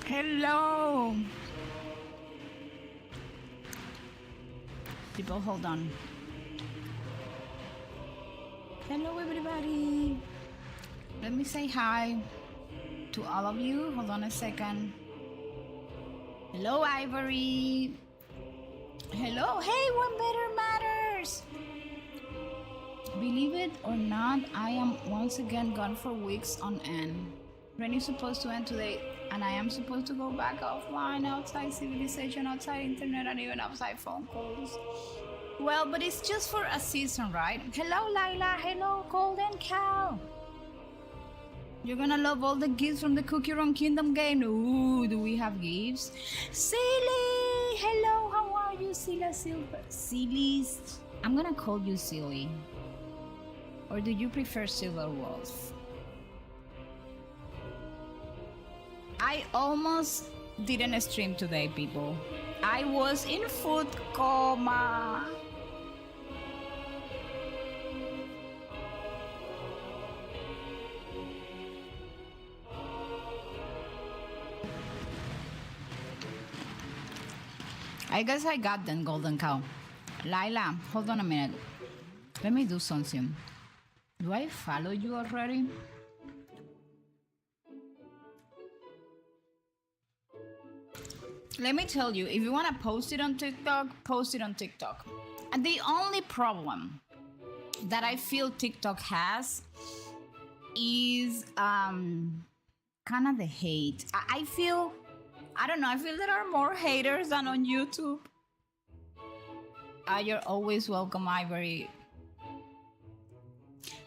Hello. People, hold on. Hello, everybody. Let me say hi to all of you. Hold on a second. Hello, Ivory. Hello. Hey, One Better Matters. Believe it or not, I am once again gone for weeks on end. Rain is supposed to end today, and I am supposed to go back offline, outside civilization, outside internet, and even outside phone calls. Well, but it's just for a season, right? Hello, Laila. Hello, Golden Cow. You're gonna love all the gifts from the Cookie Run Kingdom game. Ooh, do we have gifts? Silly! Hello, how are you, Sila Silver? Sillies. I'm gonna call you Silly. Or do you prefer Silver Wolf? I almost didn't stream today, people. I was in food coma. I guess I got them, Golden Cow. Lila, hold on a minute. Let me do something. Do I follow you already? Let me tell you, if you want to post it on TikTok, post it on TikTok. And the only problem that I feel TikTok has is kind of the hate. I feel there are more haters than on YouTube. You're always welcome, Ivory.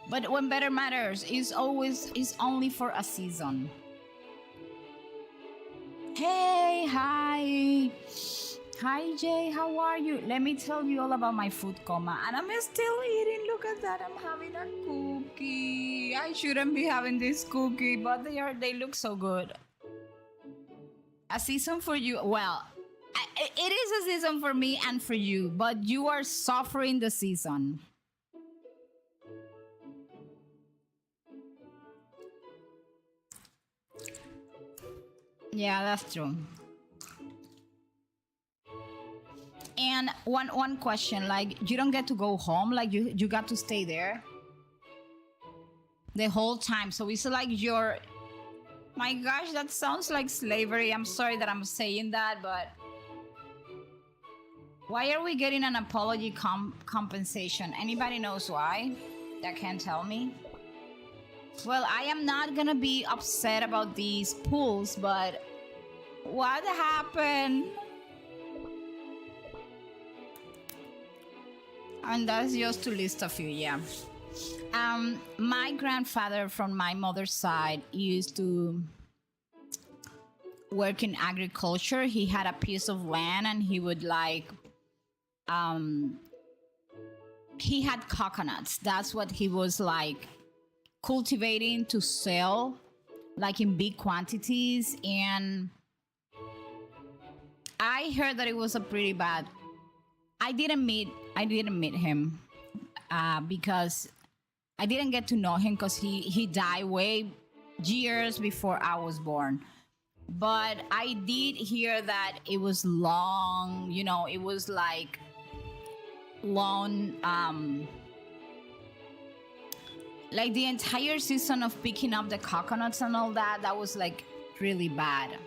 But When Better Matters is only for a season. Hey, hi. Hi, Jay, how are you? Let me tell you all about my food coma. And I'm still eating. Look at that. I'm having a cookie. I shouldn't be having this cookie, but they look so good. A season for you. Well, it is a season for me and for you, but you are suffering the season. Yeah, that's true. And one question, like, you don't get to go home, like you got to stay there the whole time. So it's like my gosh, that sounds like slavery. I'm sorry that I'm saying that, but why are we getting an apology compensation? Anybody knows why? That can tell me? Well, I am not gonna be upset about these pools, but what happened? And that's just to list a few, yeah. My grandfather from my mother's side used to work in agriculture. He had a piece of land and he would he had coconuts. That's what he was like cultivating to sell, like in big quantities. And I heard that it was a pretty bad. I didn't meet him because I didn't get to know him because he died way years before I was born. But I did hear that it was long, it was like long, like the entire season of picking up the coconuts and all that was like really bad.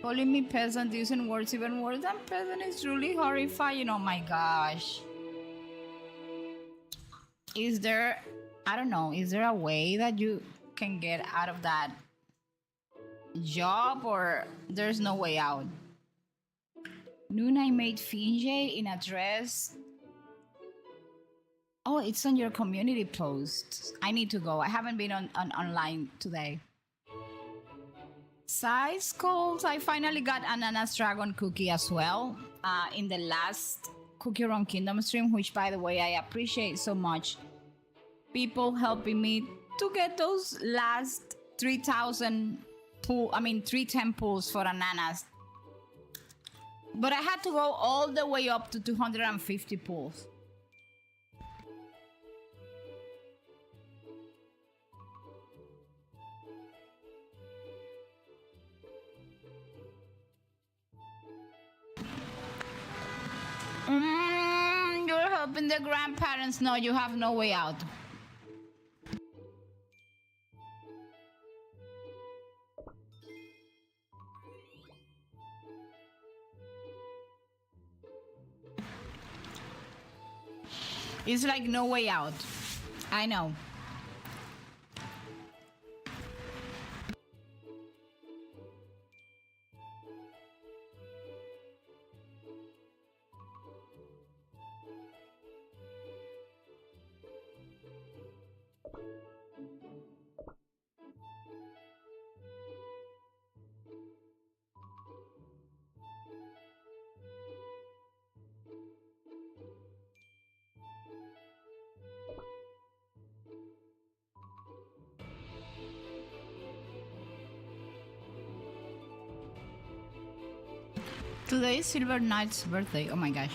Calling me peasant using words even worse than peasant is really horrifying. Oh my gosh. Is there a way that you can get out of that job, or there's no way out? Noon I made Finjay in a dress. Oh, it's on your community post. I need to go. I haven't been on online today. Size calls. I finally got ananas dragon cookie as well in the last Cookie Run Kingdom stream, which, by the way, I appreciate so much. People helping me to get those last 3,000 310 pulls for ananas. But I had to go all the way up to 250 pulls. the grandparents know you have no way out. It's like no way out. I know. Today is Silver Knight's birthday. Oh my gosh.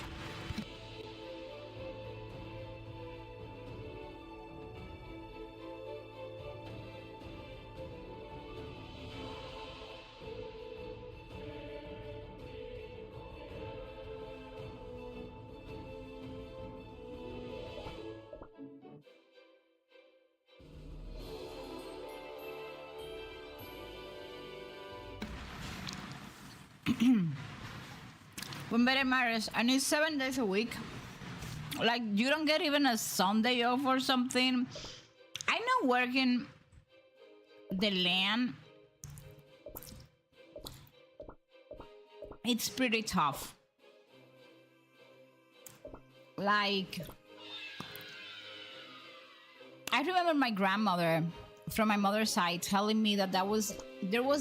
When Betty marries, and it's 7 days a week. Like, you don't get even a Sunday off or something. I know working the land, it's pretty tough. Like, I remember my grandmother from my mother's side telling me that there was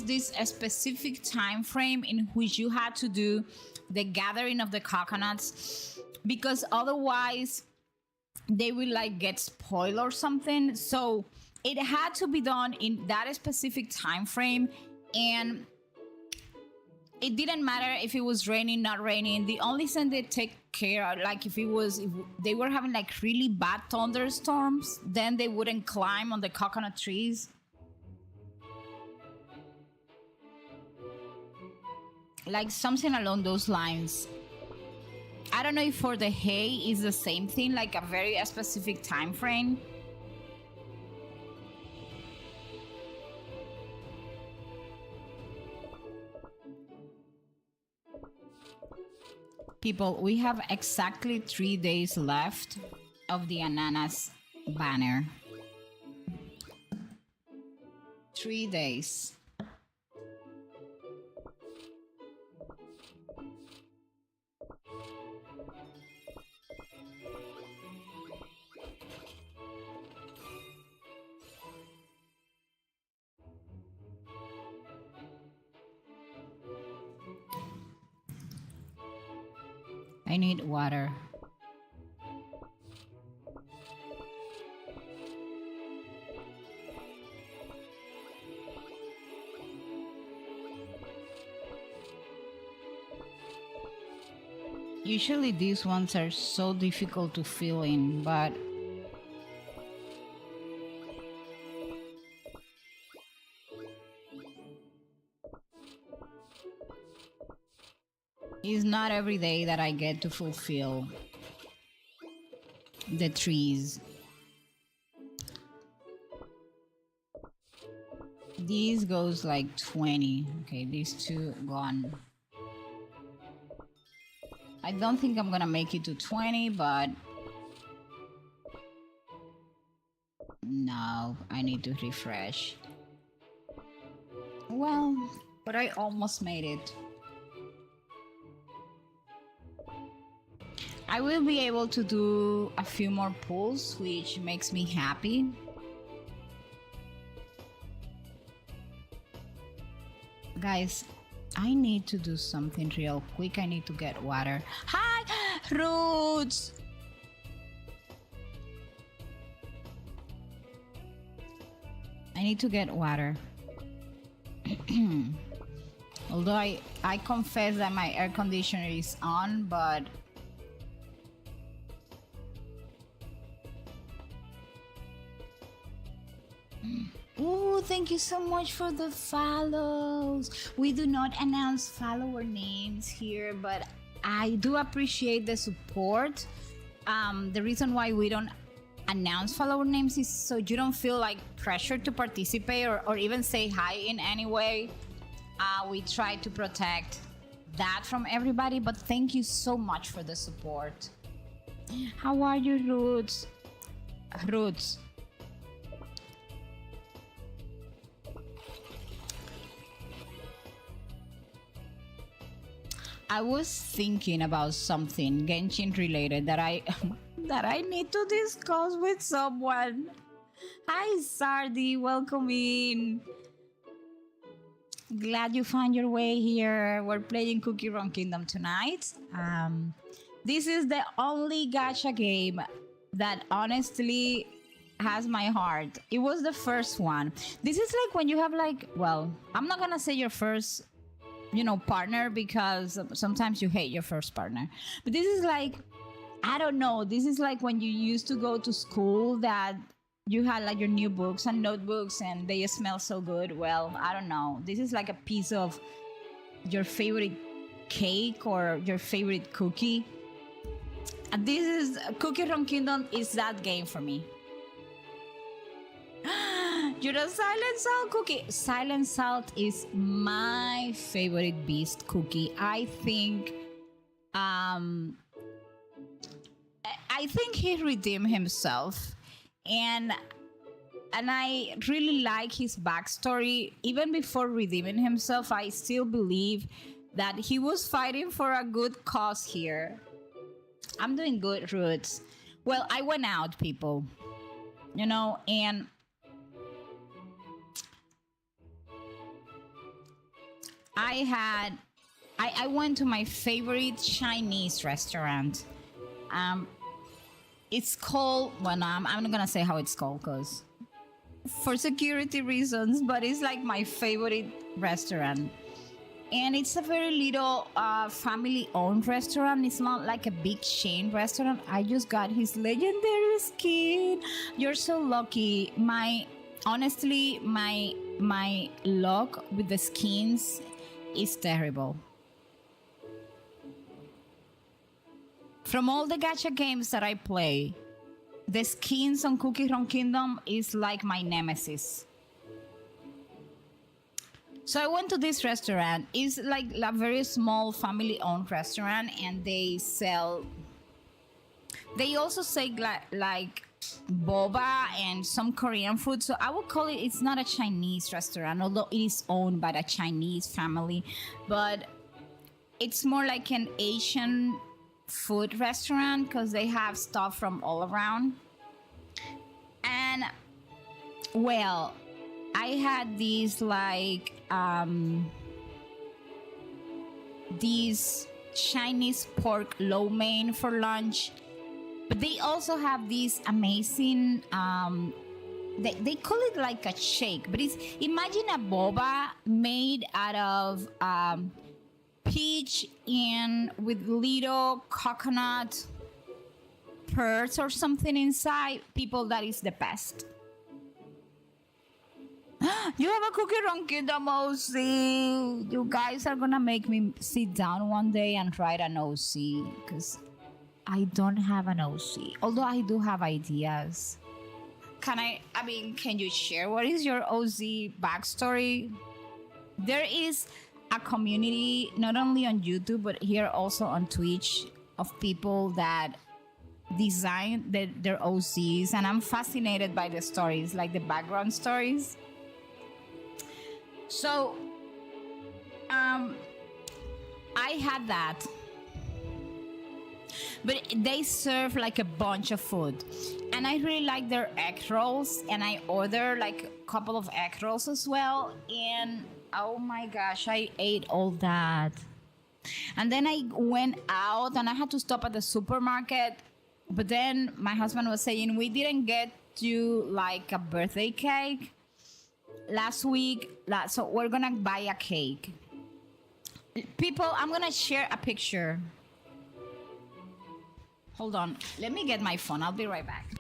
this a specific time frame in which you had to do the gathering of the coconuts, because otherwise they will like get spoiled or something. So it had to be done in that specific time frame, and it didn't matter if it was raining, not raining. The only thing they take care of, like if they were having like really bad thunderstorms, then they wouldn't climb on the coconut trees. Like something along those lines. I don't know if for the hay is the same thing, like a very specific time frame. People, we have exactly 3 days left of the ananas banner. 3 days. I need water. Usually these ones are so difficult to fill in, but it's not every day that I get to fulfill the trees. These goes like 20. Okay, these two gone. I don't think I'm gonna make it to 20, but no, I need to refresh. Well, but I almost made it. I will be able to do a few more pulls, which makes me happy. Guys, I need to do something real quick. I need to get water. Hi, Roots! I need to get water. Although I confess that my air conditioner is on, but oh, thank you so much for the follows. We do not announce follower names here, but I do appreciate the support. the reason why we don't announce follower names is so you don't feel like pressure to participate or even say hi in any way. We try to protect that from everybody, but thank you so much for the support. How are you, Roots? Roots. I was thinking about something Genshin related that I that I need to discuss with someone. Hi Sardi, welcome in. Glad you found your way here. We're playing Cookie Run Kingdom tonight. This is the only gacha game that honestly has my heart. It was the first one. This is like when you have like, well, I'm not gonna say your first, partner, because sometimes you hate your first partner. But this is like, I don't know, this is like when you used to go to school that you had like your new books and notebooks and they smell so good. Well, I don't know. This is like a piece of your favorite cake or your favorite cookie. And this is Cookie Run Kingdom is that game for me. You're a Silent Salt cookie. Silent Salt is my favorite beast cookie. I think he redeemed himself, and I really like his backstory. Even before redeeming himself, I still believe that he was fighting for a good cause here. I'm doing good, Roots. Well, I went out, people, and I went to my favorite Chinese restaurant. It's called, well, I'm not gonna say how it's called because for security reasons, but it's like my favorite restaurant. And it's a very little family-owned restaurant. It's not like a big chain restaurant. I just got his legendary skin. You're so lucky. Honestly, my luck with the skins is terrible. From all the gacha games that I play, the skins on Cookie Run Kingdom is like my nemesis. So I went to this restaurant. It's like a very small family-owned restaurant, and they also sell like boba and some Korean food. So I would call it's not a Chinese restaurant, although it is owned by a Chinese family, but it's more like an Asian food restaurant because they have stuff from all around. And well, I had these like these Chinese pork lo mein for lunch, but they also have these amazing they call it like a shake, but it's, imagine a boba made out of peach and with little coconut pearls or something inside. People, that is the best. You have a Cookie Run Kingdom OC. You guys are gonna make me sit down one day and write an OC because I don't have an OC. Although I do have ideas. Can you share what is your OC backstory? There is a community, not only on YouTube, but here also on Twitch, of people that design their OCs. And I'm fascinated by the stories, like the background stories. So, I had that. But they serve like a bunch of food. And I really like their egg rolls. And I ordered like a couple of egg rolls as well. And oh my gosh, I ate all that. And then I went out and I had to stop at the supermarket. But then my husband was saying, we didn't get you like a birthday cake last week. So we're going to buy a cake. People, I'm going to share a picture. Hold on. Let me get my phone. I'll be right back.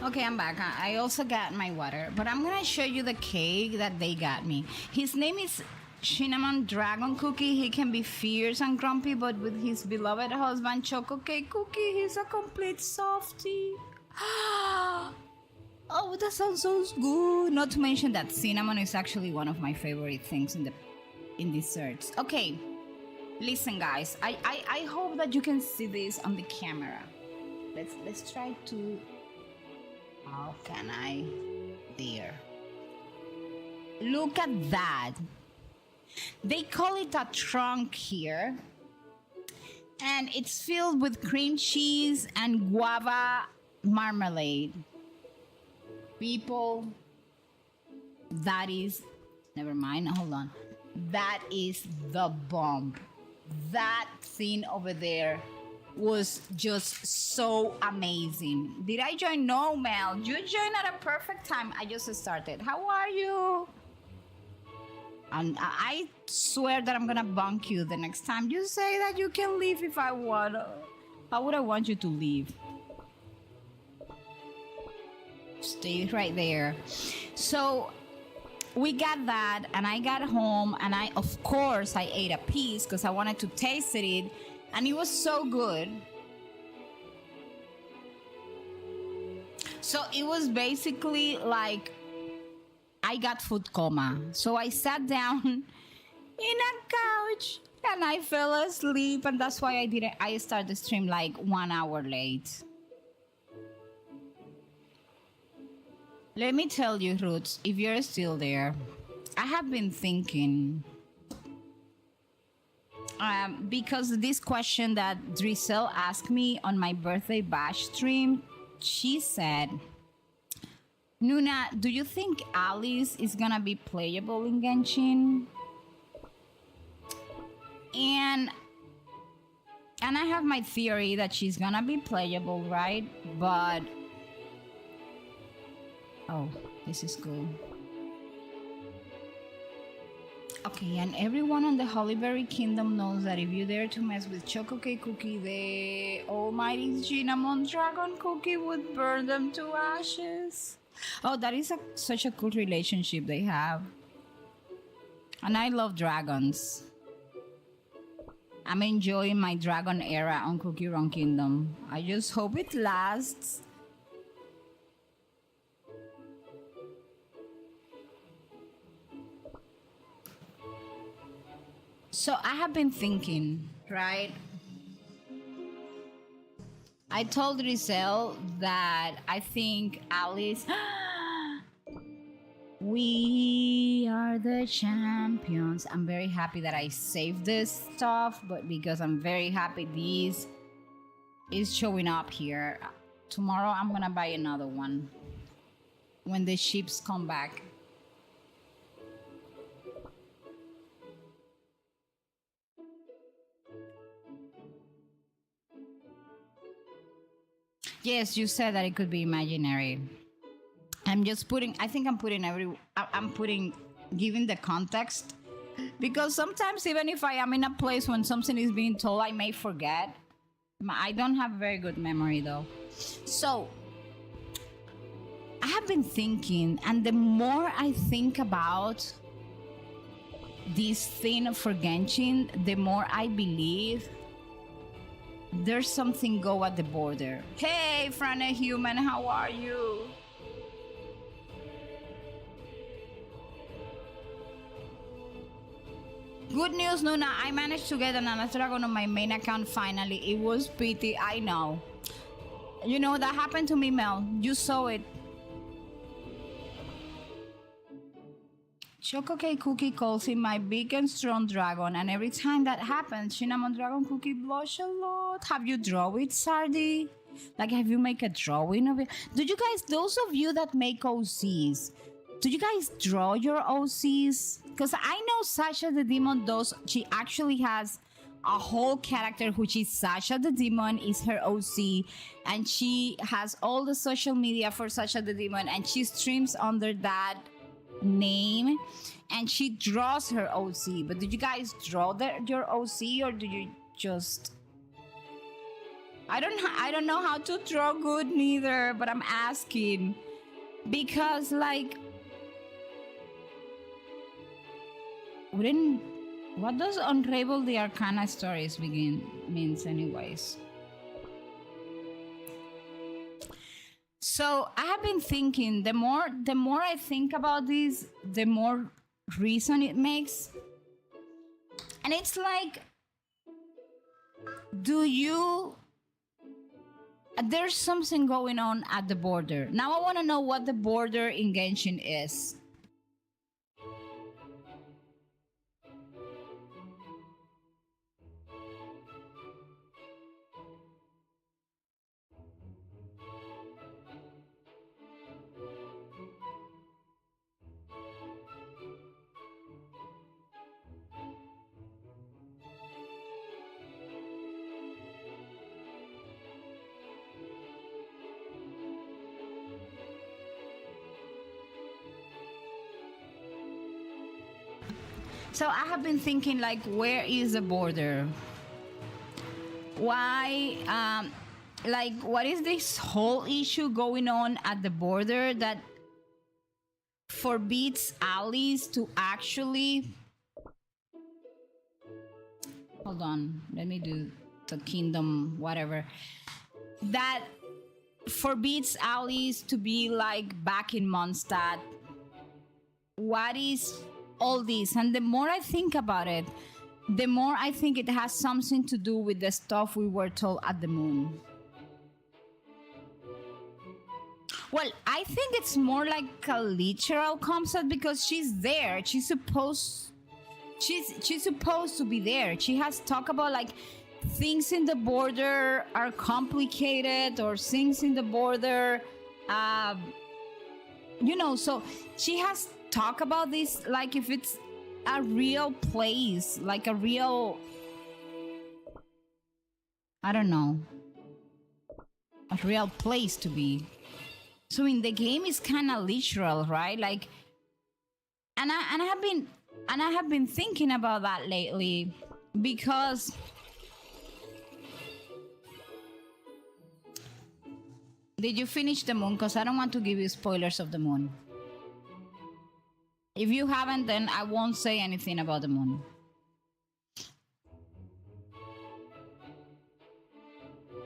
Okay, I'm back. I also got my water, but I'm gonna show you the cake that they got me. His name is Cinnamon Dragon Cookie. He can be fierce and grumpy, but with his beloved husband Choco Cake Cookie, he's a complete softie. Oh, that sounds so good. Not to mention that cinnamon is actually one of my favorite things in desserts. Okay, listen, guys. I hope that you can see this on the camera. Let's try to. How can I? There. Look at that. They call it a trunk here, and it's filled with cream cheese and guava marmalade. People, that is, never mind, hold on. That is the bomb. That thing over there was just so amazing. Did I join? No, Mel. You joined at a perfect time. I just started. How are you? And I swear that I'm gonna bunk you the next time you say that you can leave if I want. How would I want you to leave? Stay right there. So we got that, and I got home, and of course I ate a piece because I wanted to taste it, and it was so good. So it was basically like I got food coma. So I sat down in a couch and I fell asleep, and that's why I started the stream like 1 hour late. Let me tell you, Roots, if you're still there, I have been thinking, because this question that Drizzle asked me on my birthday bash stream, she said, Nuna, do you think Alice is gonna be playable in Genshin? And I have my theory that she's gonna be playable, right? But oh, this is cool. Okay, and everyone on the Hollyberry Kingdom knows that if you dare to mess with Choco Cake Cookie, the almighty Cinnamon Dragon Cookie would burn them to ashes. Oh, that is such a cool relationship they have. And I love dragons. I'm enjoying my dragon era on Cookie Run Kingdom. I just hope it lasts. So I have been thinking, right? I told Rizal that I think Alice... We are the champions. I'm very happy that I saved this stuff, but because I'm very happy this is showing up here. Tomorrow I'm gonna buy another one when the ships come back. Yes, you said that it could be imaginary. I'm just putting, I think I'm putting giving the context, because sometimes even if I am in a place when something is being told, I may forget. I don't have very good memory though. So I have been thinking, and the more I think about this thing for Genshin, the more I believe there's something go at the border. Hey, Frane Human, how are you? Good news, Nuna. I managed to get another dragon on my main account finally. It was pity, I know. You know, that happened to me, Mel. You saw it. Choco Cake Cookie calls him my big and strong dragon, and every time that happens, Cinnamon Dragon Cookie blush a lot. Have you drawn it, Sardi? Like, have you make a drawing of it? Do you guys, those of you that make OCs, do you guys draw your OCs? Because I know Sasha the Demon does. She actually has a whole character which is Sasha the Demon is her OC, and she has all the social media for Sasha the Demon, and she streams under that name, and she draws her OC. But did you guys draw your OC, or do you just... I don't know how to draw good neither, but I'm asking because like wouldn't what does Unravel the Arcana Stories begin means anyways? So I have been thinking the more I think about this, the more reason it makes. And it's like, do you there's something going on at the border. Now I want to know what the border in Genshin is. So I have been thinking, like, where is the border? Why, like, what is this whole issue going on at the border that forbids allies to actually... Hold on, let me do the kingdom, whatever. That forbids allies to be, like, back in Mondstadt. What is all this? And the more I think about it, the more I think it has something to do with the stuff we were told at the moon. Well, I think it's more like a literal concept because she's there. She's supposed to be there. She has talked about like things in the border are complicated or things in the border, you know. So she has talked about this like if it's a real place, like a real, I don't know, a real place to be. So in the game it's kind of literal, right? Like, and I have been thinking about that lately because did you finish the moon? Because I don't want to give you spoilers of the moon. If you haven't, then I won't say anything about the moon.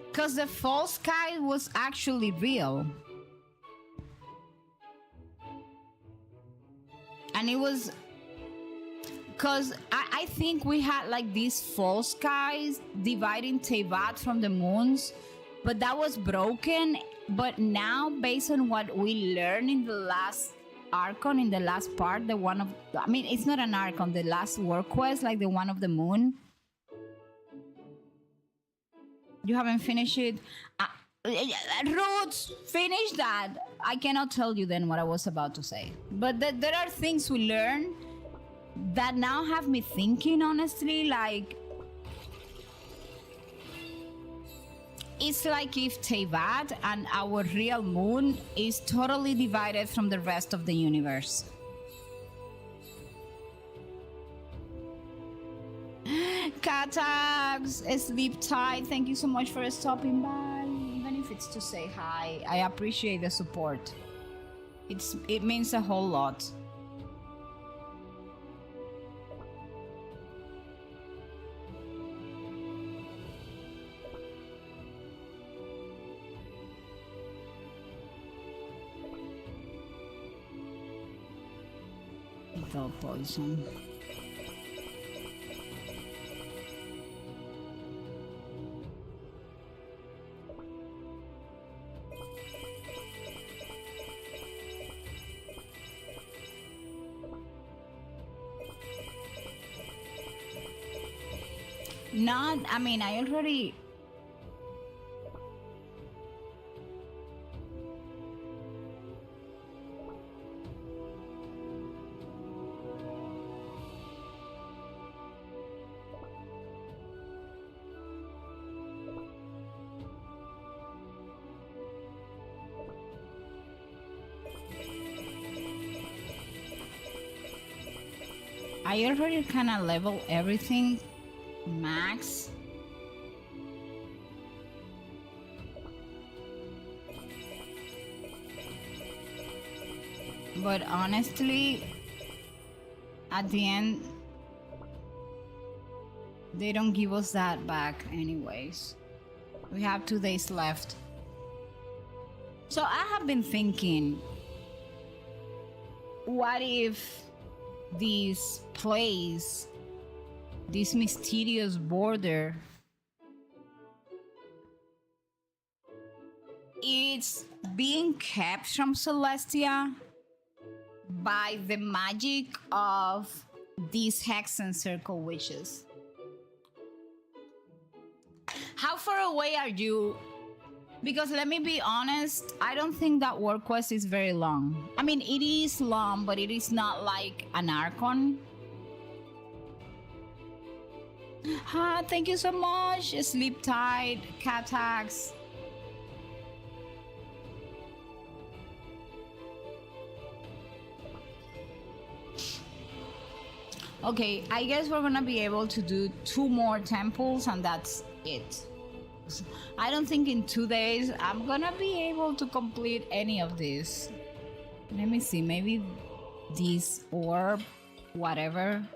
Because the false sky was actually real. And it was... Because I think we had like these false skies dividing Teyvat from the moons. But that was broken. But now, based on what we learned in the last Archon, in the last part, the one of... I mean, it's not an Archon, the last work quest, like the one of the moon. You haven't finished it? Roots, finish that. I cannot tell you then what I was about to say. But there are things we learn that now have me thinking, honestly, like... It's like if Teyvat and our real moon is totally divided from the rest of the universe. Catax, sleep tight. Thank you so much for stopping by. Even if it's to say hi, I appreciate the support. It means a whole lot. Lethal poison. Not, I mean, I already... I already kind of level everything max. But honestly, at the end, they don't give us that back anyways. We have 2 days left. So I have been thinking, what if this place, this mysterious border, it's being kept from Celestia by the magic of these hex and circle witches? How far away are you? Because let me be honest, I don't think that work quest is very long. I mean, it is long, but it is not like an Archon. Ah, thank you so much. Sleep tight, cat tags. Okay, I guess we're gonna be able to do 2 more temples and that's it. I don't think in 2 days I'm gonna be able to complete any of this. Let me see, maybe this orb, whatever.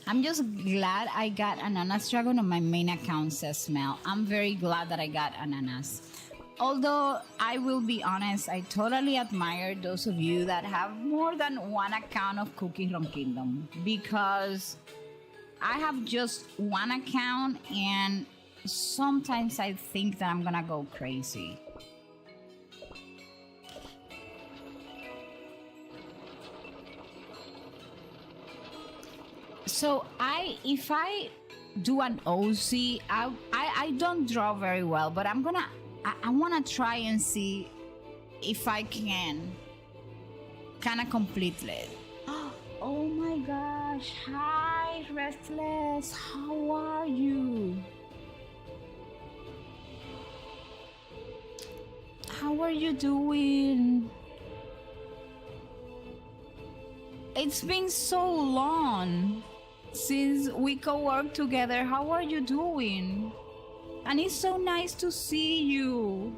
I'm just glad I got Ananas Dragon on my main account, says Mel. I'm very glad that I got Ananas. Although, I will be honest, I totally admire those of you that have more than one account of Cookies Run Kingdom. Because I have just one account and sometimes I think that I'm gonna go crazy. So if I do an OC, I don't draw very well, but I wanna try and see if I can kind of complete it. Oh my gosh! Hi, Restless. How are you? How are you doing? It's been so long since we co-worked together. How are you doing? And it's so nice to see you.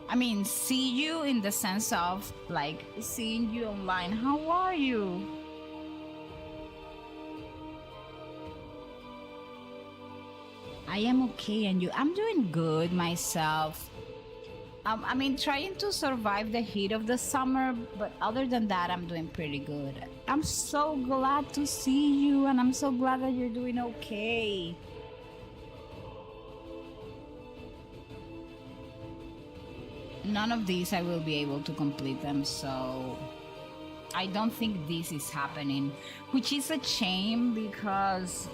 I mean, see you in the sense of like seeing you online. How are you? I am okay, and you? I'm doing good myself. I mean, trying to survive the heat of the summer, but other than that, I'm doing pretty good. I'm so glad to see you, and I'm so glad that you're doing okay. None of these I will be able to complete them, so I don't think this is happening, which is a shame because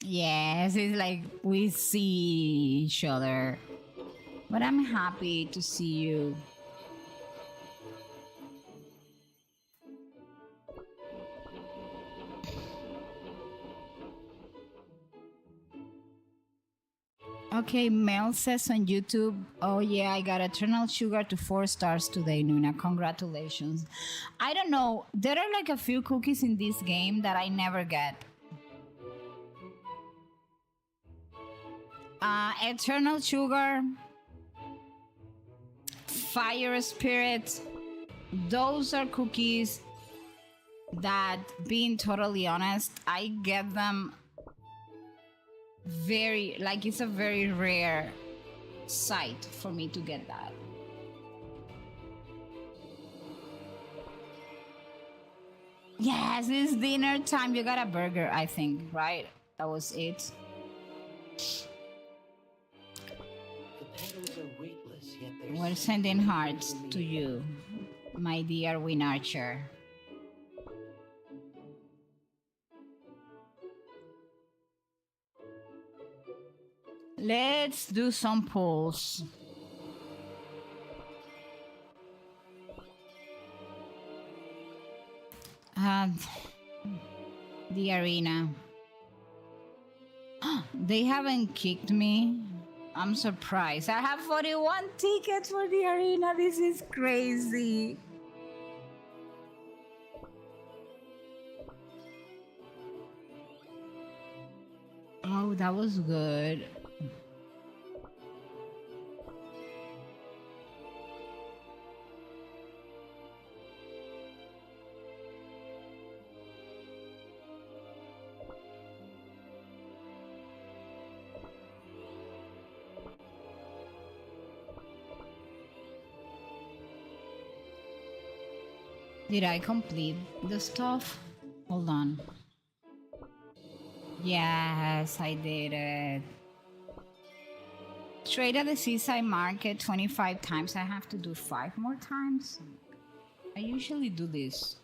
yes, it's like we see each other. But I'm happy to see you. Okay, Mel says on YouTube, oh yeah, I got Eternal Sugar to 4 stars today, Nuna. Congratulations. I don't know, there are like a few cookies in this game that I never get. Eternal Sugar, Fire Spirit, those are cookies that, being totally honest, I get them very, like it's a very rare sight for me to get that. Yes, it's dinner time. You got a burger, I think, right? That was it. We're sending hearts to you, my dear Win Archer. Let's do some pulls. The arena. They haven't kicked me. I'm surprised. I have 41 tickets for the arena. This is crazy. Oh, that was good. Did I complete the stuff? Hold on. Yes, I did it. Trade at the seaside market 25 times. I have to do 5 more times. I usually do this.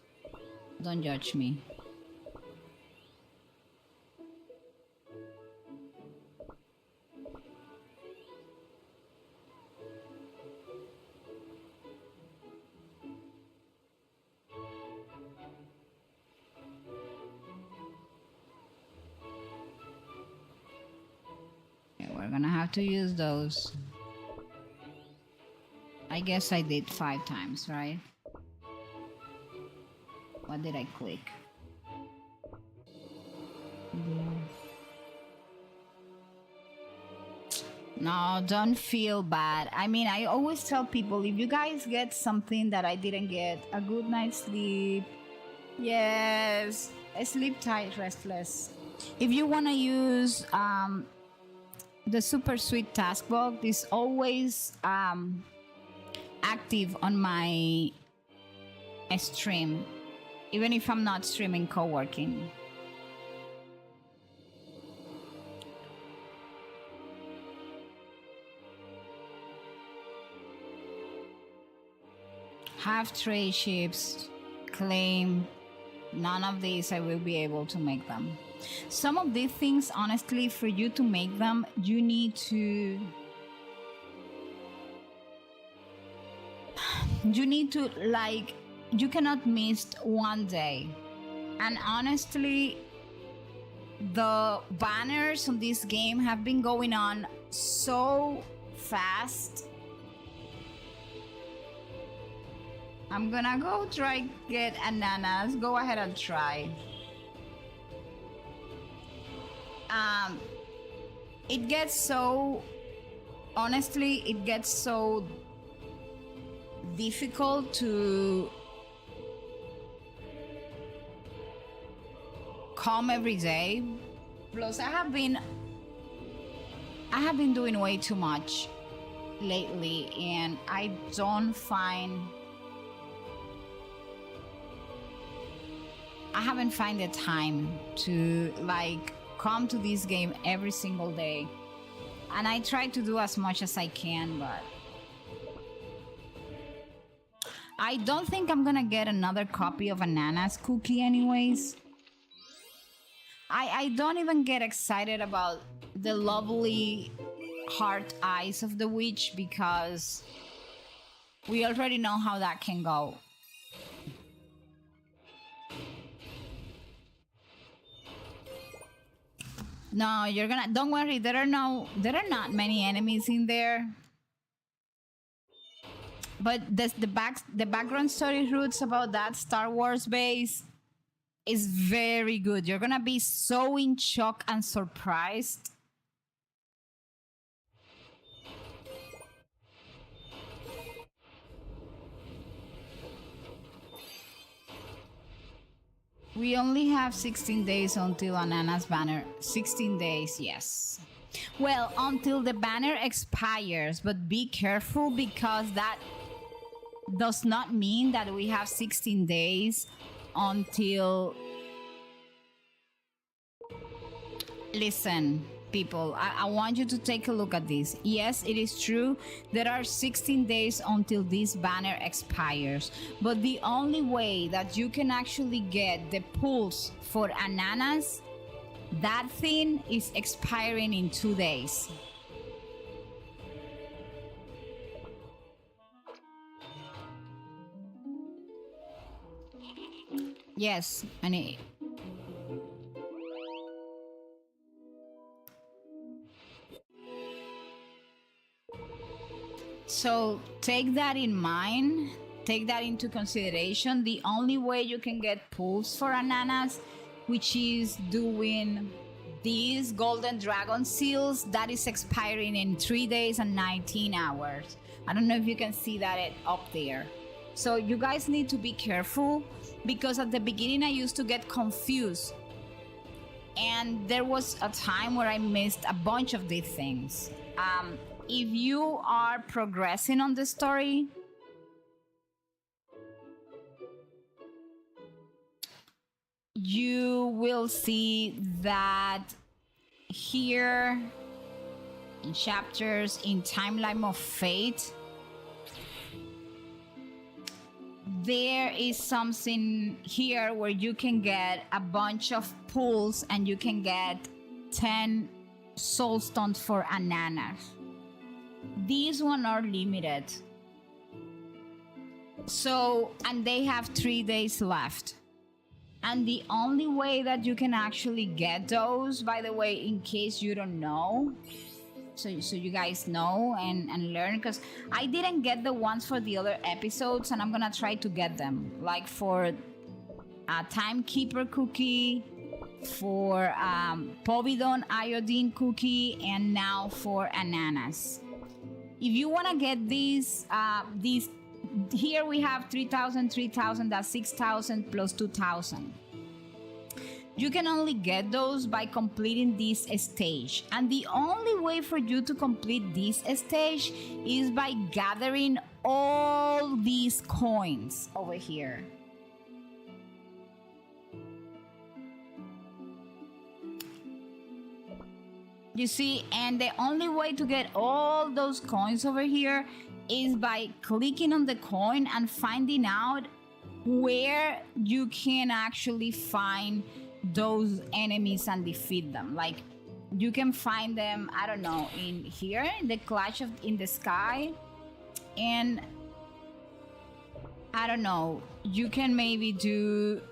Don't judge me. We're gonna have to use those. I guess I did 5 times, right? What did I click? No, don't feel bad. I mean, I always tell people, if you guys get something that I didn't get, a good night's sleep. Yes, sleep tight, restless. If you want to use the super sweet task box, is always active on my stream, even if I'm not streaming co-working. Have trade ships, claim. None of these I will be able to make them. Some of these things, honestly, for you to make them, you need to like, you cannot miss one day. And honestly, the banners on this game have been going on so fast. I'm gonna go try get ananas. Go ahead and try. It gets so, honestly, it gets so difficult to come every day. Plus, I have been doing way too much lately, and I haven't find the time to like come to this game every single day. And I try to do as much as I can, but I don't think I'm gonna get another copy of Ananas Cookie anyways. I don't even get excited about the lovely heart eyes of the witch, because we already know how that can go. No, you're gonna, don't worry, there are not many enemies in there. But the background story roots about that Star Wars base is very good. You're gonna be so in shock and surprised. We only have 16 days until Anana's banner. 16 days, yes. Well, until the banner expires, but be careful, because that does not mean that we have 16 days until... Listen, people, I want you to take a look at this. Yes, it is true, there are 16 days until this banner expires, but the only way that you can actually get the pulls for Ananas, that thing is expiring in 2 days. Yes, and So take that in mind, take that into consideration. The only way you can get pulls for ananas, which is doing these golden dragon seals, that is expiring in 3 days and 19 hours. I don't know if you can see that up there. So you guys need to be careful, because at the beginning I used to get confused, and there was a time where I missed a bunch of these things. If you are progressing on the story, you will see that here in chapters in Timeline of Fate, there is something here where you can get a bunch of pulls and you can get 10 soul stones for ananas. These one are limited. So, and they have 3 days left. And the only way that you can actually get those, by the way, in case you don't know, so you guys know and learn, because I didn't get the ones for the other episodes, and I'm gonna try to get them, like for a timekeeper cookie, for povidone iodine cookie, and now for ananas. If you want to get these here we have 3,000, 3,000, that's 6,000 plus 2,000. You can only get those by completing this stage. And the only way for you to complete this stage is by gathering all these coins over here. You see, and the only way to get all those coins over here is by clicking on the coin and finding out where you can actually find those enemies and defeat them. Like, you can find them, I don't know, in here, in the Clash of in the Sky, and I don't know, you can maybe do,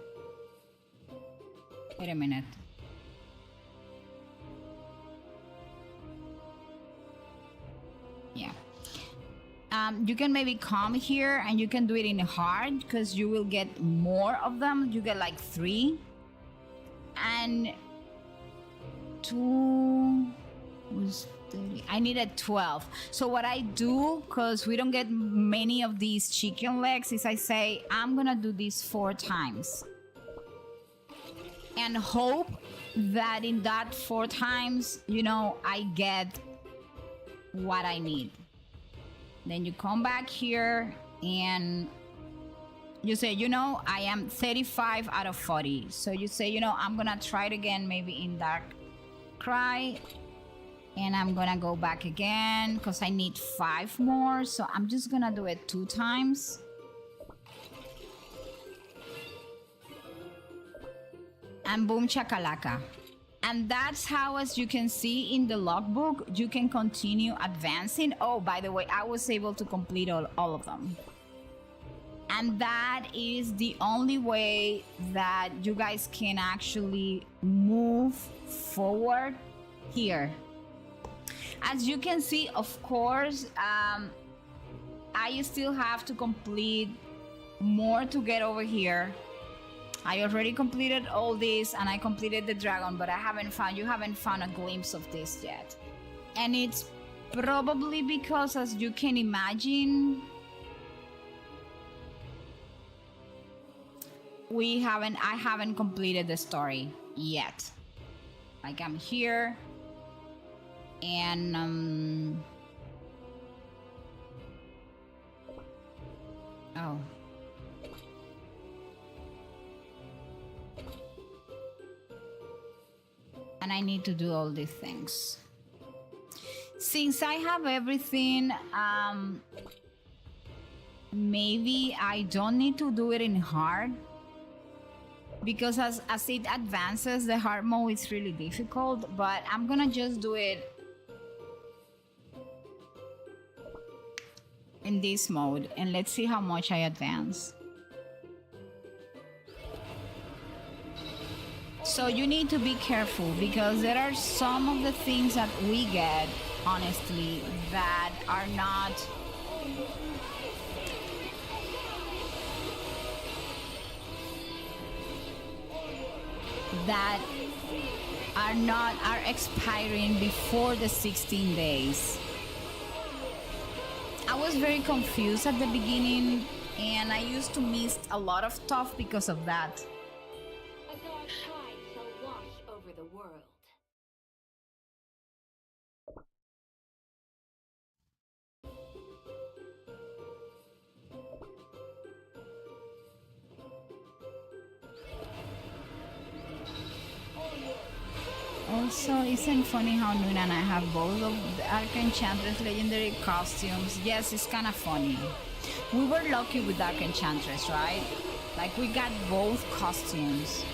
wait a minute. Yeah. You can maybe come here and you can do it in hard, because you will get more of them. You get like 3 and 2 was 30. I needed 12. So what I do, because we don't get many of these chicken legs, is I say I'm gonna do this 4 times and hope that in that 4 times, you know, I get what I need. Then you come back here and you say, you know, I am 35 out of 40. So you say, you know, I'm gonna try it again, maybe in Dark Cry, and I'm gonna go back again because I need 5 more. So I'm just gonna do it 2 times. And boom chakalaka. And that's how, as you can see in the logbook, you can continue advancing. Oh, by the way, I was able to complete all of them. And that is the only way that you guys can actually move forward here. As you can see, of course, I still have to complete more to get over here. I already completed all this and I completed the dragon, but you haven't found a glimpse of this yet. And it's probably because, as you can imagine, I haven't completed the story yet. Like, I'm here and oh. And I need to do all these things. Since I have everything, maybe I don't need to do it in hard, because as it advances, the hard mode is really difficult, but I'm gonna just do it in this mode, and let's see how much I advance. So you need to be careful, because there are some of the things that we get, honestly, that are not that are expiring before the 16 days. I was very confused at the beginning, and I used to miss a lot of stuff because of that. A dark tide shall wash over the world. Also, isn't funny how Nuna and I have both of the Arc Enchantress legendary costumes? Yes, it's kind of funny. We were lucky with Dark Enchantress, right? Like, we got both costumes.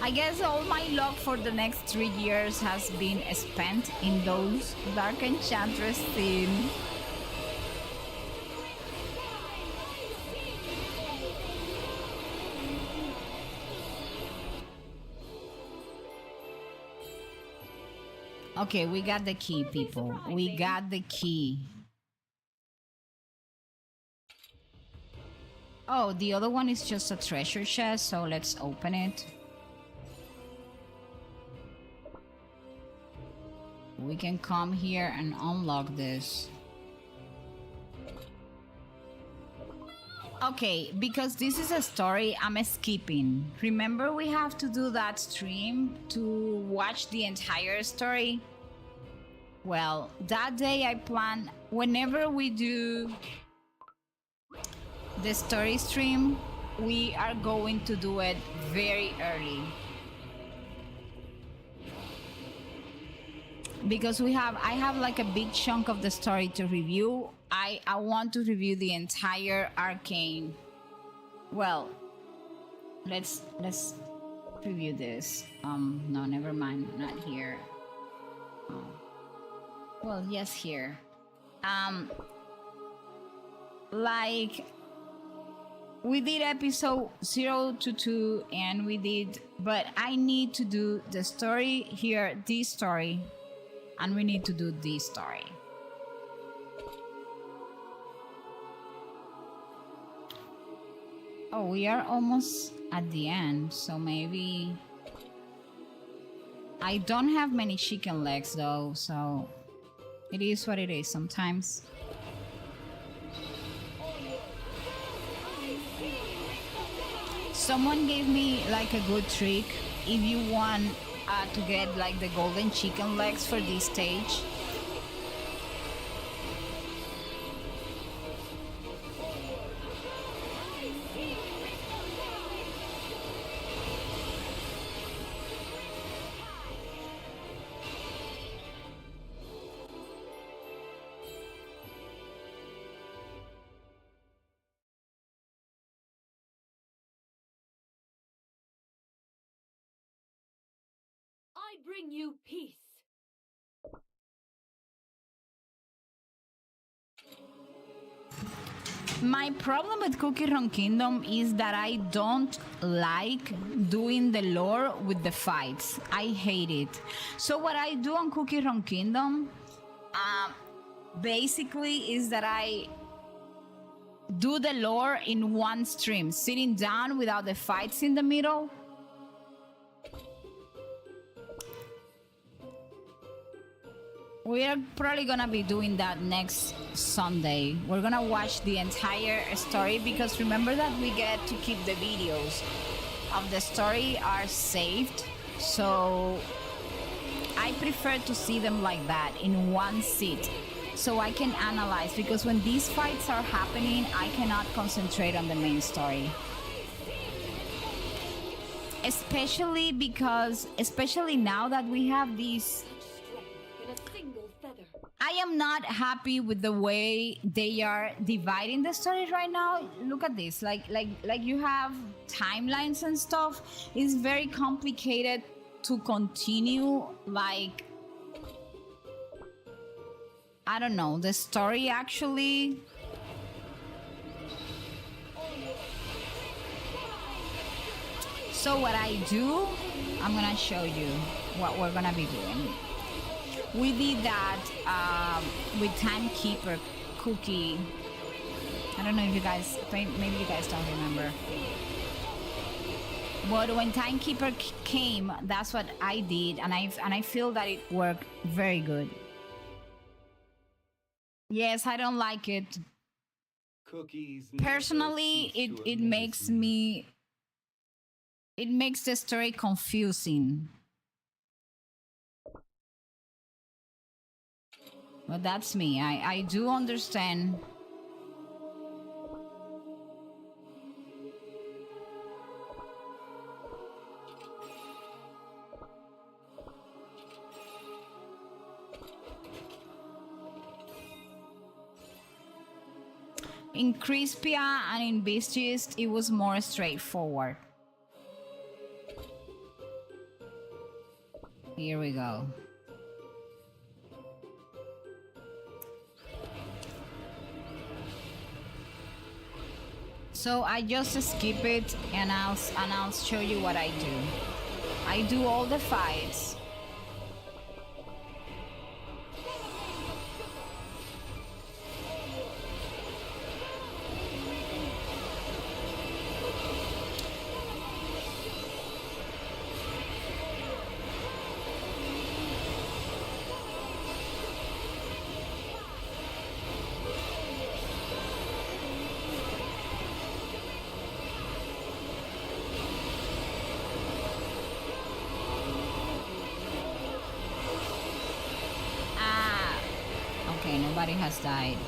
I guess all my luck for the next 3 years has been spent in those Dark Enchantress themes. Okay, we got the key, people. We got the key. Oh, the other one is just a treasure chest, so let's open it. We can come here and unlock this. Okay, because this is a story, I'm skipping. Remember, we have to do that stream to watch the entire story? Well, that day I plan, whenever we do the story stream, we are going to do it very early. Because I have like a big chunk of the story to review. I want to review the entire arcane. Well, let's review this. No, never mind, not here. Well, yes, here. Like, we did episode 0 to 2, and we did, but I need to do the story here, this story, and we need to do this story. Oh, we are almost at the end, so maybe... I don't have many chicken legs though, so it is what it is sometimes. Someone gave me like a good trick. If you want to get like the golden chicken legs for this stage, I bring you peace. my problem with Cookie Run Kingdom is that I don't like doing the lore with the fights. I hate it. So what I do on Cookie Run Kingdom, basically, is that I do the lore in one stream, sitting down without the fights in the middle. We are probably gonna be doing that next Sunday. We're gonna watch the entire story, because remember that we get to keep the videos of the story are saved. So I prefer to see them like that in one sit, so I can analyze, because when these fights are happening, I cannot concentrate on the main story. Especially now that we have these... I am not happy with the way they are dividing the story right now. Look at this, like you have timelines and stuff. It's very complicated to continue, like, I don't know, the story actually. So what I do, I'm gonna show you what we're gonna be doing. We did that with Timekeeper cookie. I don't know if you guys, maybe you guys don't remember. But when Timekeeper came, that's what I did, and I feel that it worked very good. Yes, I don't like it. Cookies. Personally, it makes me, it makes the story confusing. But that's me. I do understand. In Crispia and in Beastist, it was more straightforward. Here we go. So I just skip it and I'll show you what I do. I do all the fights. Okay, nobody has died.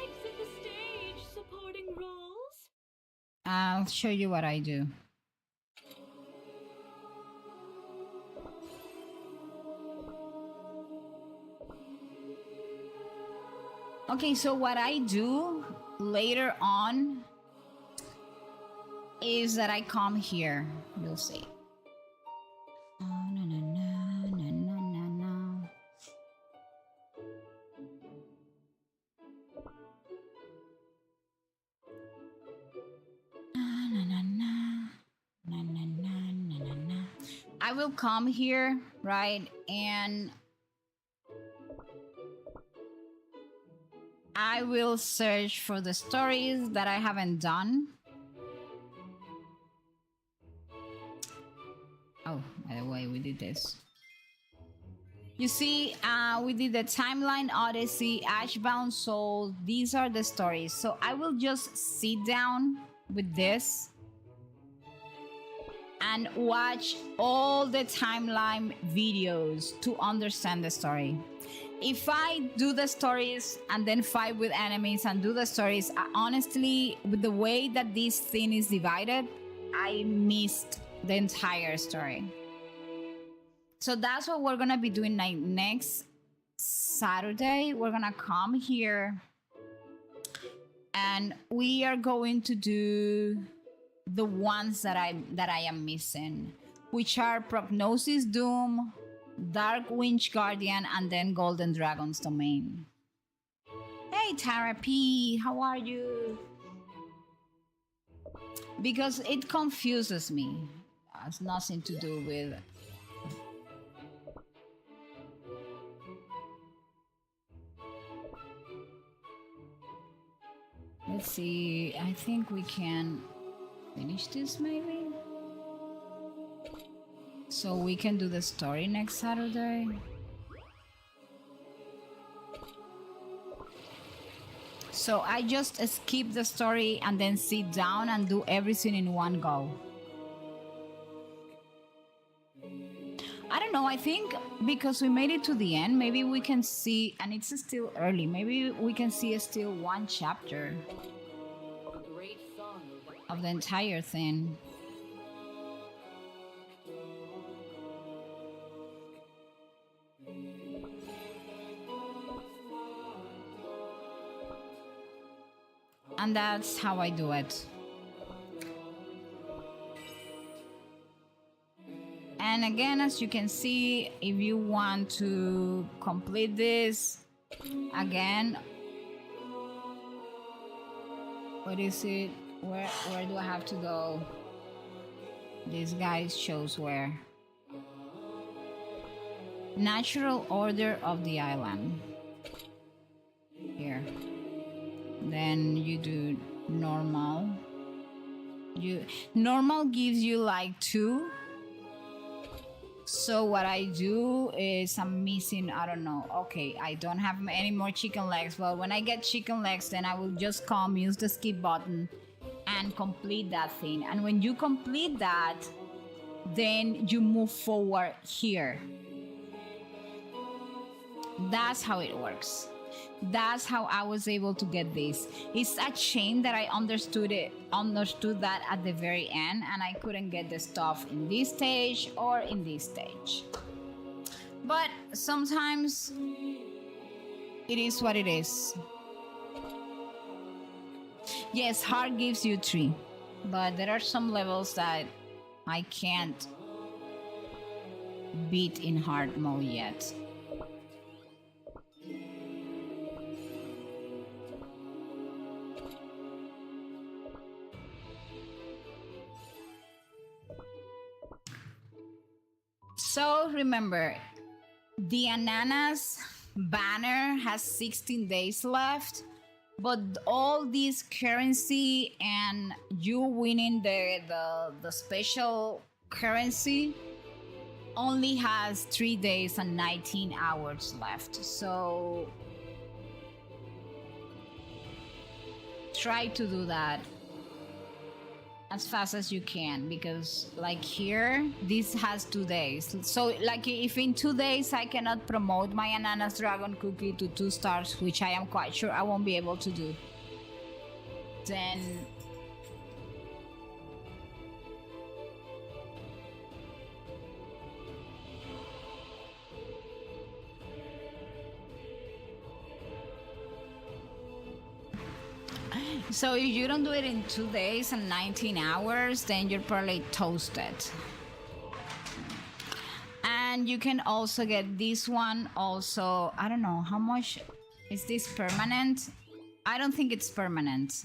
Exit the stage, supporting roles. I'll show you what I do. Okay, so what I do later on is that I come here. You'll see. Oh, no, no, no, no, no, no, no. Ah, na, na, na. Na, na, na, na, na, na. I will come here, right? And I will search for the stories that I haven't done. Oh, by the way, we did this. You see, we did the Timeline Odyssey, Ashbound Soul. These are the stories. So I will just sit down with this and watch all the timeline videos to understand the story. If I do the stories and then fight with enemies and do the stories, honestly, with the way that this thing is divided, I missed the entire story. So that's what we're gonna be doing next Saturday. We're gonna come here and we are going to do the ones that I am missing, which are Prognosis Doom, Dark Winch Guardian, and then Golden Dragon's Domain. Hey Tara P, how are you? Because it confuses me. It has nothing to do with let's see, I think we can finish this maybe? So we can do the story next Saturday. So I just skip the story and then sit down and do everything in one go. I don't know, I think because we made it to the end, maybe we can see, and it's still early, maybe we can see still one chapter of the entire thing. And that's how I do it. And again, as you can see, if you want to complete this, again, what is it? Where do I have to go? This guy shows where. Natural order of the island. Here. Then you do normal. Normal gives you like 2. So what I do is I'm missing, I don't know. Okay, I don't have any more chicken legs. Well, when I get chicken legs, then I will just come, use the skip button, and complete that thing. And when you complete that, then you move forward here. That's how it works. That's how I was able to get this. It's a shame that I understood that at the very end, and I couldn't get the stuff in this stage or in this stage. But sometimes it is what it is. Yes, hard gives you 3, but there are some levels that I can't beat in hard mode yet. So remember, the Ananas banner has 16 days left, but all this currency and you winning the special currency only has 3 days and 19 hours left. So try to do that as fast as you can, because like here this has 2 days. So like if in 2 days I cannot promote my Ananas Dragon cookie to 2 stars, which I am quite sure I won't be able to do, then so if you don't do it in 2 days and 19 hours, then you're probably toasted. And you can also get this one also. I don't know how much is this permanent. I don't think it's permanent.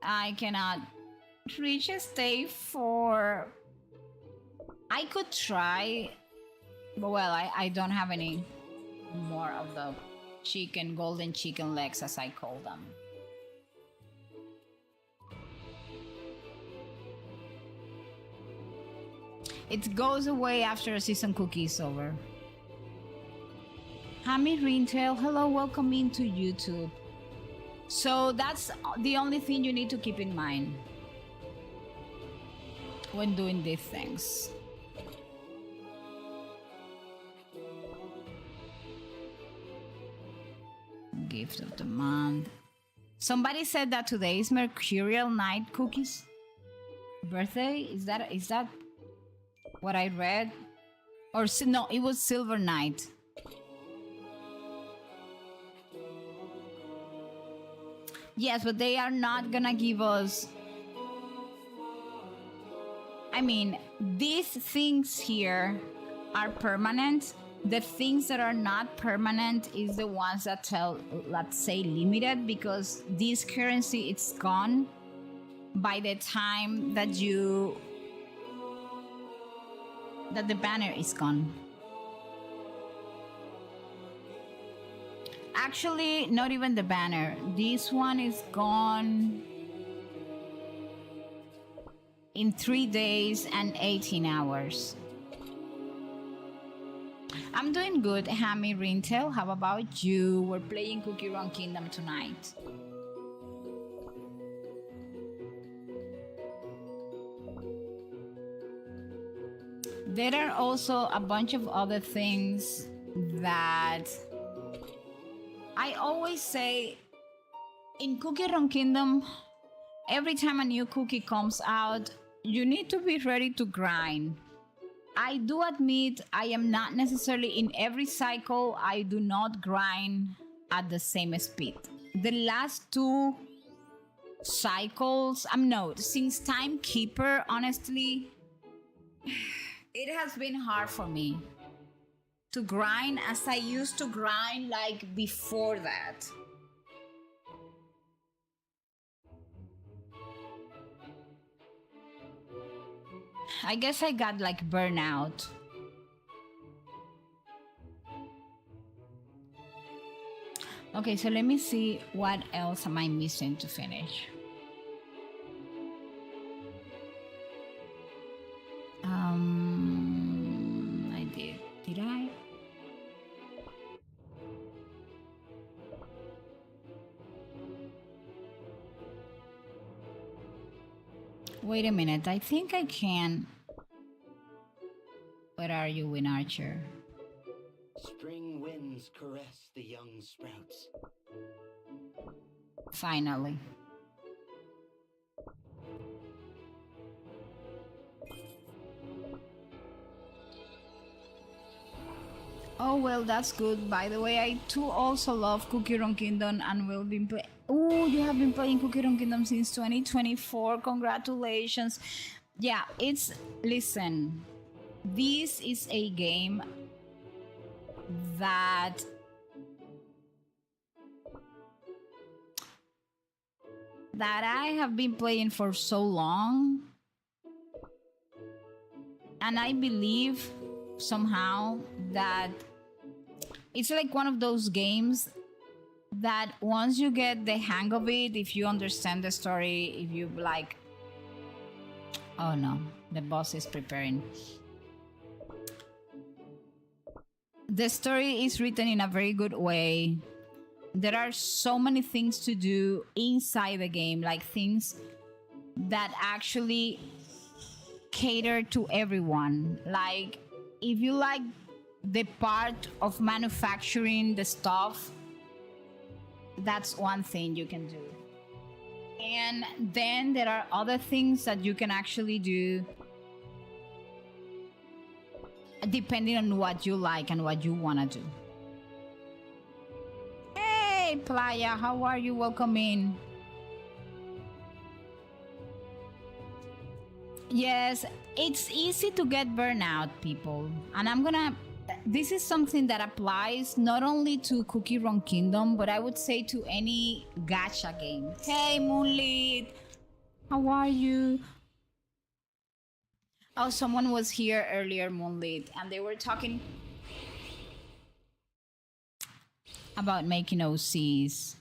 I cannot reach a stage 4. I could try, but well, I don't have any more of the golden chicken legs, as I call them. It goes away after a season cookie is over. Hammy Rintail, hello, welcome into YouTube. So that's the only thing you need to keep in mind when doing these things. Gift of the month. Somebody said that today is Mercurial Night cookies birthday. Is that what I read? Or no, it was Silver Night. Yes, but they are not gonna give us. I mean, these things here are permanent. The things that are not permanent is the ones that tell, let's say, limited, because this currency, it's gone by the time that the banner is gone. Actually, not even the banner. This one is gone in 3 days and 18 hours. I'm doing good, Hammy Rintel. How about you? We're playing Cookie Run Kingdom tonight. There are also a bunch of other things that I always say in Cookie Run Kingdom. Every time a new cookie comes out, you need to be ready to grind. I do admit I am not necessarily in every cycle. I do not grind at the same speed. The last 2 cycles, since Timekeeper, honestly, it has been hard for me to grind as I used to grind like before that. I guess I got like burnout. Okay, so let me see what else am I missing to finish. I did. Did I? Wait a minute. I think I can. Where are you, Win Archer? Spring winds caress the young sprouts. Finally. Oh well, that's good. By the way, I too also love Cookie Run Kingdom and will be play. Oh, you have been playing Cookie Run Kingdom since 2024. Congratulations. Yeah, it's listen. This is a game that I have been playing for so long, and I believe somehow that it's like one of those games that once you get the hang of it, if you understand the story, if you like, oh no, the boss is preparing. The story is written in a very good way. There are so many things to do inside the game, like things that actually cater to everyone. Like if you like the part of manufacturing the stuff, that's one thing you can do. And then there are other things that you can actually do depending on what you like and what you want to do. Hey Playa, how are you? Welcome in. Yes, it's easy to get burnout, people. And this is something that applies not only to Cookie Run Kingdom, but I would say to any gacha game. Hey Moonlit, how are you? Oh, someone was here earlier, Moonlit, and they were talking about making OCs.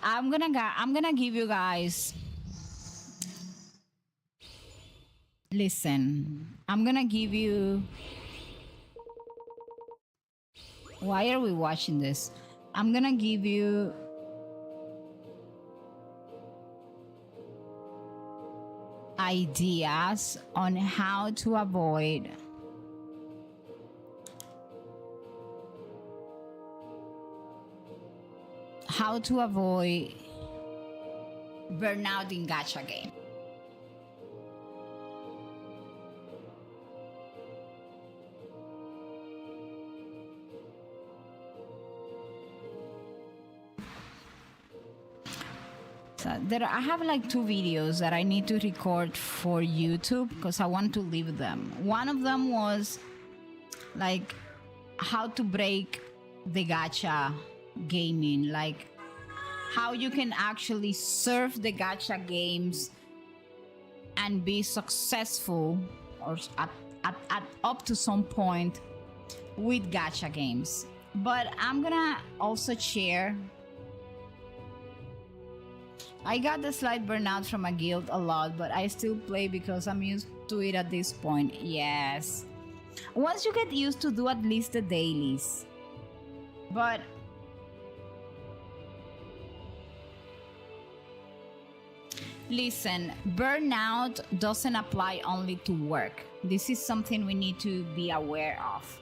I'm gonna give you guys. Listen, I'm gonna give you. Why are we watching this? I'm gonna give you ideas on how to avoid burnout in gacha game. So I have like 2 videos that I need to record for YouTube because I want to leave them. One of them was like how to break the gacha gaming, like how you can actually surf the gacha games and be successful or at up to some point with gacha games. But I'm gonna also share. I got the slight burnout from a guild a lot, but I still play because I'm used to it at this point. Yes. Once you get used to do at least the dailies. But listen, burnout doesn't apply only to work. This is something we need to be aware of.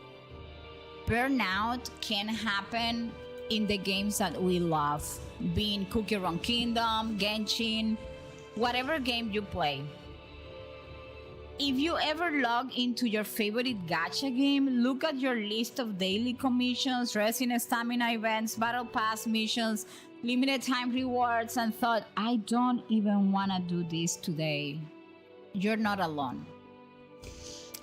Burnout can happen in the games that we love, being Cookie Run Kingdom, Genshin, whatever game you play. If you ever log into your favorite gacha game, look at your list of daily commissions, resin stamina events, battle pass missions, limited time rewards, and thought, I don't even want to do this today. You're not alone.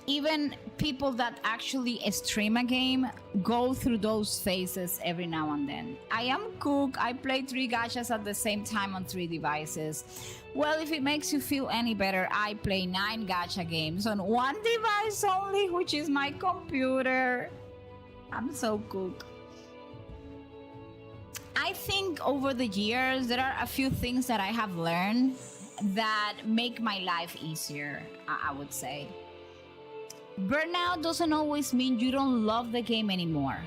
Even people that actually stream a game go through those phases every now and then. I am Cook. I play 3 gachas at the same time on 3 devices. Well, if it makes you feel any better, I play 9 gacha games on 1 device only, which is my computer. I'm so Cook. I think over the years, there are a few things that I have learned that make my life easier, I would say. Burnout doesn't always mean you don't love the game anymore.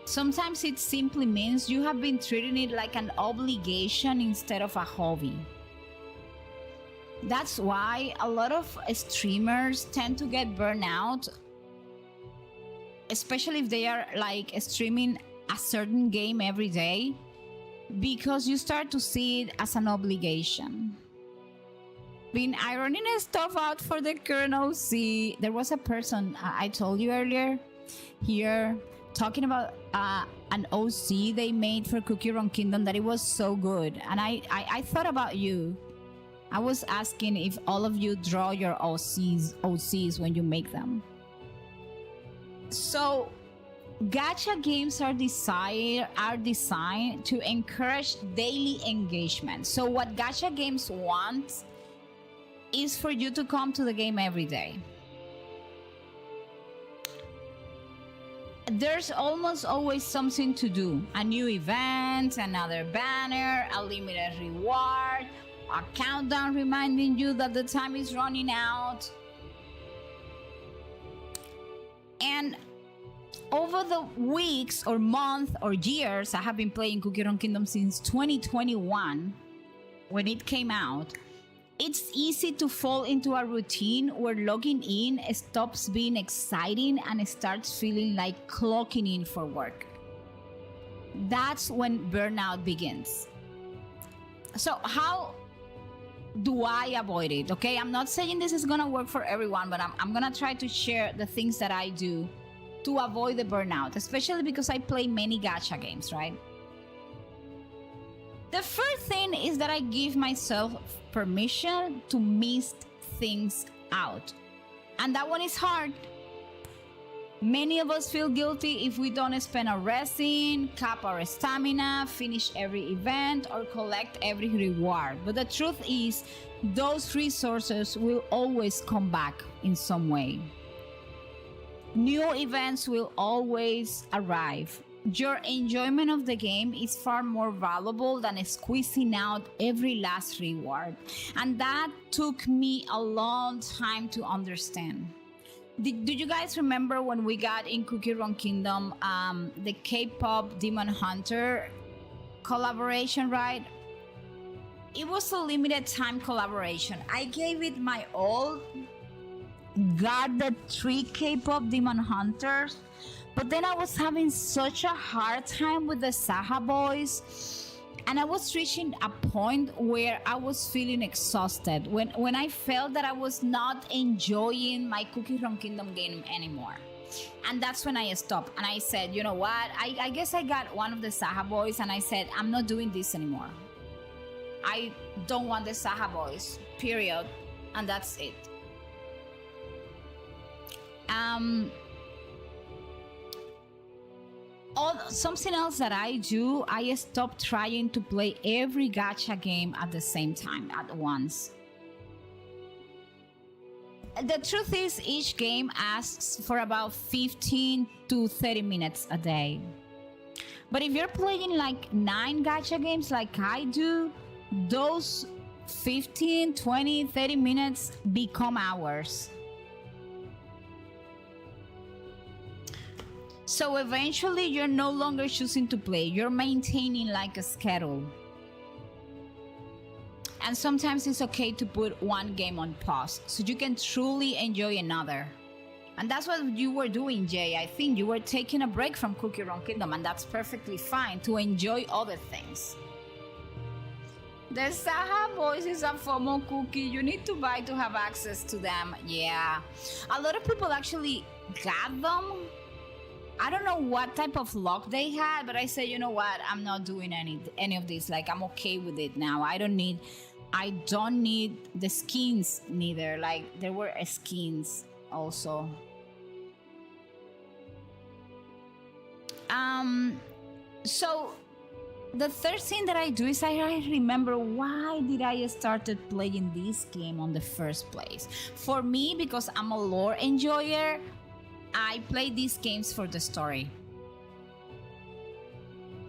Sometimes it simply means you have been treating it like an obligation instead of a hobby. That's why a lot of streamers tend to get burnout, especially if they are like streaming a certain game every day, because you start to see it as an obligation. Been ironing stuff out for the current OC. There was a person I told you earlier here talking about an OC they made for Cookie Run Kingdom that it was so good, and I thought about you. I was asking if all of you draw your OCs when you make them. So gacha games are designed to encourage daily engagement. So what gacha games want is for you to come to the game every day. There's almost always something to do. A new event, another banner, a limited reward, a countdown reminding you that the time is running out. And over the weeks or months or years, I have been playing Cookie Run Kingdom since 2021 when it came out. It's easy to fall into a routine where logging in stops being exciting and starts feeling like clocking in for work. That's when burnout begins. So how do I avoid it? Okay, I'm not saying this is gonna work for everyone, but I'm gonna try to share the things that I do to avoid the burnout, especially because I play many gacha games, right? The first thing is that I give myself permission to miss things out. And that one is hard. Many of us feel guilty if we don't spend our resting, cap our stamina, finish every event, or collect every reward. But the truth is, those resources will always come back in some way. New events will always arrive. Your enjoyment of the game is far more valuable than squeezing out every last reward. And that took me a long time to understand. Do you guys remember when we got in Cookie Run Kingdom the K-pop Demon Hunter collaboration, right? It was a limited time collaboration. I gave it my all, got the 3 K-pop Demon Hunters, but then I was having such a hard time with the Saha boys, and I was reaching a point where I was feeling exhausted when I felt that I was not enjoying my Cookie Run Kingdom game anymore. And that's when I stopped and I said, you know what, I guess I got one of the Saha boys and I said, I'm not doing this anymore. I don't want the Saha boys, period. And that's it. Something else that I do, I stop trying to play every gacha game at the same time, at once. The truth is, each game asks for about 15 to 30 minutes a day. But if you're playing like 9 gacha games like I do, those 15, 20, 30 minutes become hours. So eventually you're no longer choosing to play, you're maintaining like a schedule. And sometimes it's okay to put one game on pause so you can truly enjoy another. And that's what you were doing, Jay. I think you were taking a break from Cookie Run Kingdom, and that's perfectly fine to enjoy other things. The Saha Boys is a FOMO cookie. You need to buy to have access to them. Yeah. A lot of people actually got them. I don't know what type of luck they had, but I said, you know what? I'm not doing any of this. Like, I'm okay with it now. I don't need the skins neither. Like, there were skins also. So the third thing that I do is I remember why did I started playing this game on the first place. For me, because I'm a lore enjoyer, I play these games for the story.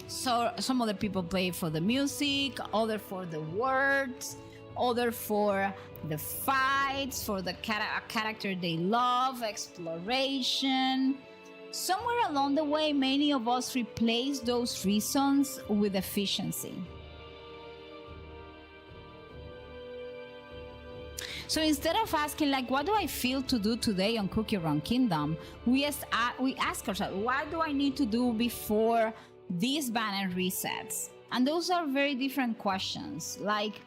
So some other people play for the music, other for the words, other for the fights, for the character they love, exploration. Somewhere along the way, many of us replace those reasons with efficiency. So instead of asking, like, what do I feel to do today on Cookie Run Kingdom, we ask ourselves, what do I need to do before this banner resets? And those are very different questions. Like,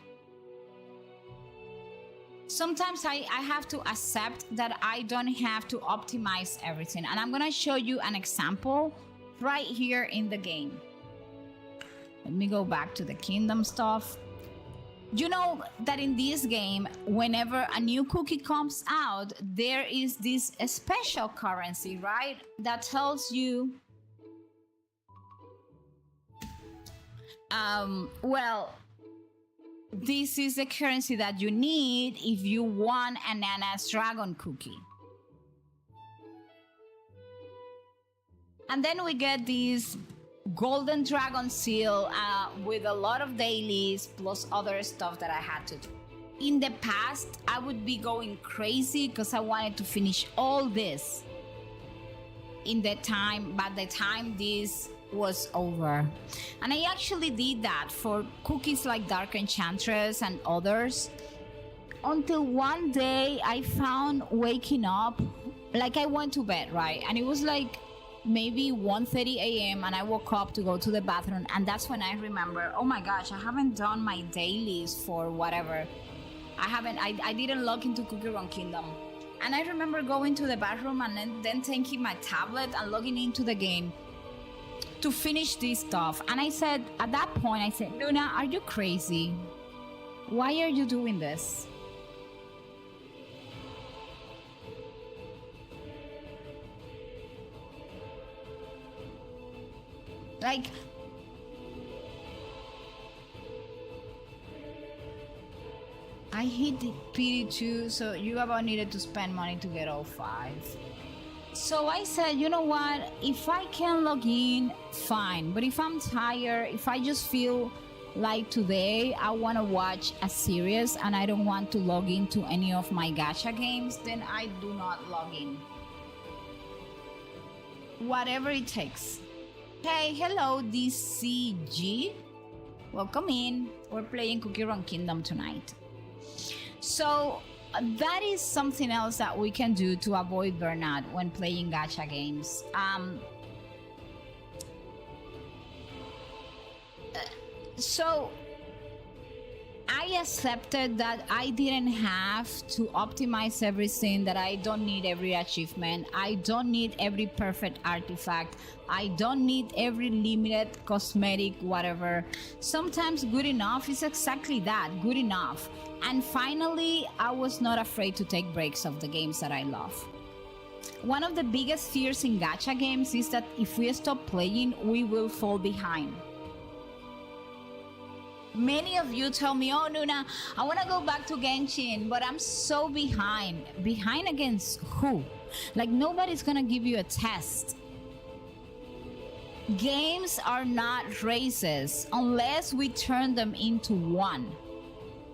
sometimes I have to accept that I don't have to optimize everything. And I'm gonna show you an example right here in the game. Let me go back to the kingdom stuff. You know that in this game, whenever a new cookie comes out, there is this special currency, right? That tells you, well, this is the currency that you need if you want an Anana's Dragon cookie. And then we get this golden dragon seal with a lot of dailies plus other stuff that I had to do. In the past, I would be going crazy because I wanted to finish all this in the time, by the time this was over. And I actually did that for cookies like Dark Enchantress and others, until one day I found waking up, like I went to bed, right? And it was like maybe 1:30 a.m. and I woke up to go to the bathroom, and that's when I remember, oh my gosh, I haven't done my dailies for whatever. I didn't log into Cookie Run Kingdom. And I remember going to the bathroom and then taking my tablet and logging into the game to finish this stuff. And I said, at that point, I said, Luna, are you crazy? Why are you doing this? Like, I hit the PD2, so you about needed to spend money to get all 5. So I said, you know what, if I can log in, fine. But if I'm tired, if I just feel like today I want to watch a series and I don't want to log into any of my gacha games, then I do not log in. Whatever it takes. Hey, hello, DCG. Welcome in. We're playing Cookie Run Kingdom tonight. So that is something else that we can do to avoid burnout when playing gacha games. So I accepted that I didn't have to optimize everything, that I don't need every achievement, I don't need every perfect artifact, I don't need every limited cosmetic, whatever. Sometimes good enough is exactly that, good enough. And finally, I was not afraid to take breaks of the games that I love. One of the biggest fears in gacha games is that if we stop playing, we will fall behind. Many of you tell me, oh Nuna, I want to go back to Genshin, but I'm so behind. Behind against who? Like, nobody's gonna give you a test. Games are not races unless we turn them into one.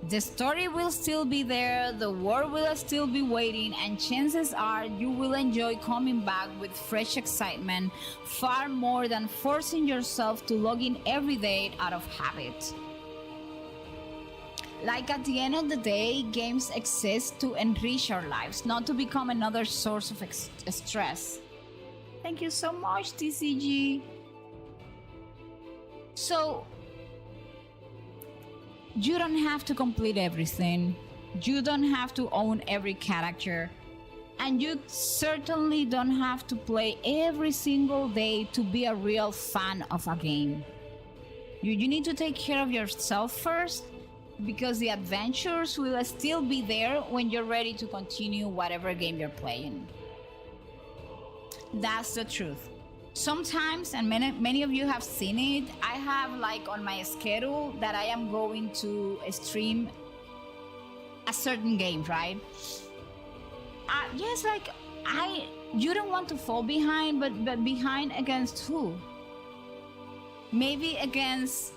The story will still be there, the world will still be waiting, and chances are you will enjoy coming back with fresh excitement far more than forcing yourself to log in every day out of habit. Like, at the end of the day, games exist to enrich our lives, not to become another source of stress. Thank you so much, TCG. So, you don't have to complete everything. You don't have to own every character. And you certainly don't have to play every single day to be a real fan of a game. You need to take care of yourself first, because the adventures will still be there when you're ready to continue whatever game you're playing. That's the truth. Sometimes, and many of you have seen it, I have like on my schedule that I am going to stream a certain game, right? Yes, like you don't want to fall behind, but behind against who? Maybe against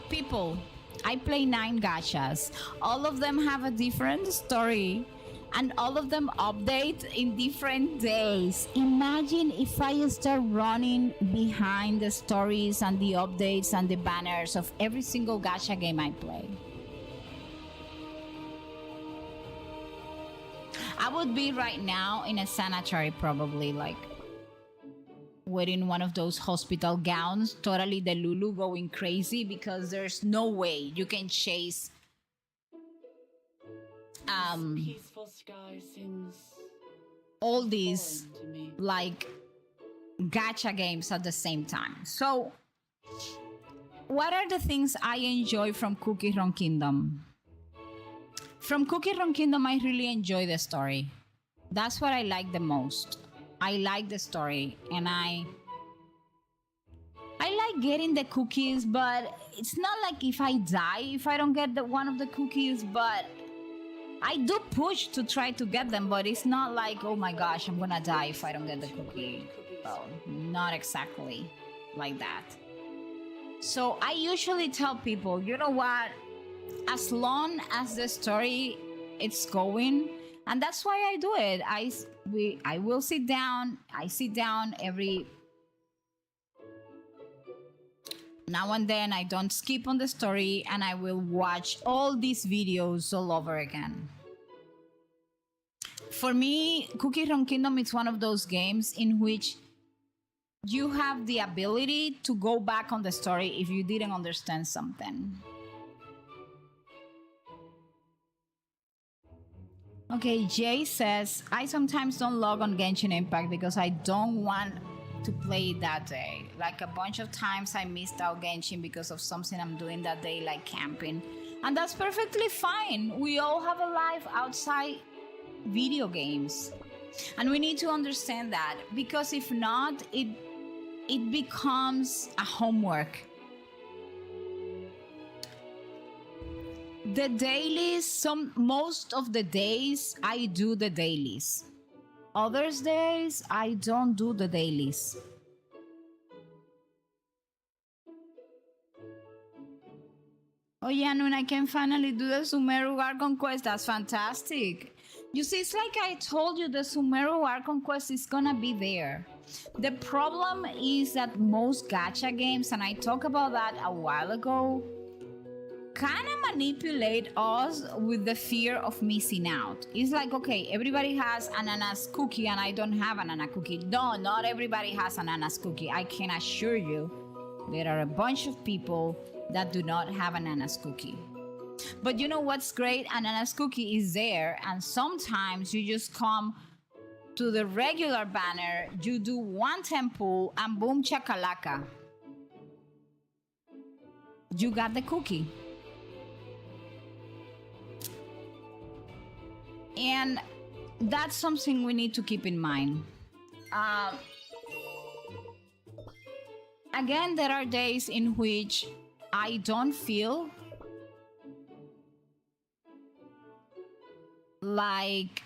people. I play 9 gachas. All of them have a different story, and all of them update in different days. Imagine if I start running behind the stories and the updates and the banners of every single gacha game I play. I would be right now in a sanitary, probably, like wearing one of those hospital gowns, totally the Lulu, going crazy because there's no way you can chase peaceful sky seems all these foreign to me. like gacha games at the same time. So what are the things I enjoy from Cookie Run Kingdom? From Cookie Run Kingdom, I really enjoy the story. That's what I like the most. I like the story, and I like getting the cookies, but it's not like if I die if I don't get one of the cookies, but I do push to try to get them, but it's not like, oh my gosh, I'm gonna die if I don't get the cookie. Well, not exactly like that. So I usually tell people, you know what, as long as the story it's going, and that's why I do it. I will sit down. I sit down every now and then. I don't skip on the story, and I will watch all these videos all over again. For me, Cookie Run Kingdom is one of those games in which you have the ability to go back on the story if you didn't understand something. Okay, Jay says, I sometimes don't log on Genshin Impact because I don't want to play it that day. Like a bunch of times I missed out Genshin because of something I'm doing that day, like camping. And that's perfectly fine. We all have a life outside video games. And we need to understand that, because if not, it becomes a homework. The dailies, most of the days I do the dailies. Others days I don't do the dailies. Oh yeah, Nun, I can finally do the Sumeru War Conquest. That's fantastic. You see, it's like I told you, the Sumeru War Conquest is gonna be there. The problem is that most gacha games, and I talked about that a while ago, kind of manipulate us with the fear of missing out. It's like, okay, everybody has ananas cookie and I don't have ananas cookie. No, not everybody has ananas cookie. I can assure you there are a bunch of people that do not have ananas cookie. But you know what's great? Ananas cookie is there, and sometimes you just come to the regular banner, you do one temple, and boom chakalaka, you got the cookie. And that's something we need to keep in mind. Again, there are days in which I don't feel like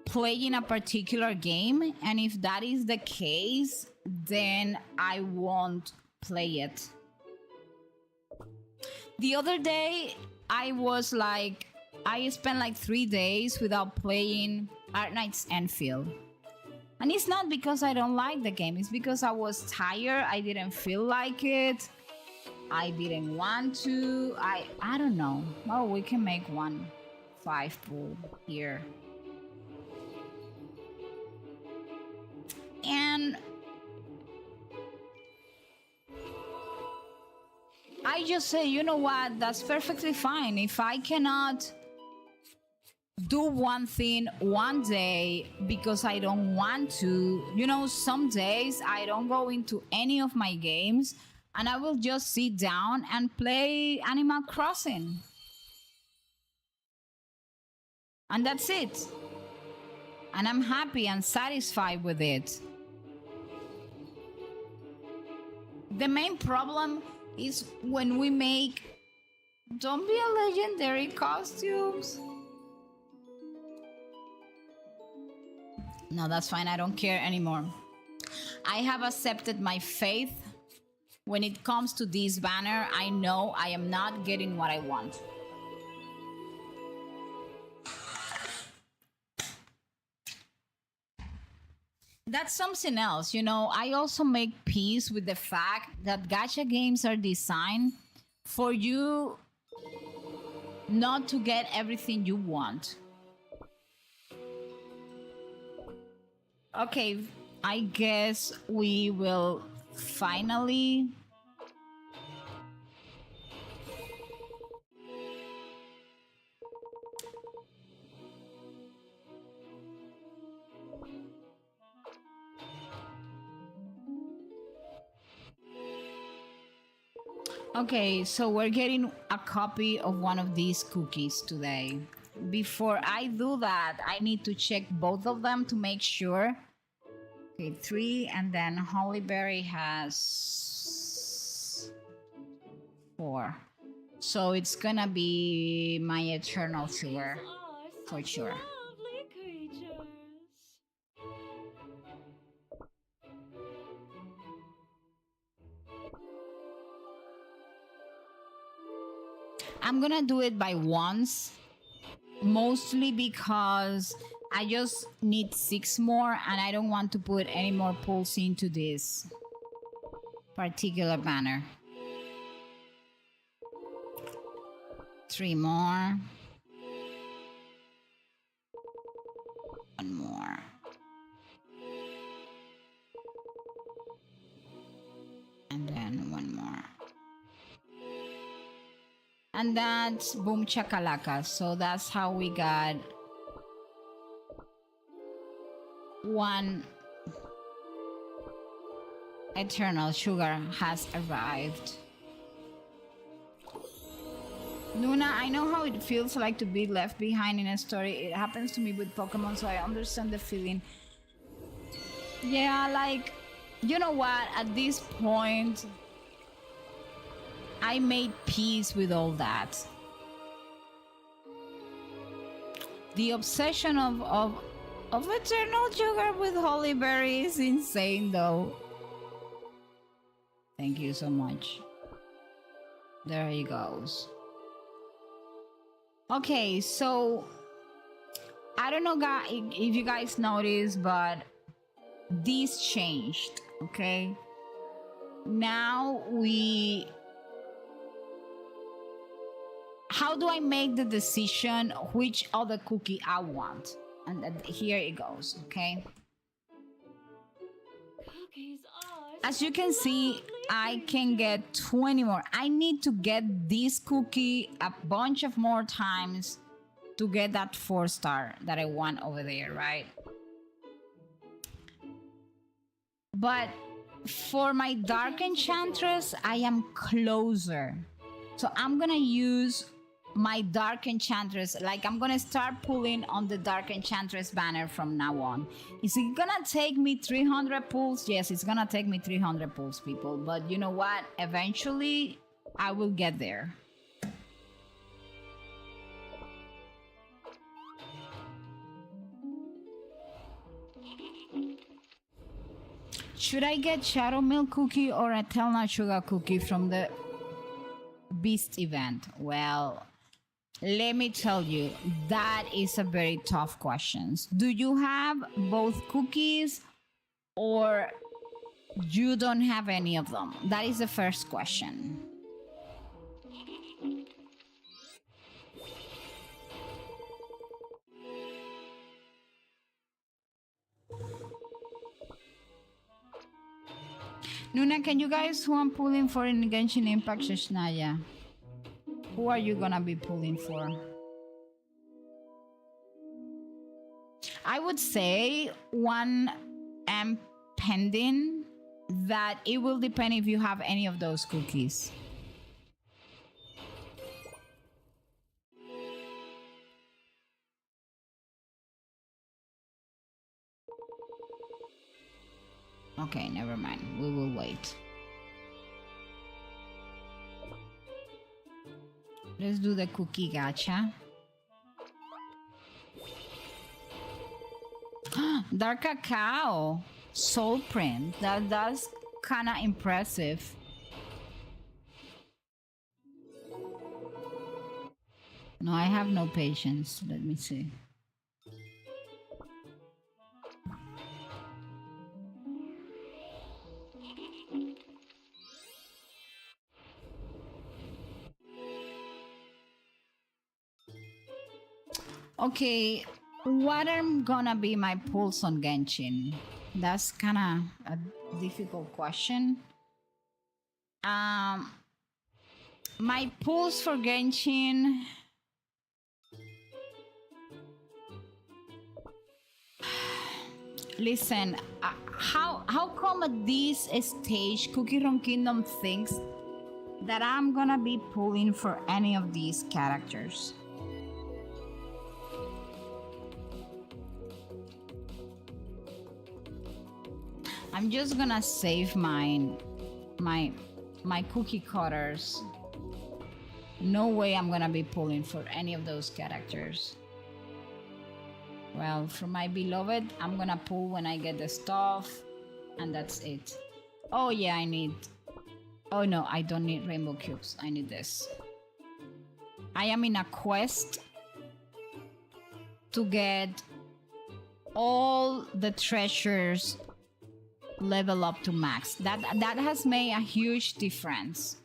playing a particular game, and if that is the case, then I won't play it. The other day, I spent like 3 days without playing Arknight's Enfield. And it's not because I don't like the game, it's because I was tired, I didn't feel like it, I didn't want to, I don't know. Oh, we can make 1-5 pool here. And I just say, you know what, that's perfectly fine. If I cannot do one thing one day because I don't want to, you know, some days I don't go into any of my games and I will just sit down and play Animal Crossing. And that's it. And I'm happy and satisfied with it. The main problem is when we make don't be a legendary costumes. No, that's fine. I don't care anymore. I have accepted my fate. When it comes to this banner, I know I am not getting what I want. That's something else, you know. I also make peace with the fact that gacha games are designed for you not to get everything you want. Okay, I guess we will finally Okay, so we're getting a copy of one of these cookies today. Before I do that, I need to check both of them to make sure. Okay, 3, and then Hollyberry has 4. So it's gonna be my eternal sugar, for sure. Lovely creatures. I'm gonna do it by once, mostly because I just need 6 more and I don't want to put any more pulls into this particular banner. 3 more. 1 more. And then 1 more. And that's boom chakalaka. So that's how we got 1 eternal sugar has arrived. Luna, I know how it feels like to be left behind in a story. It happens to me with Pokemon, so I understand the feeling. Yeah, like, you know what? At this point, I made peace with all that. The obsession of eternal sugar with Hollyberry is insane, though. Thank you so much. There he goes. Okay, so I don't know, guys, if you guys noticed, but this changed. Okay, now how do I make the decision which other cookie I want? And here it goes, okay? Cookies are As you can see, I can get 20 more. I need to get this cookie a bunch of more times to get that 4-star that I want over there, right? But for my Dark Enchantress, I am closer. So I'm gonna use my Dark Enchantress. Like, I'm gonna start pulling on the Dark Enchantress banner from now on. Is it gonna take me 300 pulls? Yes, it's gonna take me 300 pulls, people. But you know what? Eventually, I will get there. Should I get Shadow Milk Cookie or a Telna Sugar Cookie from the Beast event? Well, let me tell you, that is a very tough question. Do you have both cookies or you don't have any of them? That is the first question. Nuna, can you guys who I'm pulling for in Genshin Impact Shishnaya? Who are you gonna be pulling for? I would say one pending that it will depend if you have any of those cookies. Okay, never mind. We will wait. Let's do the cookie gacha. Dark cacao. Soul print. That's kind of impressive. No, I have no patience. Let me see. Okay, what am gonna be my pulls on Genshin? That's kind of a difficult question. My pulls for Genshin. Listen, how come at this stage Cookie Run Kingdom thinks that I'm gonna be pulling for any of these characters? I'm just gonna save my cookie cutters. No way I'm gonna be pulling for any of those characters. Well, for my beloved, I'm gonna pull when I get the stuff, and that's it. Oh yeah, I need... Oh no, I don't need rainbow cubes. I need this. I am in a quest to get all the treasures level up to max. That has made a huge difference.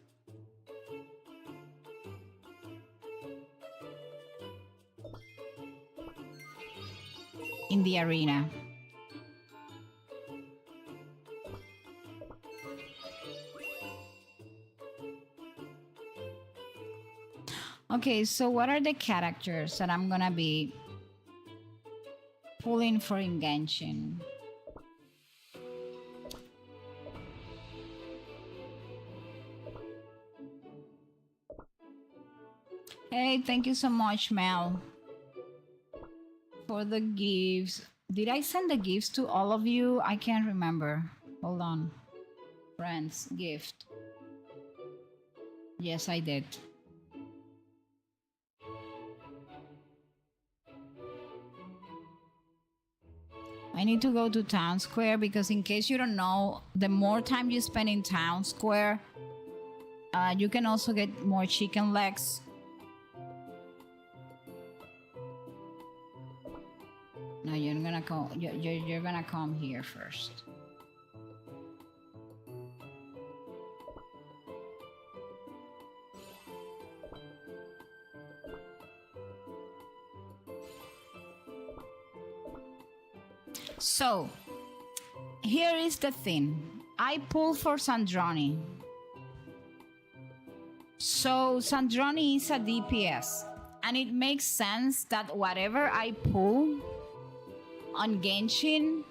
In the arena. Okay, so what are the characters that I'm gonna be pulling for in Genshin? Hey, thank you so much, Mel, for the gifts. Did I send the gifts to all of you? I can't remember. Hold on. Friends, gift. Yes, I did. I need to go to Town Square because in case you don't know, the more time you spend in Town Square, you can also get more chicken legs. No, you're gonna come. You're gonna come here first. So, here is the thing. I pull for Sandroni. So Sandroni is a DPS, and it makes sense that whatever I pull on Genshin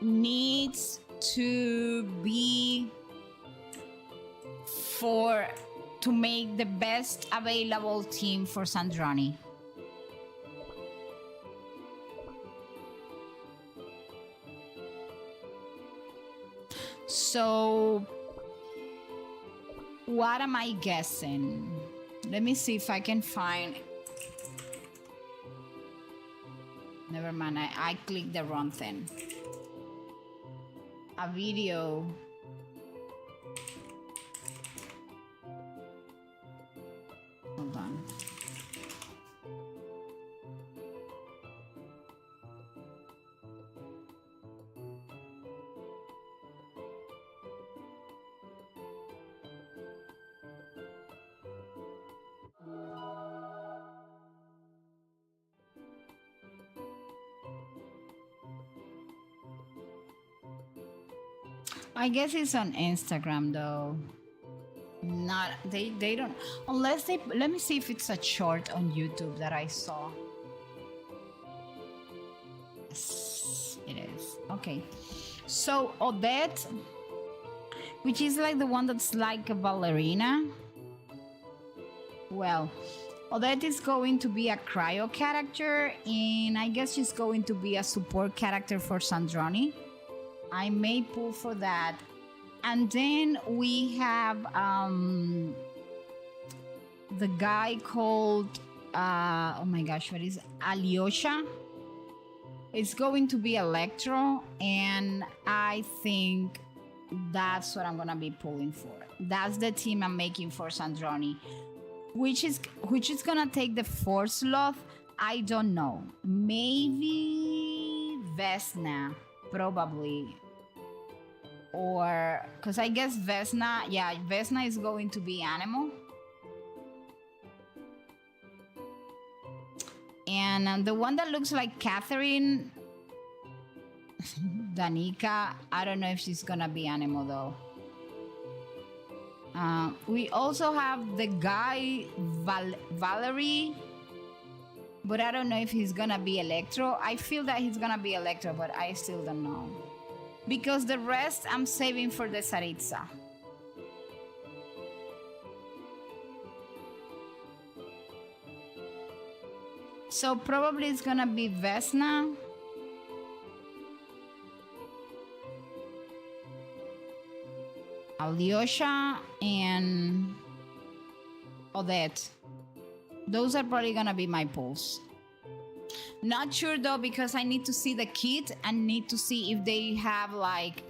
needs to be to make the best available team for Sandroni. So what am I guessing? Let me see if I can find... Never mind, I clicked the wrong thing. A video. Hold on. I guess it's on Instagram though. Not they don't, unless they... Let me see if it's a short on YouTube that I saw. Yes, it is. Okay. So Odette, which is like the one that's like a ballerina. Well, Odette is going to be a cryo character, and I guess she's going to be a support character for Sandroni. I may pull for that. And then we have the guy called oh my gosh, what is it? Alyosha? It's going to be Electro, and I think that's what I'm gonna be pulling for. That's the team I'm making for Sandroni. Which is gonna take the fourth slot? I don't know. Maybe Vesna, probably. Or because I guess Vesna is going to be Animal. And the one that looks like Catherine, Danica, I don't know if she's gonna be Animal though. We also have the guy Valerie, but I don't know if he's gonna be Electro. I feel that he's gonna be Electro, but I still don't know. Because the rest I'm saving for the Saritza. So probably it's gonna be Vesna. Alyosha and Odette. Those are probably gonna be my pulls. Not sure though, because I need to see the kit and need to see if they have like,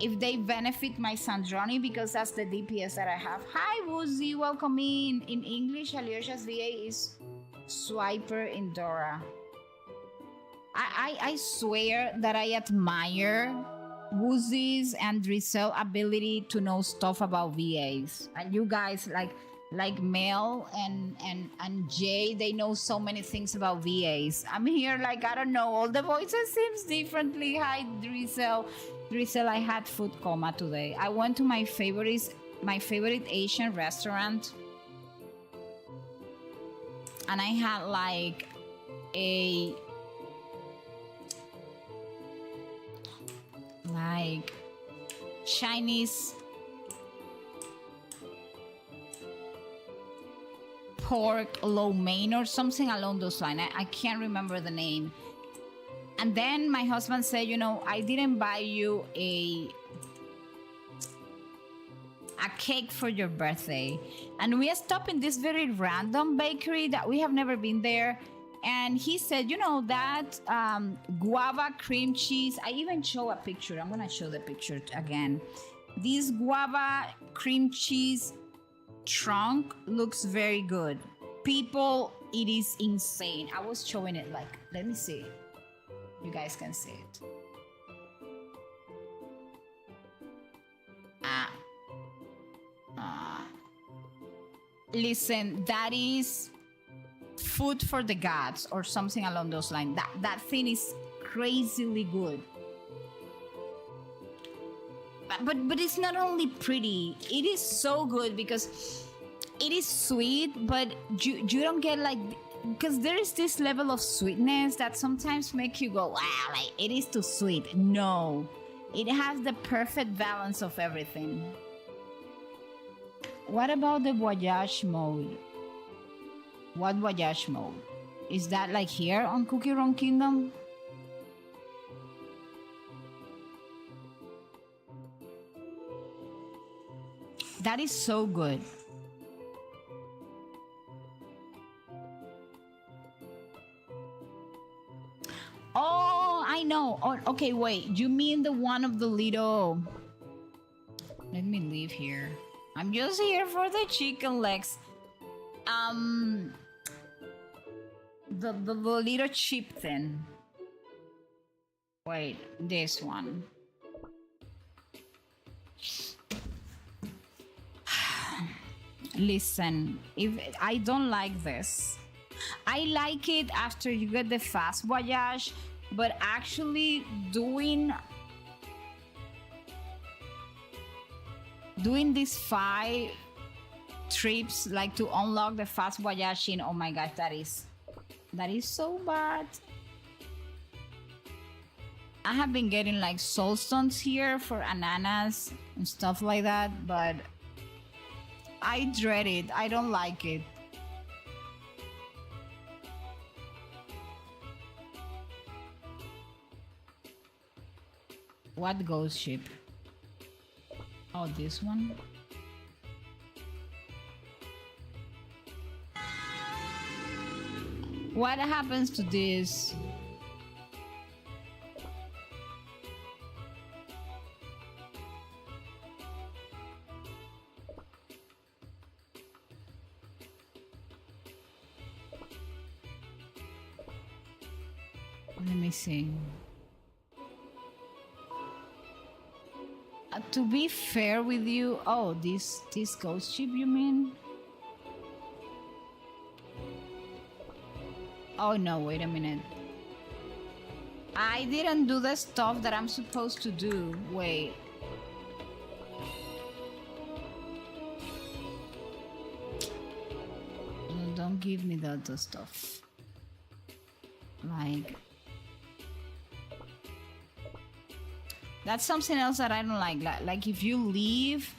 if they benefit my Sandroni, because that's the DPS that I have. Hi Woozy, welcome in. In English, Alyosha's VA is Swiper in Dora. I swear that I admire Woozy's and Drizel's ability to know stuff about VAs. And you guys like Mel and Jay, they know so many things about VAs. I'm here like, I don't know, all the voices seems differently. Hi Drizel. Drizel, I had food coma today. I went to my favorite Asian restaurant, and I had like a Chinese pork lo mein or something along those lines. I can't remember the name. And then my husband said, you know, I didn't buy you a cake for your birthday. And we stopped in this very random bakery that we have never been there. And he said, you know, that guava cream cheese. I even show a picture. I'm going to show the picture again. This guava cream cheese trunk looks very good. People, it is insane. I was showing it like, let me see. You guys can see it. Listen, that is food for the gods or something along those lines. That thing is crazily good. But it's not only pretty, it is so good because it is sweet, but you don't get like, because there is this level of sweetness that sometimes make you go, wow, like it is too sweet. No, it has the perfect balance of everything. What about the voyage mode? What voyage mode? Is that like here on Cookie Run Kingdom? That is so good. Oh, I know. Oh, okay, wait. You mean the one of the little... Let me leave here. I'm just here for the chicken legs. The little chip thing. Wait, this one. Listen, if I don't like this. I like it after you get the fast voyage, but actually doing these 5 trips like to unlock the fast voyage in, oh my gosh, that is so bad. I have been getting like soul stones here for ananas and stuff like that, but I dread it. I don't like it. What ghost ship? Oh, this one? What happens to this? Let me see. To be fair with you, oh, this ghost ship, you mean? Oh no, wait a minute. I didn't do the stuff that I'm supposed to do. Wait. No, don't give me the stuff. Like, that's something else that I don't like. Like if you leave,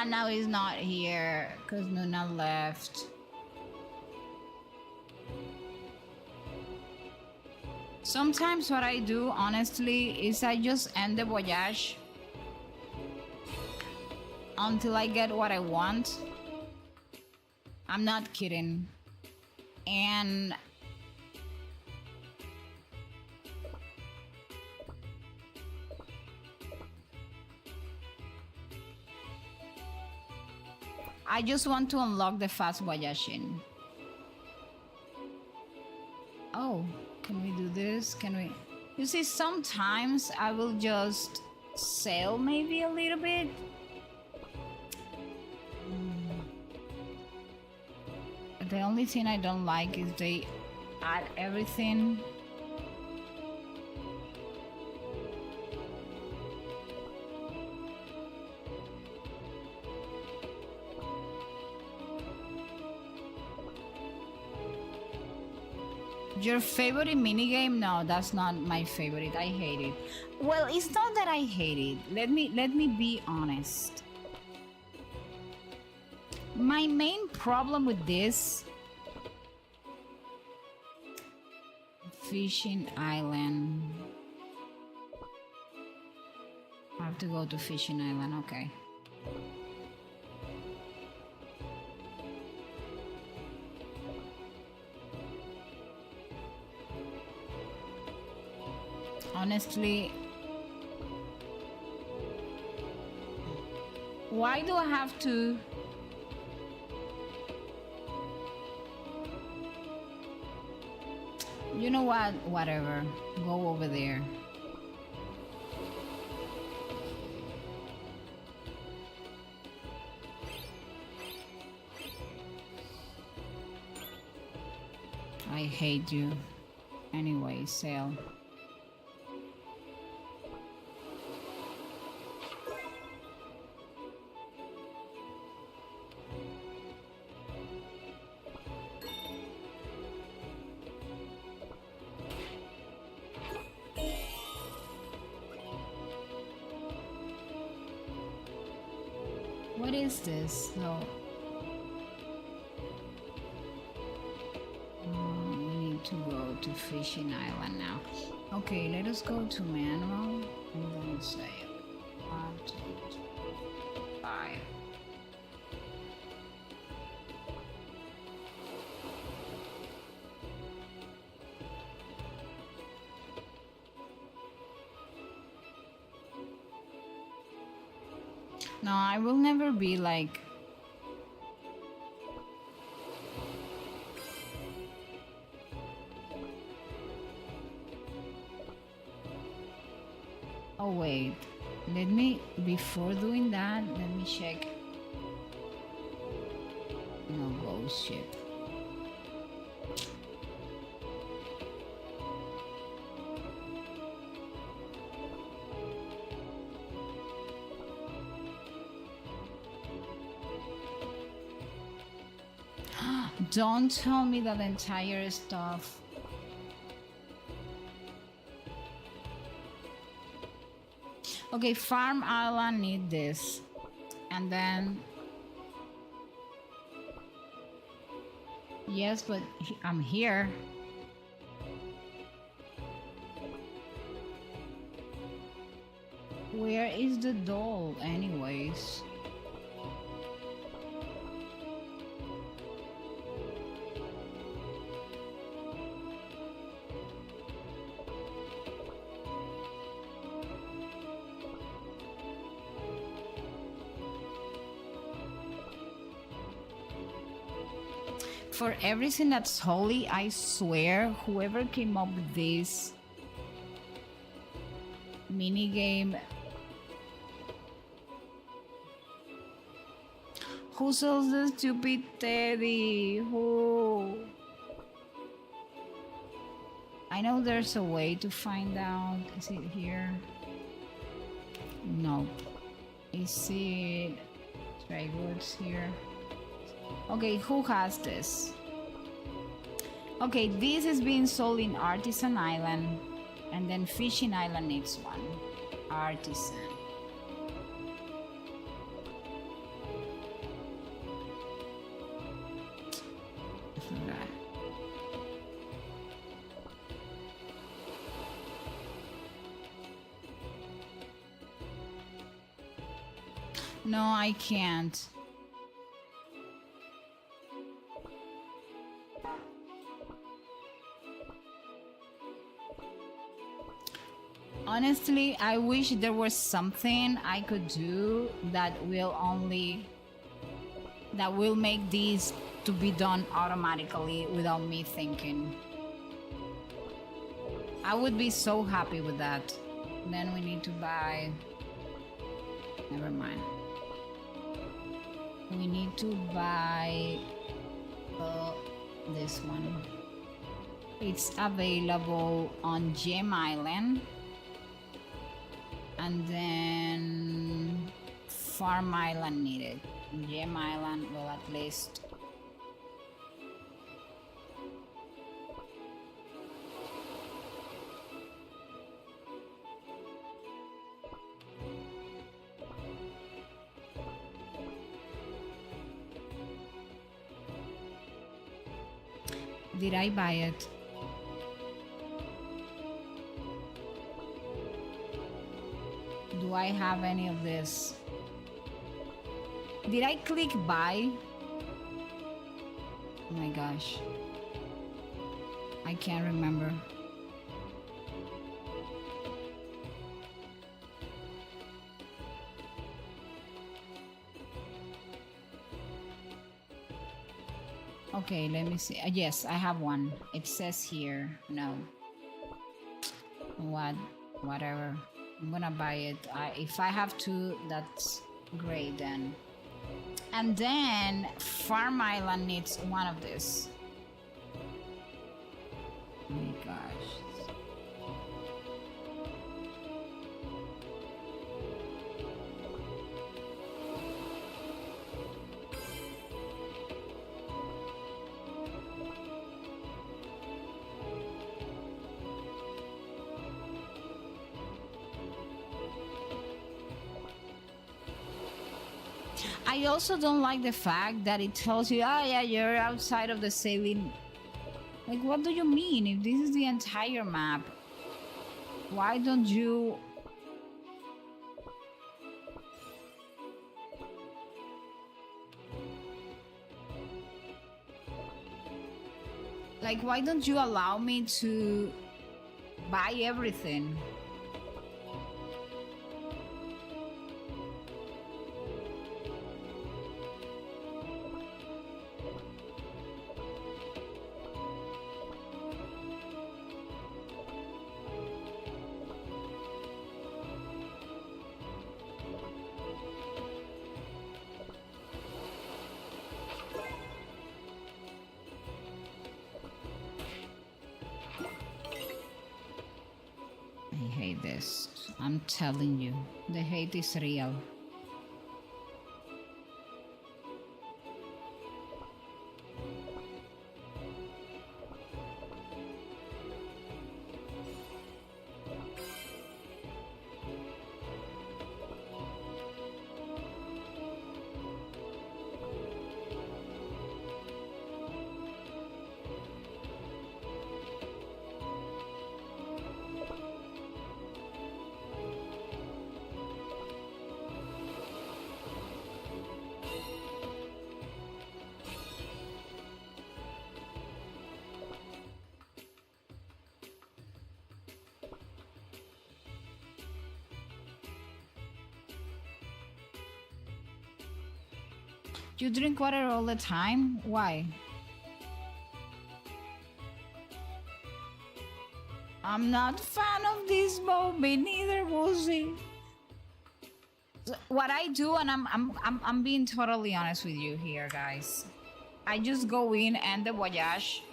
now he's not here because Nuna left. Sometimes what I do, honestly, is I just end the voyage until I get what I want. I'm not kidding. And I just want to unlock the fast voyaging. Oh, can we do this? Can we? You see, sometimes I will just sail maybe a little bit. The only thing I don't like is they add everything. Your favorite minigame? No, that's not my favorite. I hate it. Well, it's not that I hate it. Let me be honest. My main problem with this Fishing Island. I have to go to Fishing Island, okay. Honestly, why do I have to? You know what? Whatever. Go over there. I hate you. Anyway, sail. What is this? No. We need to go to Fishing Island now. Okay, let us go to manual and then say 1, 2, 3, 5. No, I will never be like... Oh wait, let me, before doing that, let me check. No ghost ship. Don't tell me that entire stuff. Okay, Farm Island need this. And then... Yes, but I'm here. Where is the doll, anyways? For everything that's holy, I swear, whoever came up with this minigame, who sells the stupid teddy? Who? I know there's a way to find out. Is it here? No. Is it Try Goods here? Okay, who has this? Okay, this is being sold in Artisan Island, and then Fishing Island needs one. Artisan. No, I can't. Honestly, I wish there was something I could do that will make these to be done automatically without me thinking. I would be so happy with that. Then we need to buy... Never mind. We need to buy this one. It's available on Gem Island. And then Farm Island needed. Gem Island, well, at least. Did I buy it? Do I have any of this? Did I click buy? Oh my gosh. I can't remember. Okay, let me see. Yes, I have one. It says here. No. Whatever. I'm gonna buy it. If I have to, that's great then. And then Farm Island needs one of this. Oh my gosh. I also don't like the fact that it tells you, oh yeah, you're outside of the sailing. Like, what do you mean? If this is the entire map, why don't you... Like, why don't you allow me to buy everything? I hate this. I'm telling you, the hate is real. You drink water all the time? Why? I'm not a fan of this movie, neither was he. What I do, and I'm being totally honest with you here, guys. I just go in and the voyage.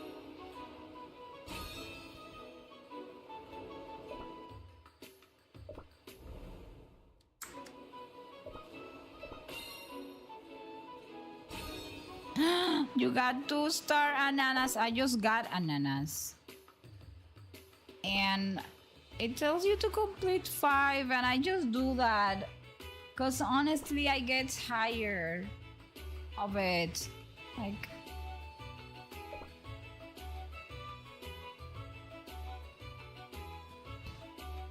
You got 2-star ananas. I just got ananas. And it tells you to complete 5, and I just do that. Because honestly, I get tired of it. Like,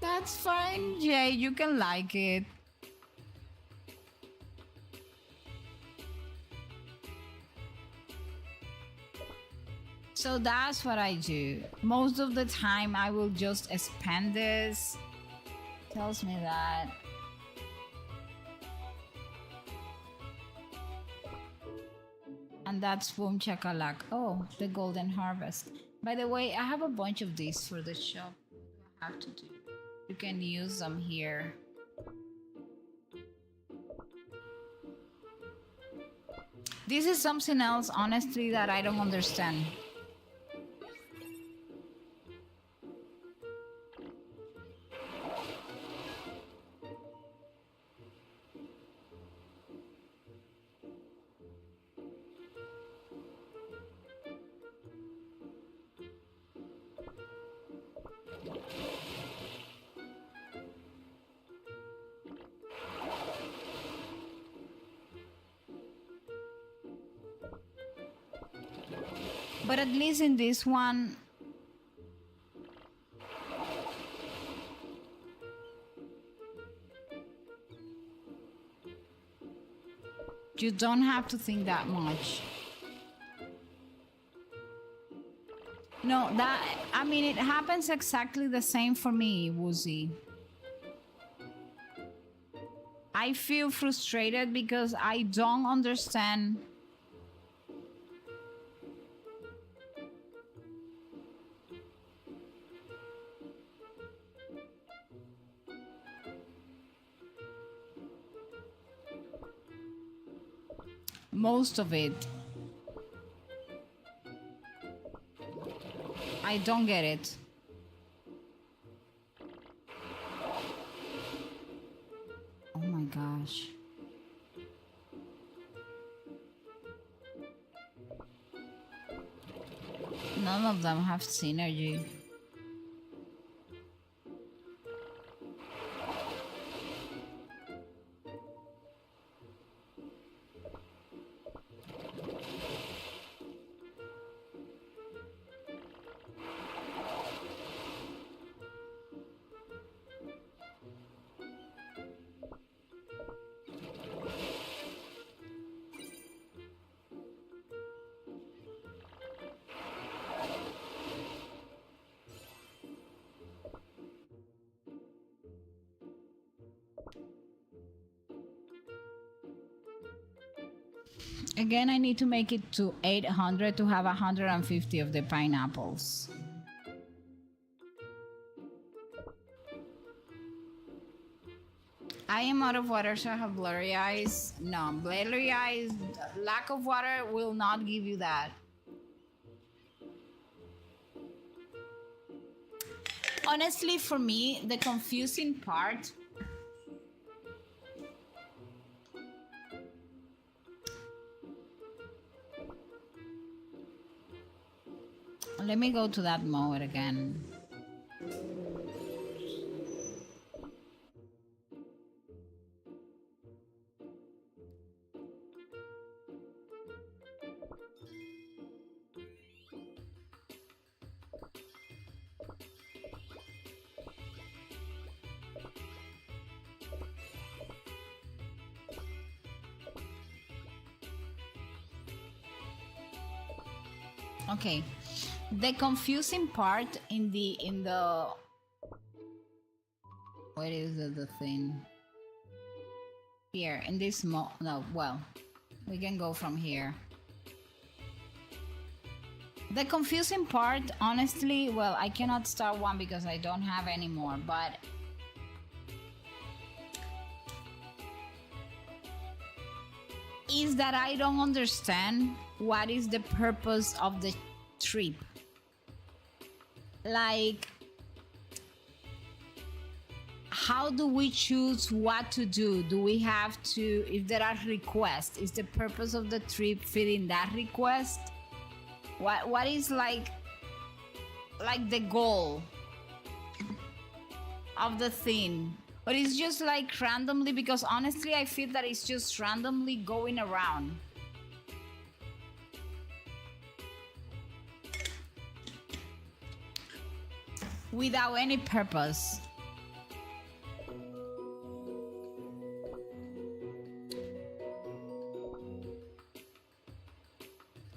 that's fine, Jay. You can like it. So that's what I do. Most of the time, I will just spend this. Tells me that. And that's boom chakalak. Oh, the golden harvest. By the way, I have a bunch of these for the shop. I have to do. You can use them here. This is something else, honestly, that I don't understand. But at least in this one, you don't have to think that much. No, I mean, it happens exactly the same for me, Woozy. I feel frustrated because I don't understand. Most of it. I don't get it. Oh my gosh. None of them have synergy. Again, I need to make it to 800 to have 150 of the pineapples. I am out of water, so I have blurry eyes. No, blurry eyes, lack of water will not give you that. Honestly, for me, the confusing part let me go to that mode again. Okay. The confusing part in the what is it, the thing here in this We can go from here. The confusing part, honestly, well, I cannot start one because I don't have any more, but is that I don't understand what is the purpose of the trip. Like, how do we choose what to do? Do we have to, if there are requests, is the purpose of the trip fitting that request? What is like the goal of the thing? But it's just like randomly, because honestly I feel that it's just randomly going around. Without any purpose.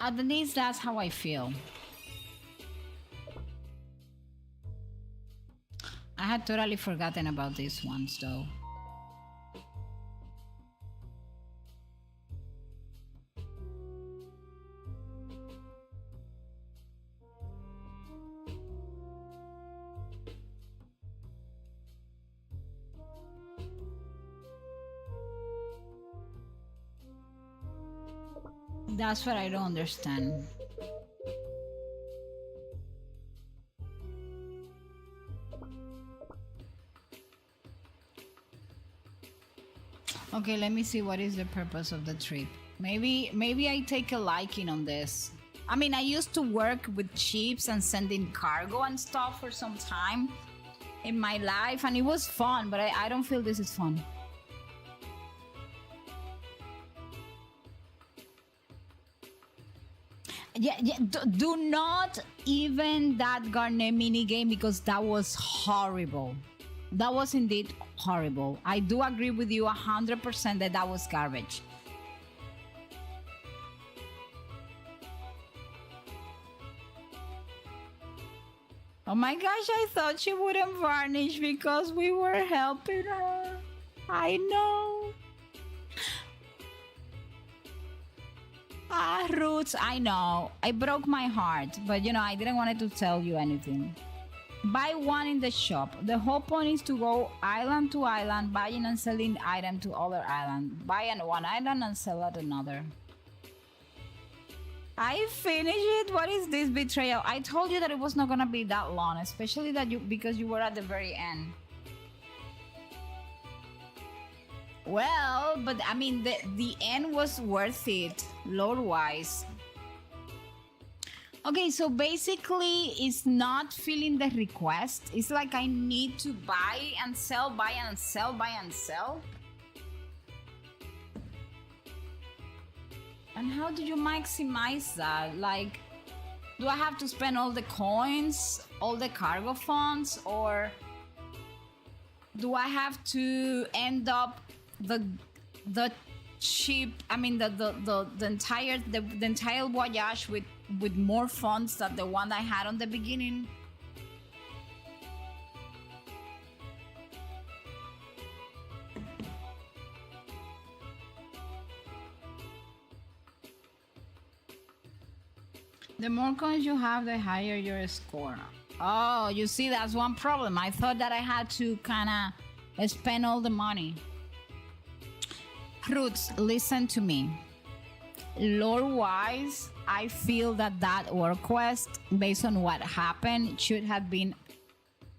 At least that's how I feel. I had totally forgotten about these ones though. That's what I don't understand. Okay, let me see what is the purpose of the trip. Maybe I take a liking on this. I mean, I used to work with ships and sending cargo and stuff for some time in my life, and it was fun, but I don't feel this is fun. Yeah, do not even that Garnet mini game, because that was horrible. That was indeed horrible. I do agree with you 100% that that was garbage. Oh my gosh, I thought she wouldn't varnish because we were helping her. I know. Ah, Roots, I know. I broke my heart, but you know, I didn't want to tell you anything. Buy one in the shop. The whole point is to go island to island, buying and selling item to other island. Buy on one island and sell at another. I finished it. What is this betrayal? I told you that it was not gonna be that long, especially that because you were at the very end. Well, but I mean, the end was worth it, lore-wise. Okay, so basically, it's not filling the request. It's like I need to buy and sell, buy and sell, buy and sell. And how do you maximize that? Like, do I have to spend all the coins, all the cargo funds, or do I have to end up the ship? I mean, the entire voyage with more funds than the one I had on the beginning. The more coins you have, the higher your score. Oh, you see, that's one problem. I thought that I had to kind of spend all the money. Roots, listen to me. Lore-wise, I feel that work quest, based on what happened, should have been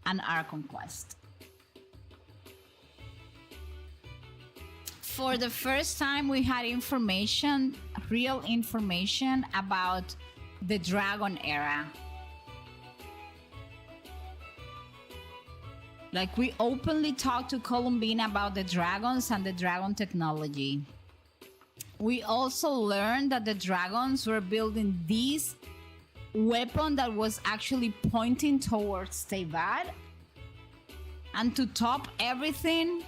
an Archon quest. For the first time, we had information, real information about the Dragon era. Like, we openly talked to Columbine about the dragons and the dragon technology. We also learned that the dragons were building this weapon that was actually pointing towards Teyvat. And to top everything,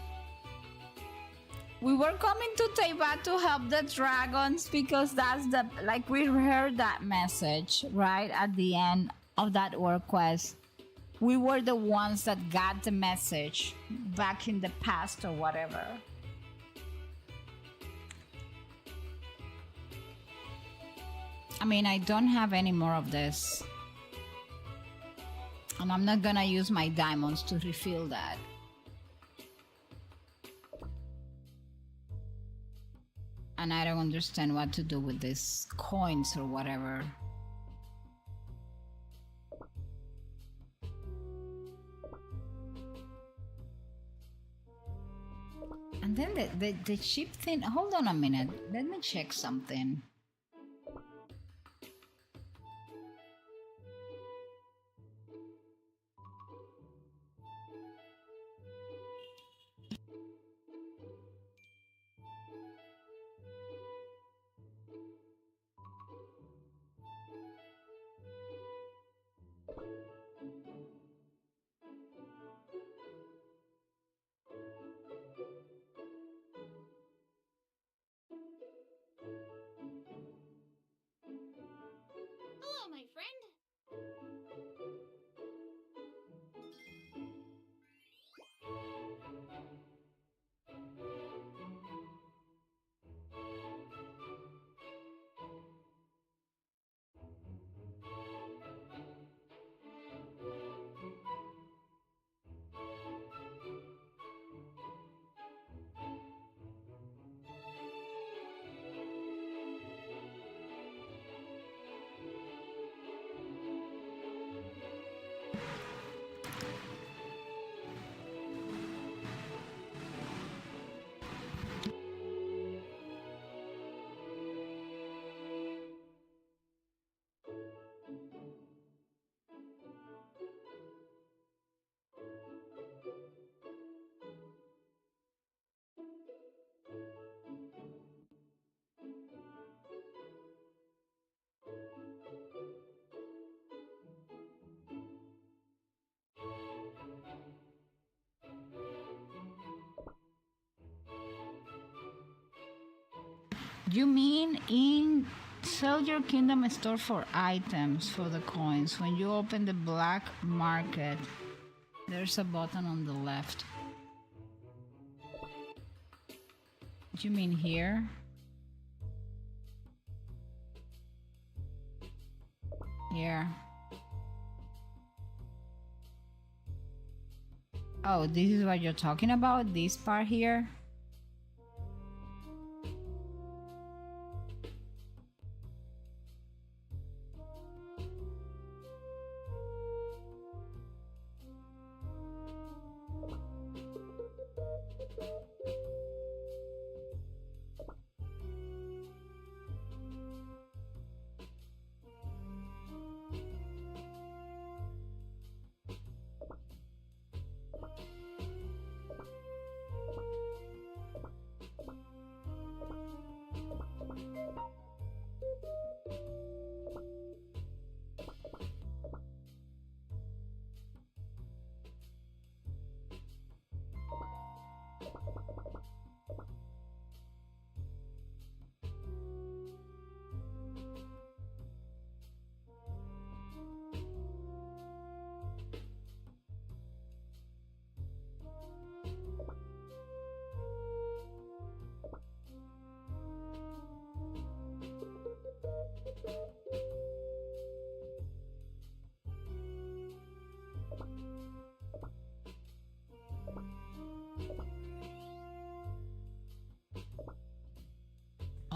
we were coming to Teyvat to help the dragons, because that's the, like, we heard that message right at the end of that work quest. We were the ones that got the message back in the past or whatever. I mean, I don't have any more of this. And I'm not gonna use my diamonds to refill that. And I don't understand what to do with these coins or whatever. And then the cheap thing, hold on a minute, let me check something. Hello, my friend. You mean in Sell Your Kingdom store for items for the coins. When you open the black market, there's a button on the left. You mean here? Here. Oh, this is what you're talking about? This part here?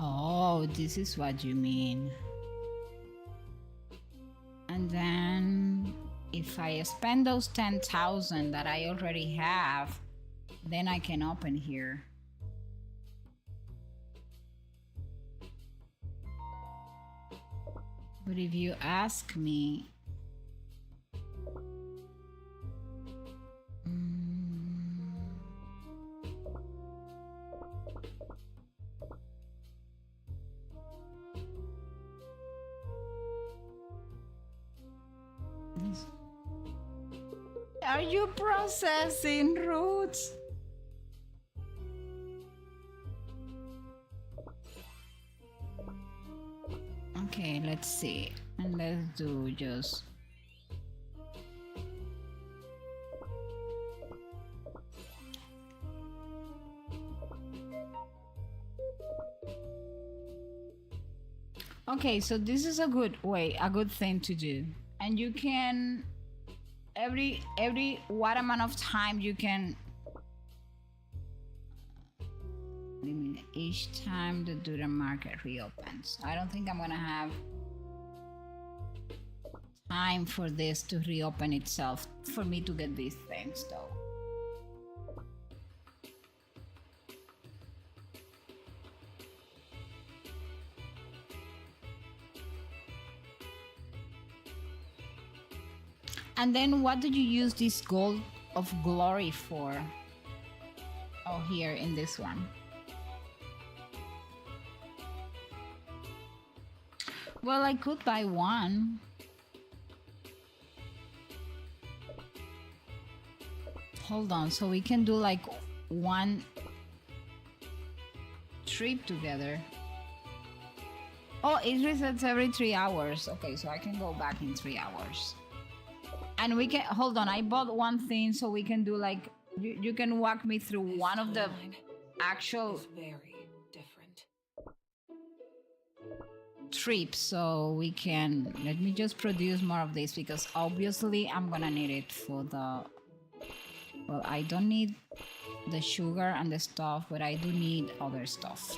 Oh, this is what you mean. And then if I spend those 10,000 that I already have, then I can open here. But if you ask me, are you processing roots? Okay, let's see. And let's do just Okay, so this is a good way, a good thing to do. And you can every what amount of time you can limit each time the Dura market reopens. I don't think I'm gonna have time for this to reopen itself for me to get these things though. And then what do you use this gold of glory for? Oh, here in this one. Well, I could buy one. Hold on, so we can do like one trip together. Oh, it resets every 3 hours. Okay, so I can go back in 3 hours. And we can, hold on, I bought one thing so we can do like, you can walk me through one of the actual very different. trips so we can, let me just produce more of this because obviously I'm gonna need it for the, well, I don't need the sugar and the stuff, but I do need other stuff.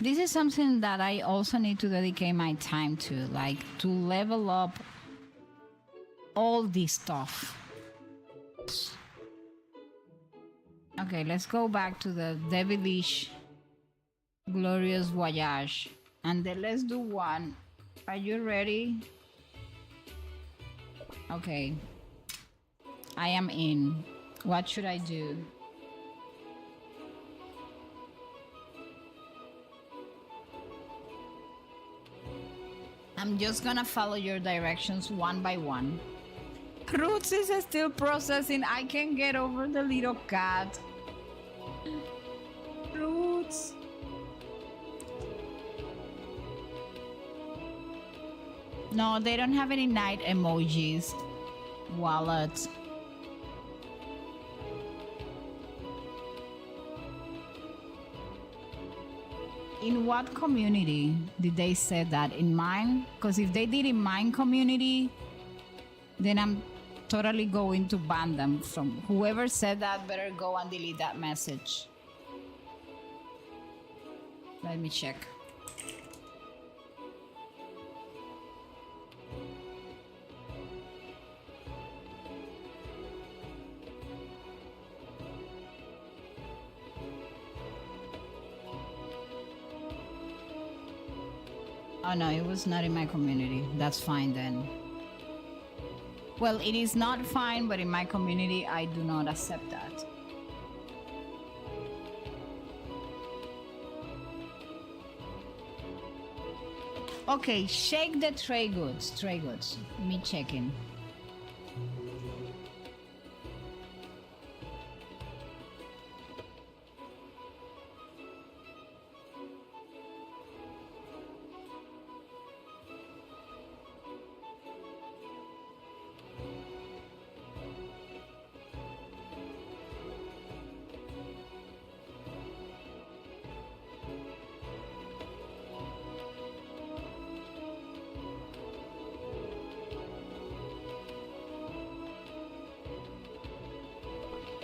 This is something that I also need to dedicate my time to, like to level up all this stuff. Okay, let's go back to the devilish glorious voyage and then let's do one. Are you ready? Okay, I am in. What should I do? I'm just gonna follow your directions one by one. Roots is still processing. I can't get over the little cat. Roots. No, they don't have any night emojis. Wallet. In what community did they say that? In mine? Because if they did in mine community, then I'm totally going to ban them from whoever said that. Better go and delete that message. Let me check. Oh no, it was not in my community. That's fine then. Well, it is not fine, but in my community, I do not accept that. Okay, shake the tray goods. Tray goods. Me checking.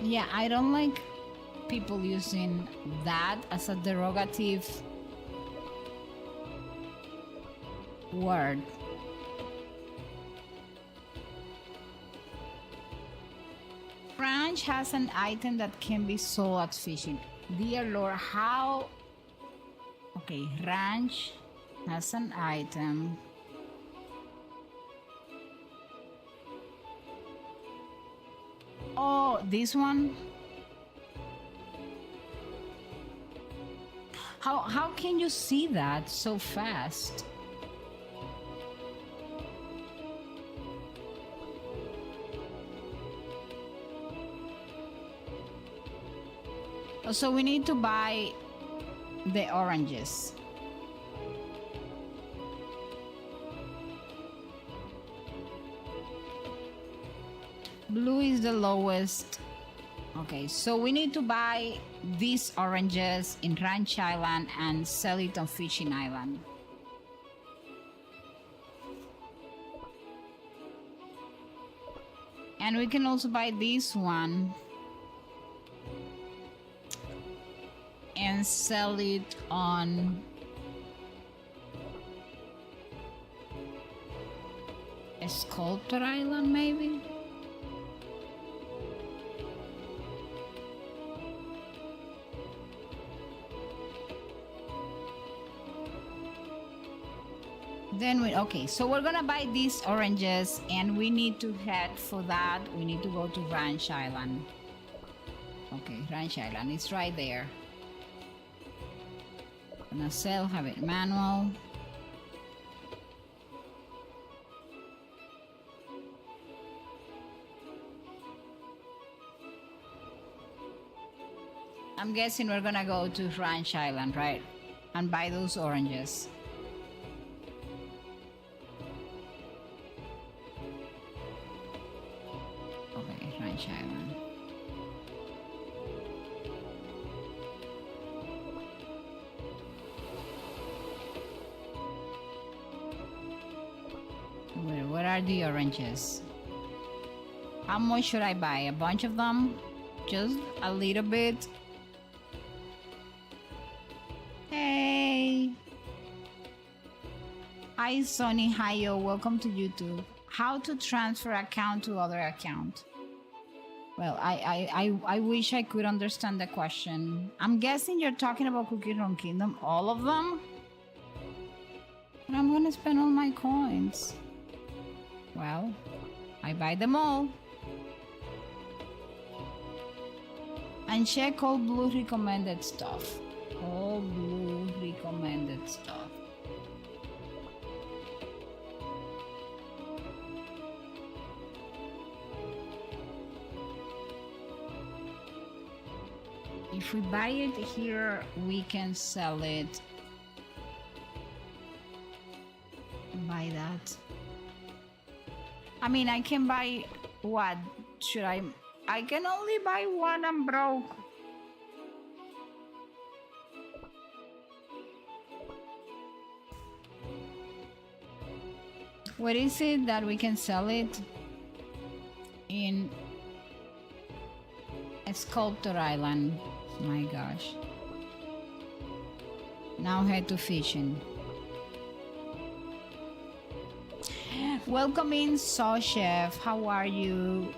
Yeah, I don't like people using that as a derogative word. Ranch has an item that can be sold at fishing. Dear Lord, how? Okay, Ranch has an item Oh, this one? How can you see that so fast? So we need to buy the oranges. Blue is the lowest. Okay, so we need to buy these oranges in Ranch Island and sell it on Fishing Island. And we can also buy this one and sell it on Sculptor Island, maybe? Then okay, so we're gonna buy these oranges and we need to head for that. We need to go to Ranch Island. Okay, Ranch Island, it's right there. Gonna sell, have it manual. I'm guessing we're gonna go to Ranch Island, right? And buy those oranges. Okay, Ranch Island. Where are the oranges? How much should I buy? A bunch of them? Just a little bit? Hey! Hi Sonny, hi yo, welcome to YouTube. How to transfer account to other account? Well, I wish I could understand the question. I'm guessing you're talking about Cookie Run Kingdom, all of them? But I'm gonna spend all my coins. Well, I buy them all. And check all blue recommended stuff. All blue recommended stuff. If we buy it here, we can sell it. Buy that. I mean, I can buy what? Should I? I can only buy one. I'm broke. What is it that we can sell it in Sculptor Island? My gosh. Now head to fishing. Welcome in, Saw Chef. How are you?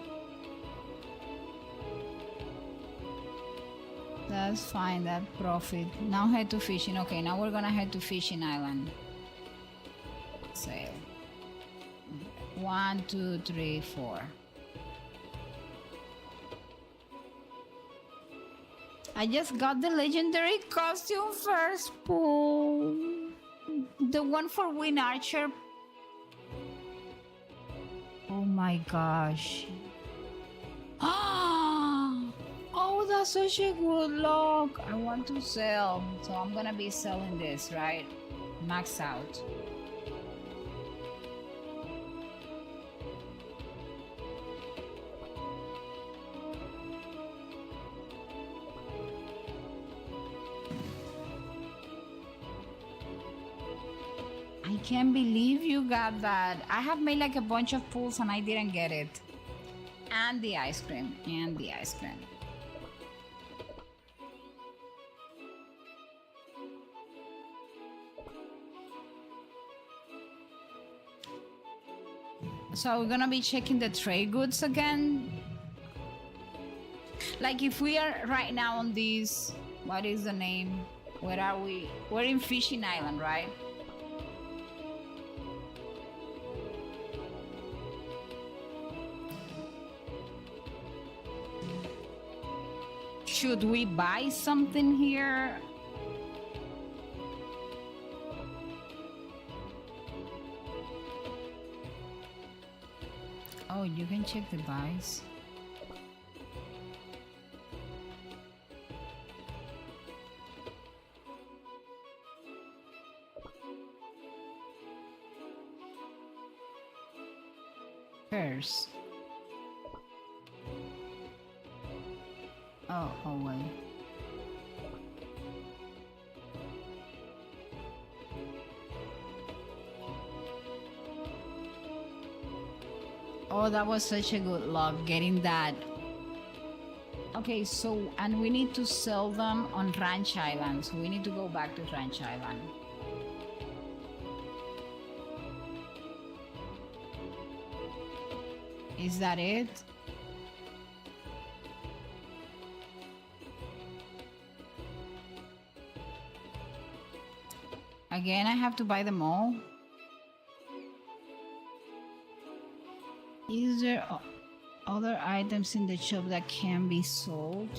That's fine, that profit. Now head to fishing. Okay, now we're gonna head to Fishing Island. Sale. 1, 2, 3, 4. I just got the legendary costume first pull. The one for Win Archer. Oh my gosh. Oh, that's such a good look. I want to sell. So I'm gonna be selling this, right? Max out. I can't believe you got that. I have made like a bunch of pulls and I didn't get it. And the ice cream. And the ice cream. So we're gonna be checking the trade goods again. Like if we are right now on this, what is the name? Where are we? We're in Fishing Island, right? Should we buy something here? Oh, you can check the buys. Purse. Oh, wait. Oh, that was such a good luck getting that. Okay, so, and we need to sell them on Ranch Island. So we need to go back to Ranch Island. Is that it? Again, I have to buy them all. Is there other items in the shop that can be sold?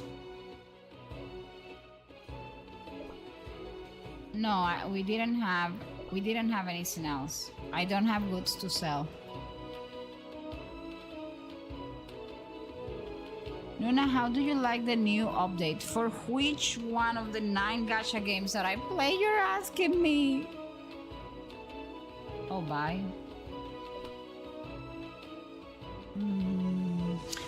No, we didn't have anything else. I don't have goods to sell. Luna, how do you like the new update? For which one of the 9 gacha games that I play, you're asking me? Oh, bye.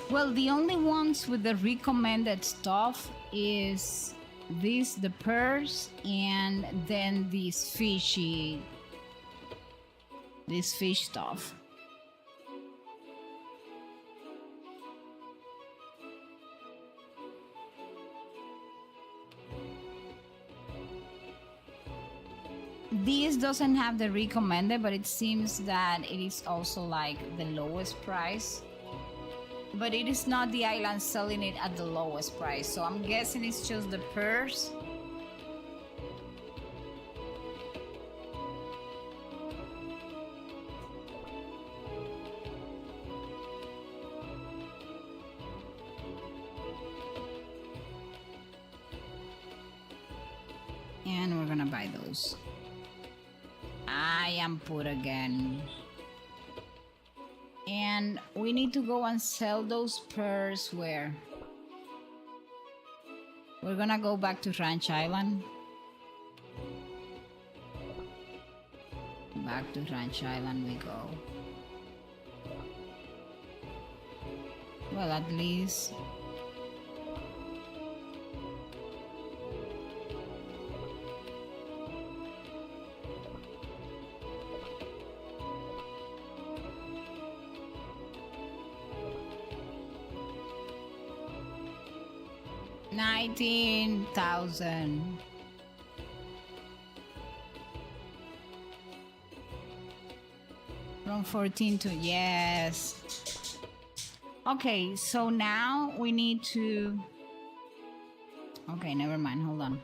Well, the only ones with the recommended stuff is this, the purse, and then this fish stuff. This doesn't have the recommended, but it seems that it is also like the lowest price. But it is not the island selling it at the lowest price, so I'm guessing it's just the purse. And we're gonna buy those. I am put again. And we need to go and sell those pearls where? We're gonna go back to Ranch Island. Back to Ranch Island we go. Well, at least... $19,000. From 14 to yes. Okay, so now we need to. Okay, never mind. Hold on.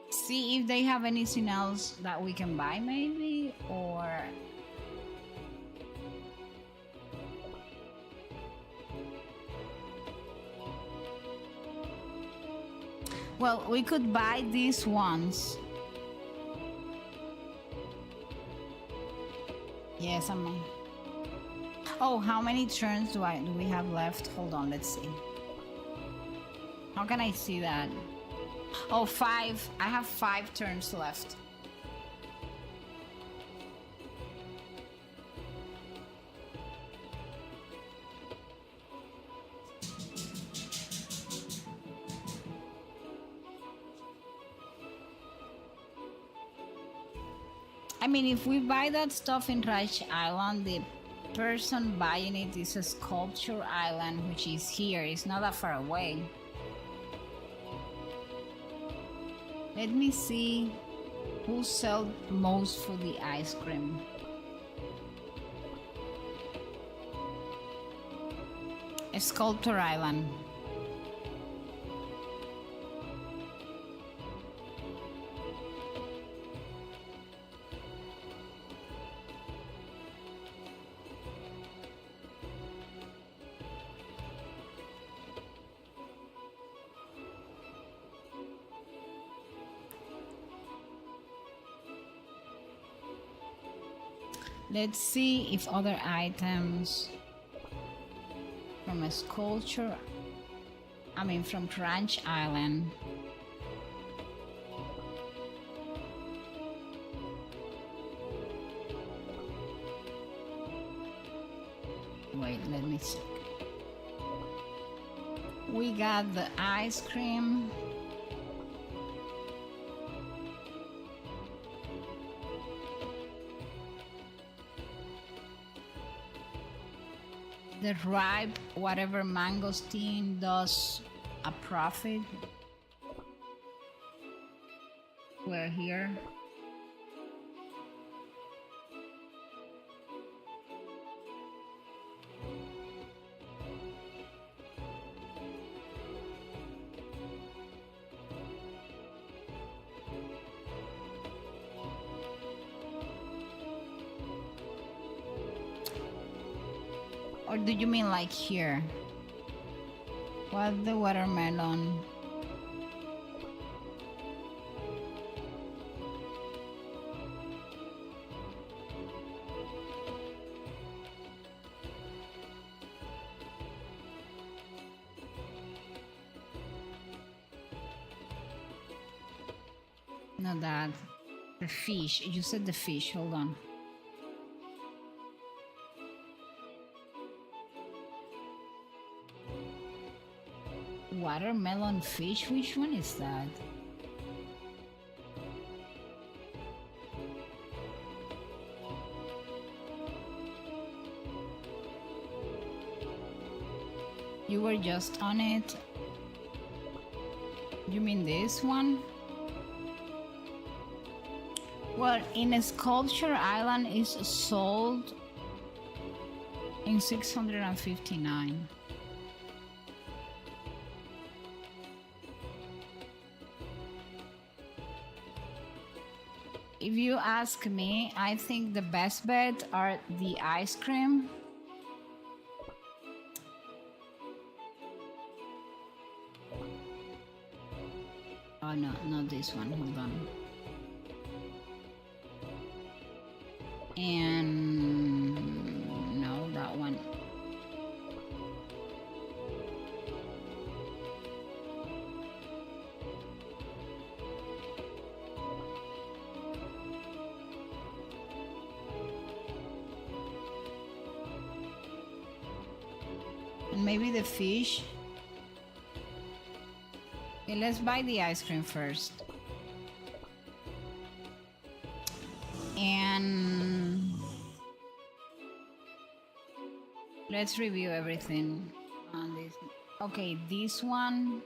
See if they have anything else that we can buy, maybe, or. Well, we could buy these ones. Yes, I'm. Oh, how many turns do we have left? Hold on, let's see. How can I see that? Oh, 5. I have 5 turns left. I mean, if we buy that stuff in Ranch Island, the person buying it is a Sculpture Island, which is here. It's not that far away. Let me see who sells most for the ice cream. A Sculpture Island. Let's see if other items from a sculpture, from Crunch Island. Wait, let me see. We got the ice cream. The ripe, whatever mangosteen does a profit. We're here. Or do you mean like here? What the watermelon? No, that. The fish. You said the fish. Hold on. Watermelon fish? Which one is that? You were just on it. You mean this one? Well, in a Sculpture Island is sold in 659. If you ask me, I think the best bet are the ice cream. Oh no, not this one, hold on. And no, that one. And maybe the fish. Okay, let's buy the ice cream first. And let's review everything on this. Okay, this one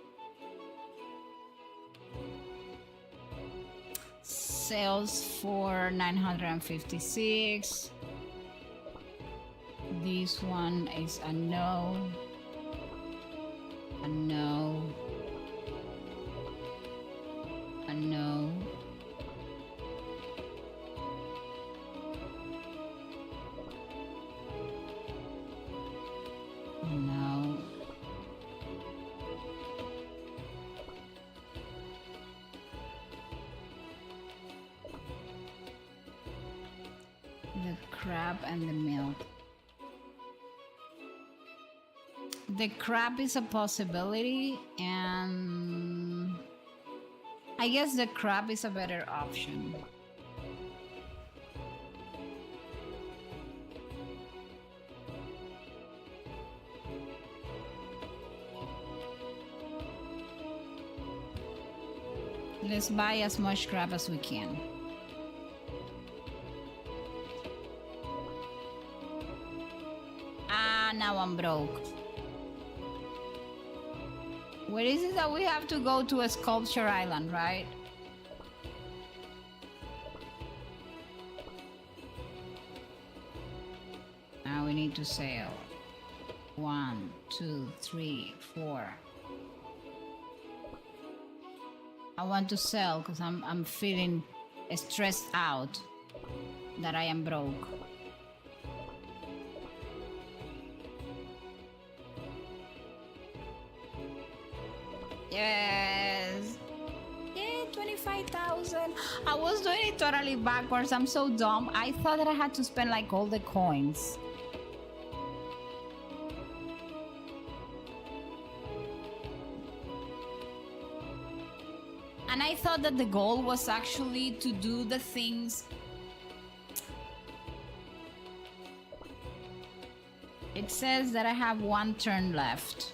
sells for 956. This one is a no. A no. A no. No. The crab and the milk. The crab is a possibility, and I guess the crab is a better option. Let's buy as much crab as we can. Ah, now I'm broke. Where is it that we have to go to a Sculpture Island, right? Now we need to sail. 1, 2, 3, 4. I want to sell because I'm feeling stressed out that I am broke. Yes. Yeah, 25 25,000. I was doing it totally backwards. I'm so dumb. I thought that I had to spend like all the coins. And I thought that the goal was actually to do the things. It says that I have 1 turn left.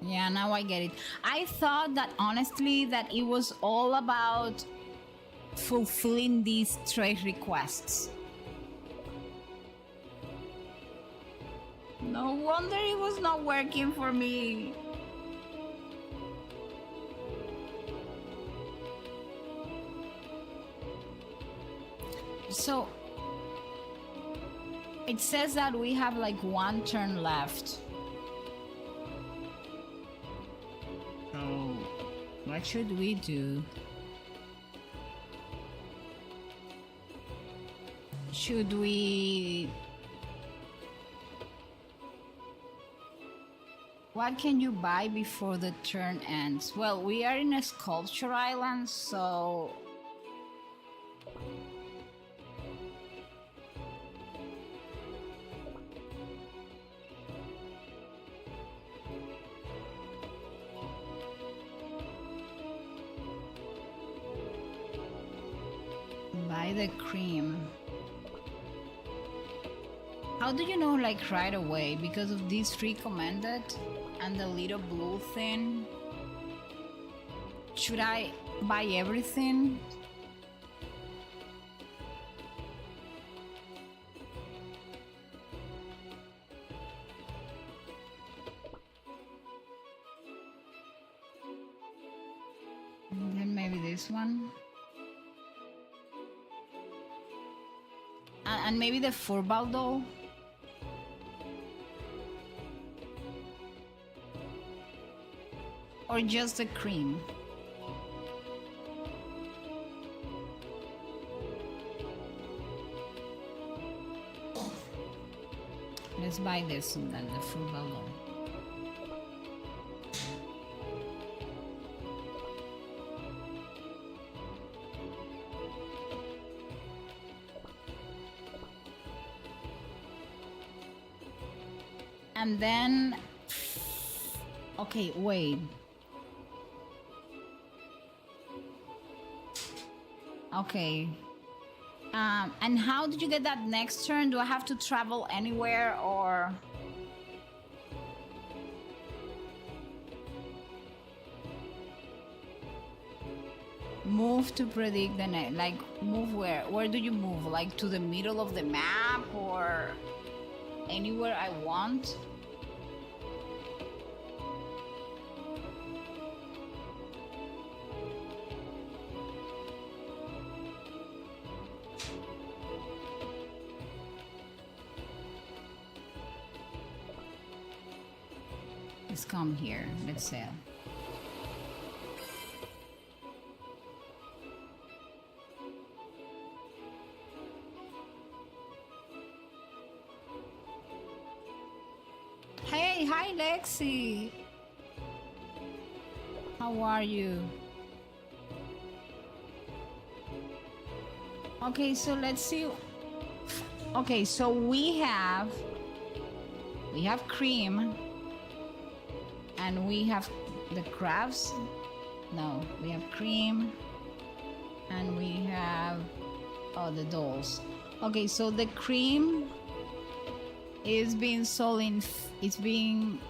Yeah, now I get it. I thought that honestly that it was all about fulfilling these trade requests. No wonder it was not working for me. So it says that we have like 1 turn left. So what should we do? Should we... What can you buy before the turn ends? Well, we are in a sculpture island, so... Buy the cream. How do you know like right away? Because of this recommended and the little blue thing? Should I buy everything? And then maybe this one. And maybe the furball doll. Or just the cream. Let's buy this and then the furball doll. And then, okay, wait. Okay. And how did you get that next turn? Do I have to travel anywhere or? Move to predict the next, like move where? Where do you move? Like to the middle of the map or anywhere I want? Let's come here. Let's sail. Hey, hi Lexi. How are you? Okay, so let's see. Okay, so we have cream. And we have the crabs. No, we have cream. And we have the dolls. Okay, so the cream is being sold in. It's being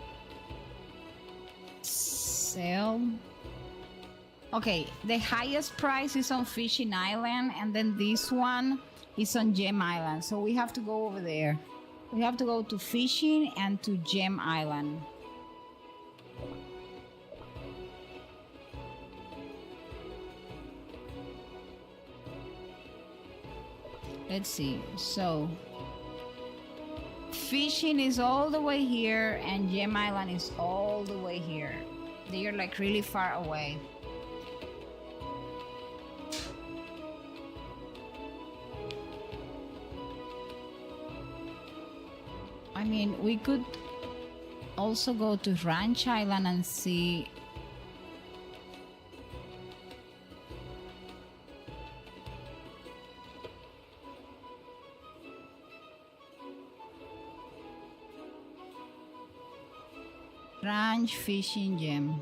sold. Okay, the highest price is on Fishing Island, and then this one is on Gem Island. So we have to go over there. We have to go to Fishing and to Gem Island. Let's see. So Fishing is all the way here and Gem Island is all the way here. They are like really far away. I mean, we could also go to Ranch Island and see. Ranch Fishing Gem.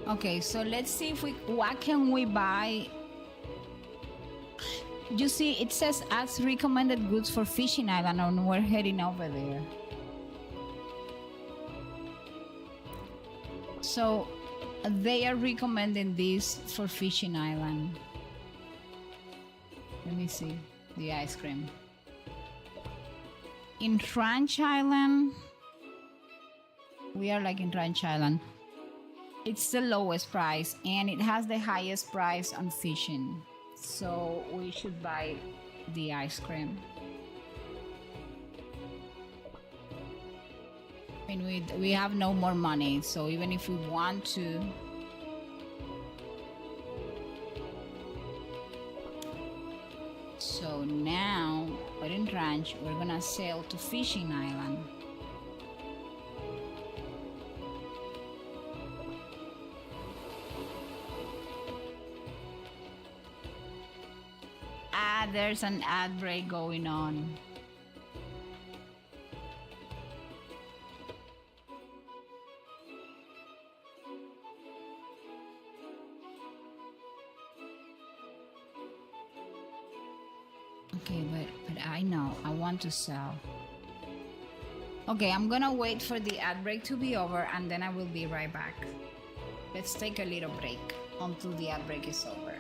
Okay, so let's see if what can we buy. You see, it says as recommended goods for Fishing Island, and we're heading over there. So they are recommending this for Fishing Island. Let me see the ice cream. In Ranch Island, we are like in Ranch Island. It's the lowest price and it has the highest price on fishing. So we should buy the ice cream. I mean, we have no more money, so even if we want to, so now we're in Ranch, we're gonna sail to Fishing Island. There's an ad break going on. Okay, but I know I want to sell. Okay, I'm gonna wait for the ad break to be over and then I will be right back. Let's take a little break until the ad break is over.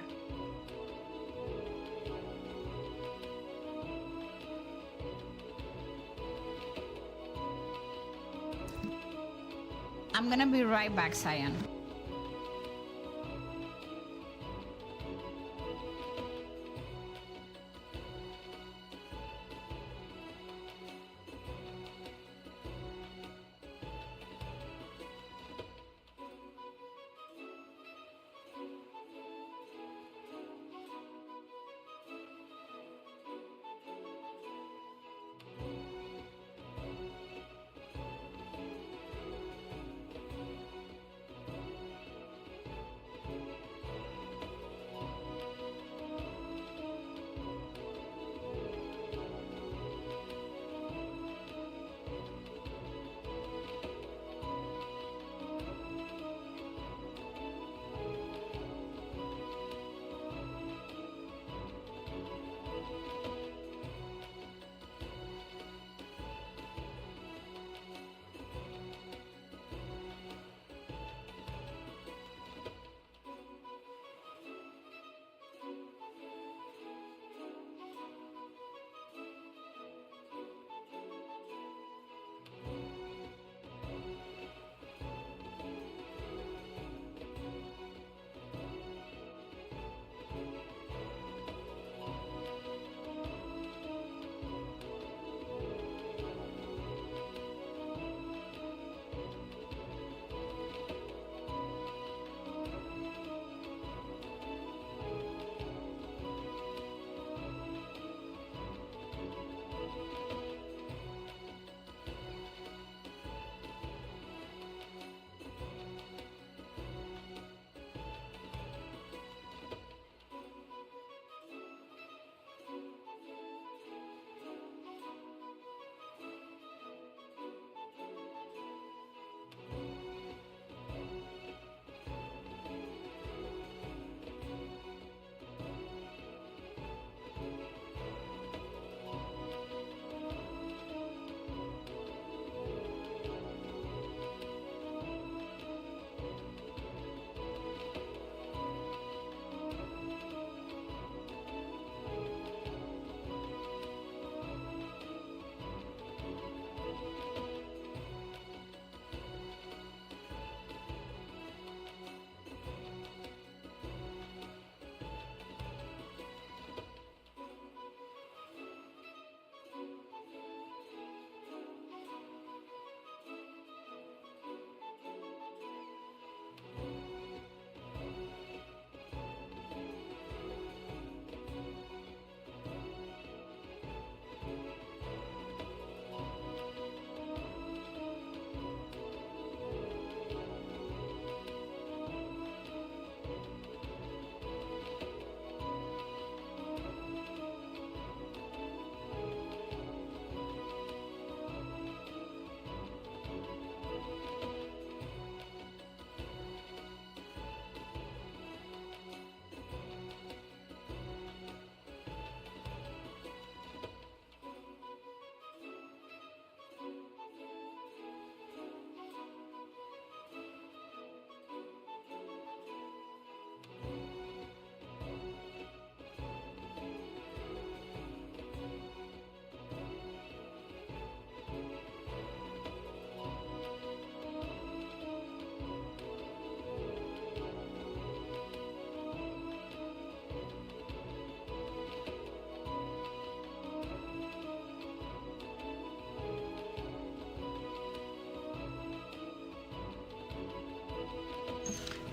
I'm gonna be right back, Cyan.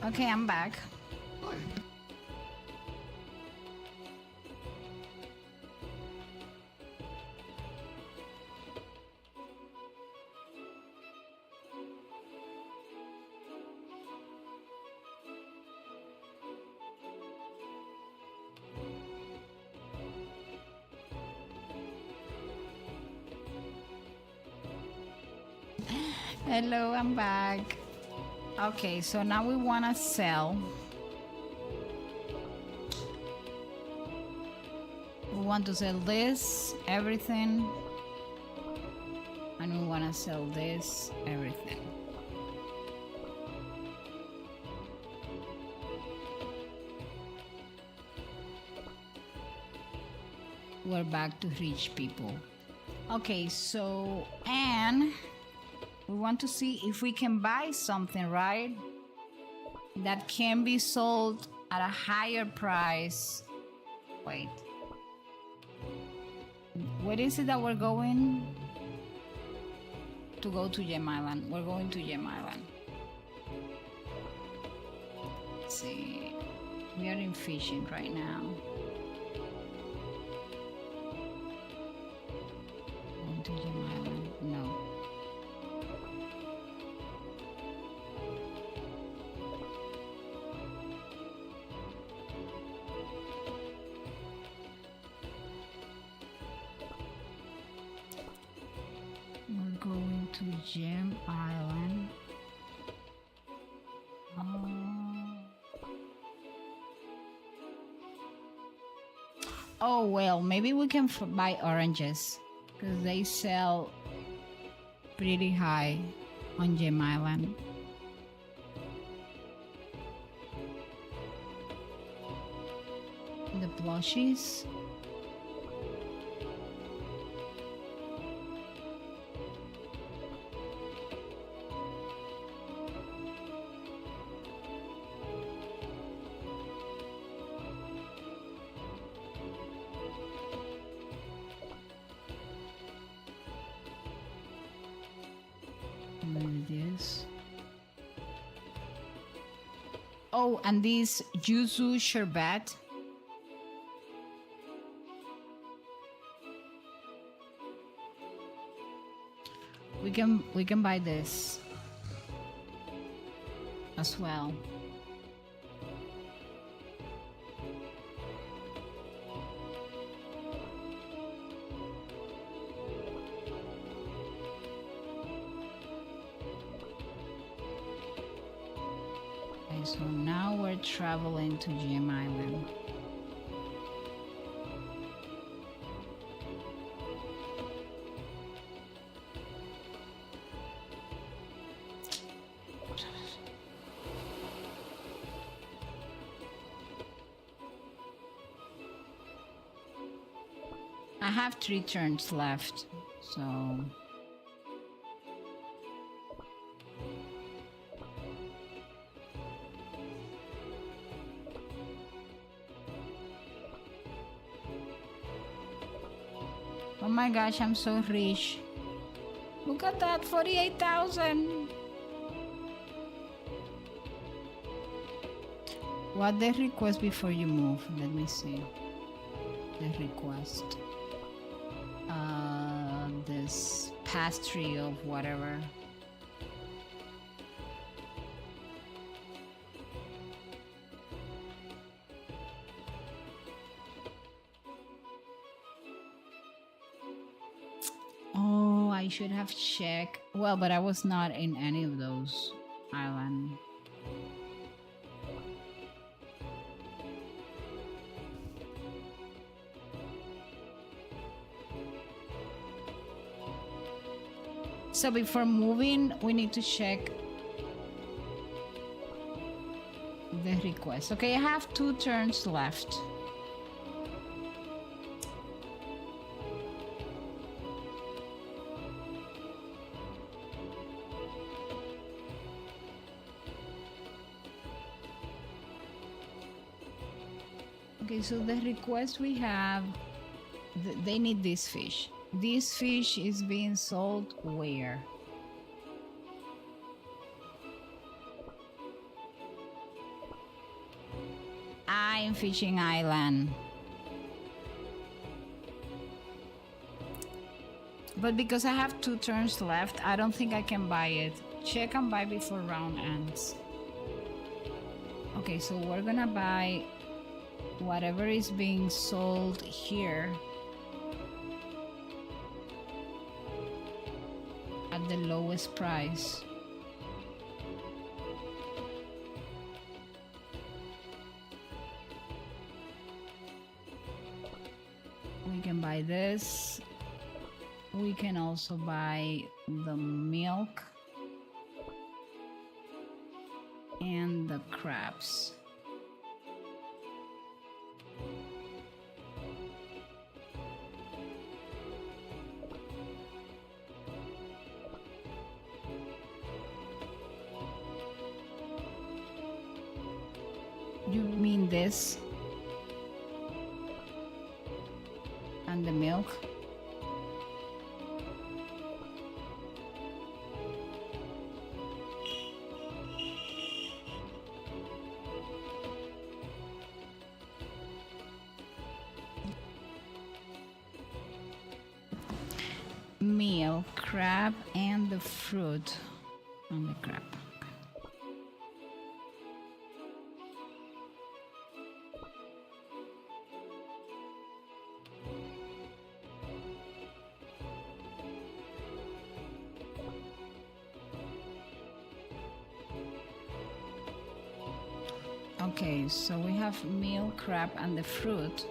Okay, I'm back. Hello, I'm back. Okay, so now we want to sell. We want to sell this, everything. And we want to sell this, everything. We're back to rich people. Okay, so, and we want to see if we can buy something, right? That can be sold at a higher price. Wait. What is it that we're going? To go to Gem Island. We're going to Gem Island. Let's see. We are in fishing right now. Going to Gem Island? No. We're going to Gem Island. Oh well, maybe we can buy oranges because they sell pretty high on Gem Island. The plushies. This. Oh, and this yuzu sherbet. We can buy this as well. Okay, so now we're traveling to Gem Island. I have 3 turns left, so oh my gosh, I'm so rich. Look at that, 48,000. What the request before you move? Let me see. The request. This pastry of whatever. Oh, I should have checked. Well, but I was not in any of those islands. So before moving, we need to check the request. Okay, I have 2 turns left. Okay, so the request we have, they need this fish. This fish is being sold where? Flying Fishing Island. But because I have 2 turns left, I don't think I can buy it. Check and buy before round ends. Okay, so we're gonna buy whatever is being sold here at the lowest price. We can buy this. We can also buy the milk and the crabs. You mean this? And the milk? Meal, crab, and the fruit. And the crab. Okay, so we have meal, crab, and the fruit.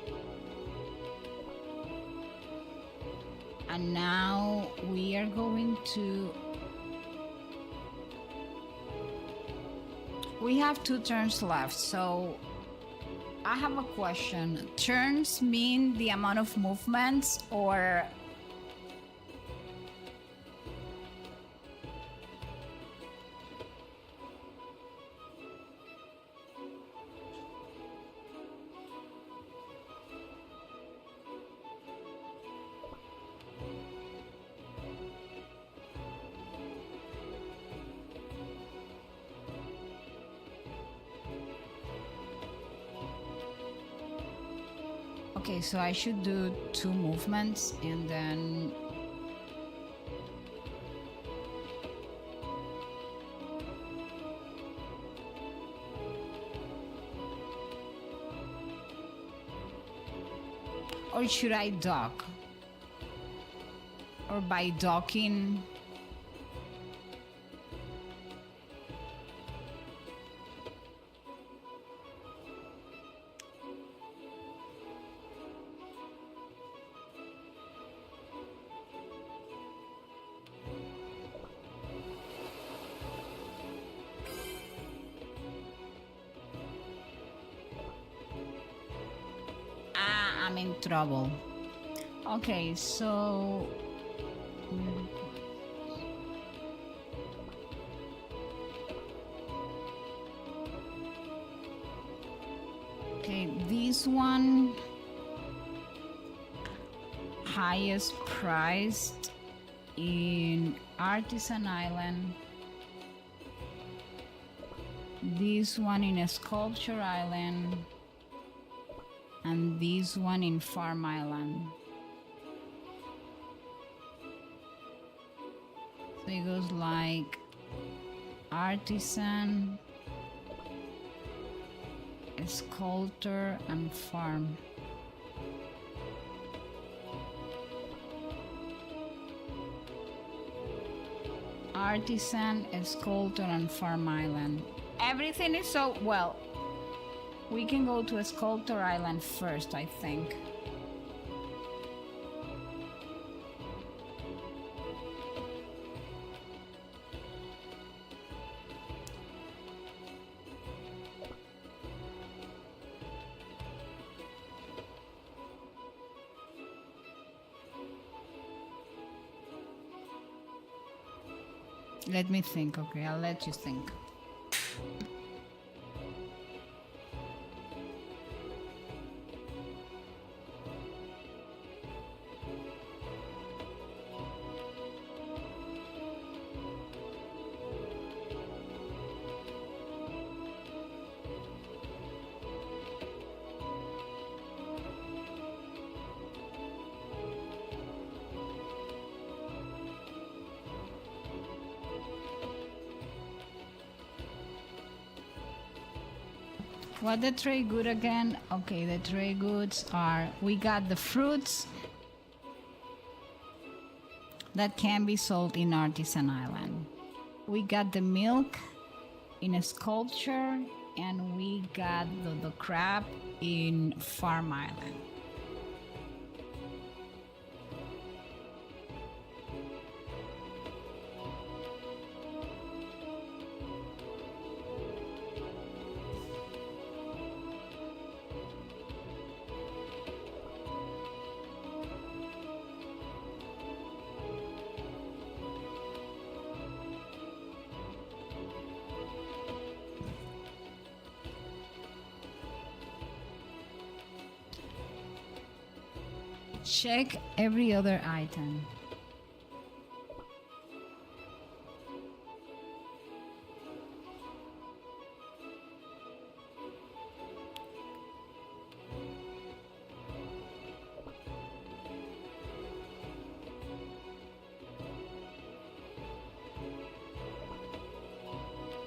And now we are going to... We have 2 turns left, so I have a question. Turns mean the amount of movements, or... Okay, so I should do 2 movements and then... Or should I dock? Or by docking... I'm in trouble. Okay, so... Okay, this one... highest priced in Artisan Island. This one in Sculpture Island. And this one in Farm Island. So it goes like Artisan, Sculptor, and Farm. Artisan, Sculptor, and Farm Island. Everything is so well. We can go to Sculptor Island first, I think. Let me think, okay? I'll let you think. What the trade good again? Okay, the trade goods are, we got the fruits that can be sold in Artisan Island. We got the milk in a sculpture, and we got the crab in Farm Island. Check every other item.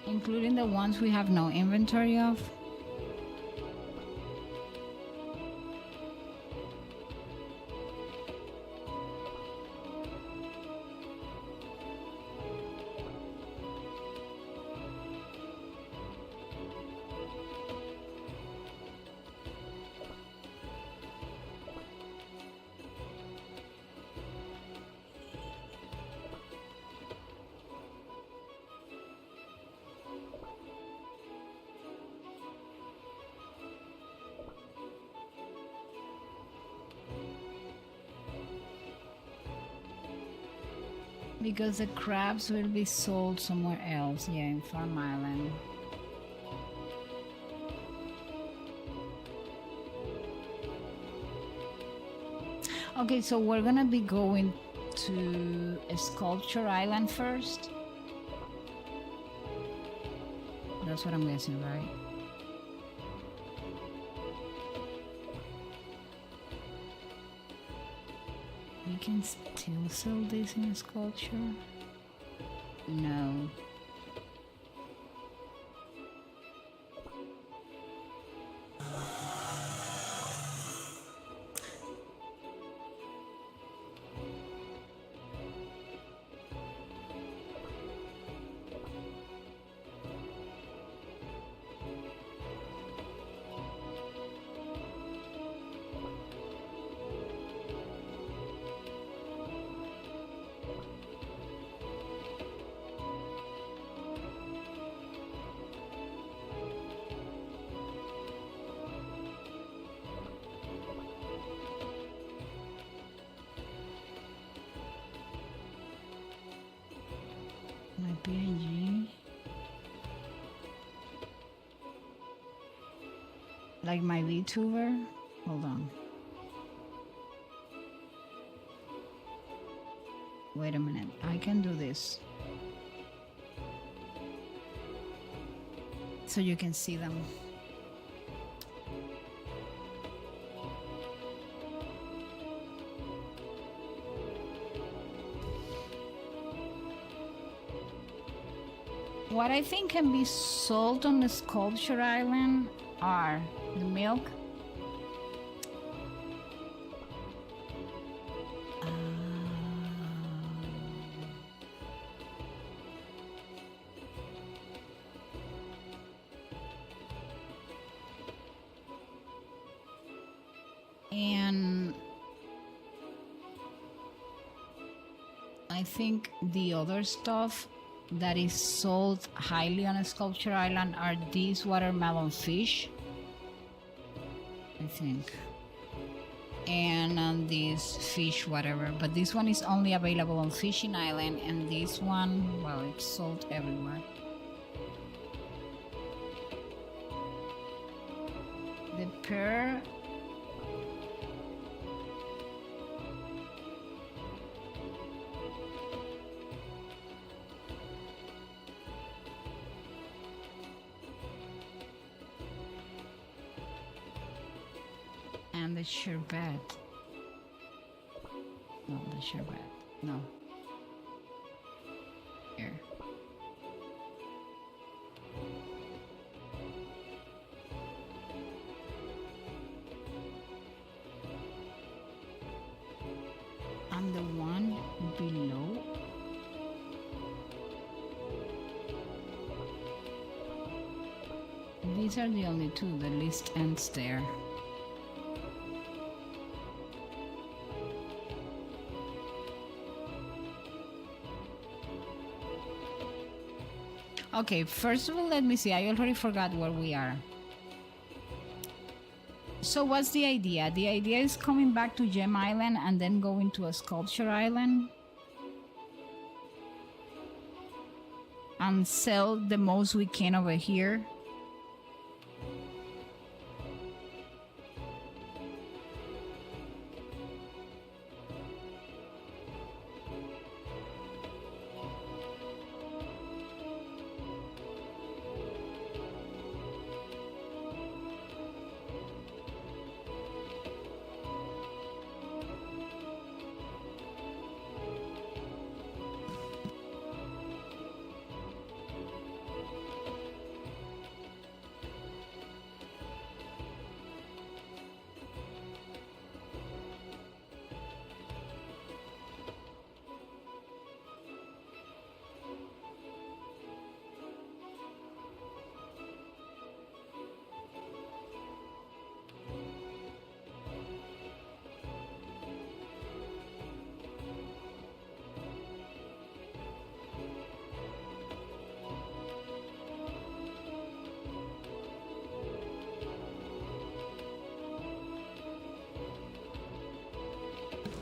Including the ones we have no inventory of. Because the crabs will be sold somewhere else, yeah, in Farm Island. Okay, so we're gonna be going to Sculpture Island first. That's what I'm guessing, right? We can still sell this in a sculpture? No. My PNG. Like my VTuber? Hold on. Wait a minute. I can do this. So you can see them. What I think can be sold on the Sculpture Island are the milk, and I think the other stuff that is sold highly on a Sculpture Island are these watermelon fish, I think, and this fish whatever, but this one is only available on Fishing Island, and this one, well, it's sold everywhere. The pear, and the sherbet. No, the sherbet. No. Here. the one below. These are the only two. The list ends there. Okay, first of all, let me see. I already forgot where we are. So what's the idea? The idea is coming back to Gem Island and then going to a Sculpture Island and sell the most we can over here.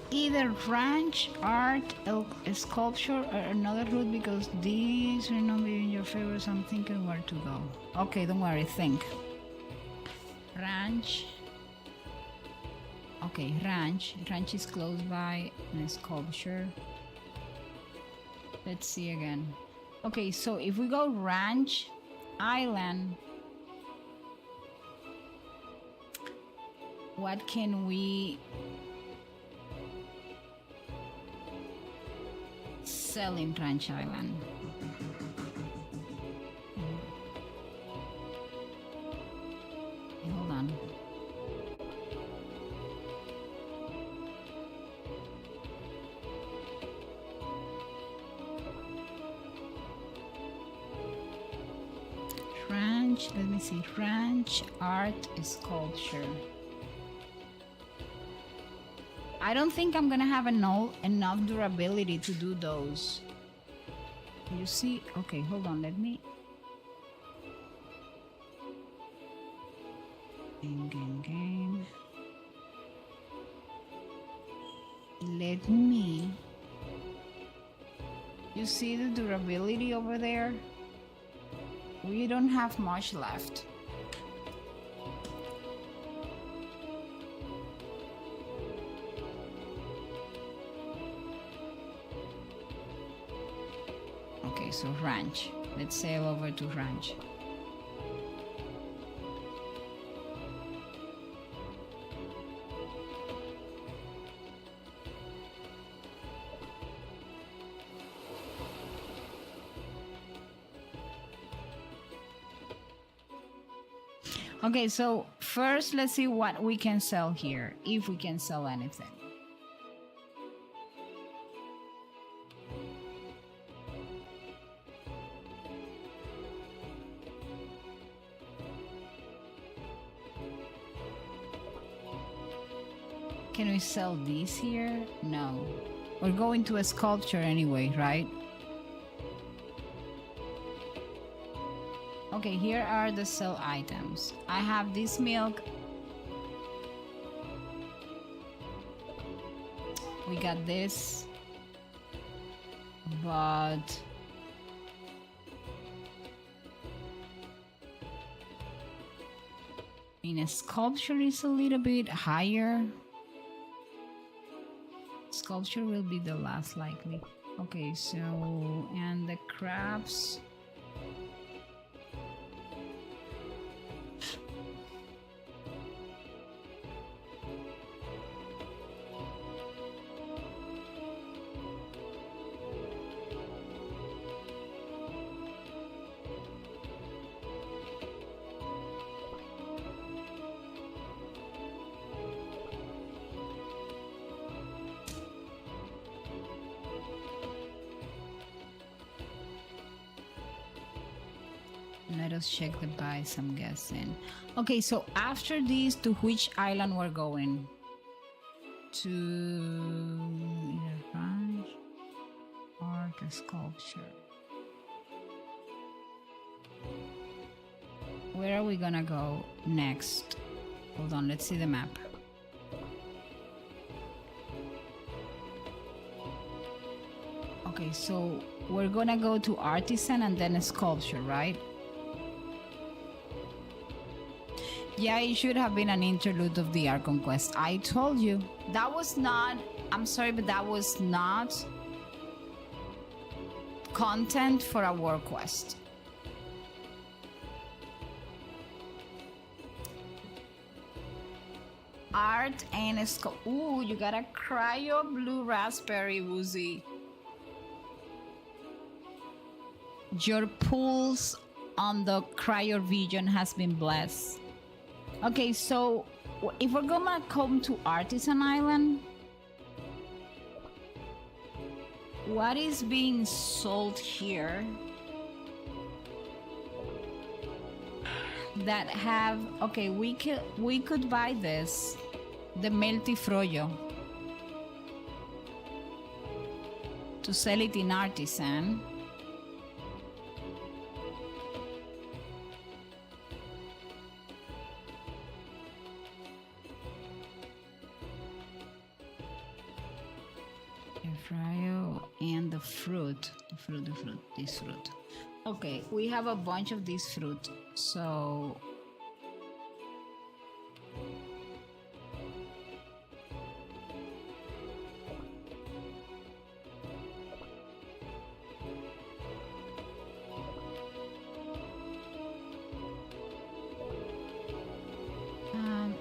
Either ranch, art, sculpture, or another route, because these are not in your favorites. I'm thinking where to go. Okay, don't worry, think. Ranch. Okay, ranch. Ranch is close by, and sculpture. Let's see again. Okay, so if we go ranch, island, what can we sell in Ranch Island? Hold on. Ranch, let me see. Ranch, art, sculpture. I don't think I'm gonna have enough durability to do those. You see? Okay, hold on, let me... Game. Let me... You see the durability over there? We don't have much left. Okay, so ranch. Let's sail over to ranch. Okay, so first let's see what we can sell here, if we can sell anything. Can we sell these here? No. We're going to a sculpture anyway, right? Okay, here are the sell items. I have this milk. We got this. But in a sculpture is a little bit higher. Sculpture will be the last likely. Okay, so, and the crabs. Let us check the buys, I'm guessing. Okay, so after this, to which island we're going? To either France or the sculpture. Where are we gonna go next? Hold on, let's see the map. Okay, so we're gonna go to artisan and then a sculpture, right? Yeah, it should have been an interlude of the art conquest. I told you. That was not, I'm sorry, but that was not content for a war quest. Art and ooh, you got a cryo blue raspberry, Woozy. Your pulse on the cryo region has been blessed. Okay, so if we're gonna come to Artisan Island, what is being sold here that have, okay, we could buy this, the Meltifroyo, to sell it in Artisan. Fryo and the fruit, this fruit. Okay, we have a bunch of this fruit, so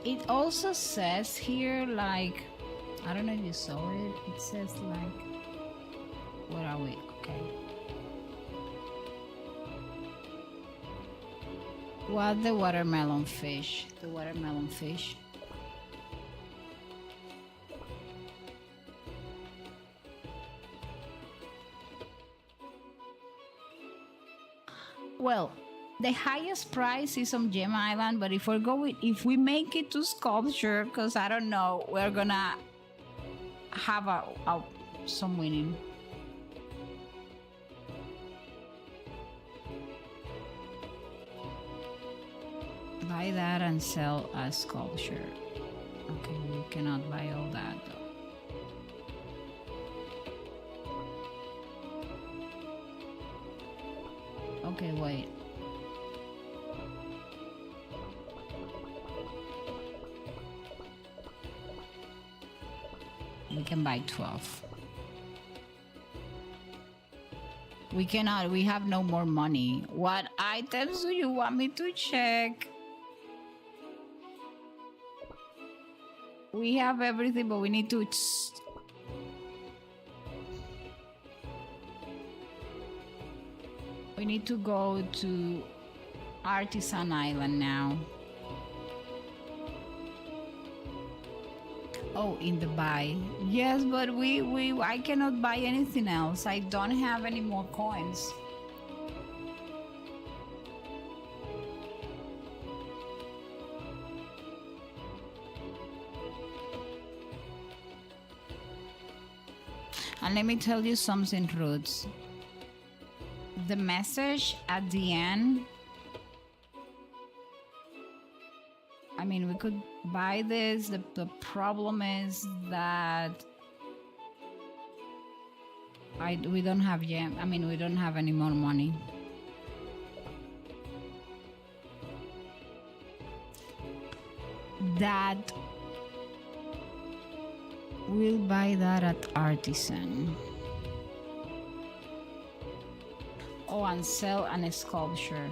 it also says here, like, I don't know if you saw it. It says like, where are we? Okay. What the watermelon fish? The watermelon fish. Well, the highest price is on Gem Island, but if we make it to sculpture, because I don't know, we're gonna have some winning. Buy that and sell a sculpture. Okay, we cannot buy all that though. Okay, wait. We can buy 12. We cannot, we have no more money. What items do you want me to check? We have everything, but we need to... We need to go to Artisan Island now. Oh, in the buy. Yes, but I cannot buy anything else. I don't have any more coins. And let me tell you something, Roots. The message at the end, I mean, we could buy this. The problem is that we don't have gem. I mean, we don't have any more money. That we'll buy that at Artisan. Oh, and sell a sculpture.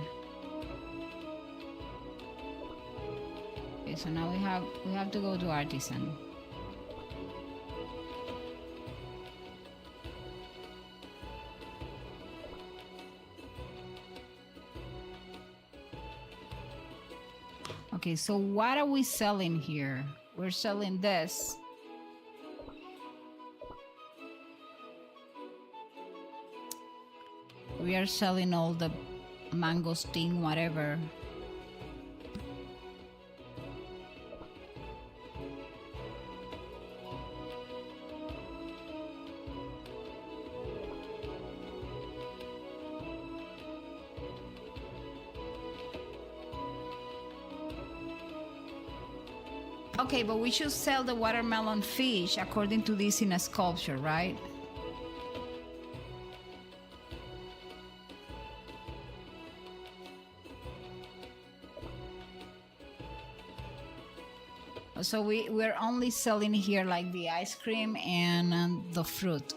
Okay, so now we have to go to Artisan. Okay, so what are we selling here? We're selling this. We are selling all the mangosteen, whatever. Okay, but we should sell the watermelon fish according to this in a sculpture, right? So we're only selling here like the ice cream and the fruit.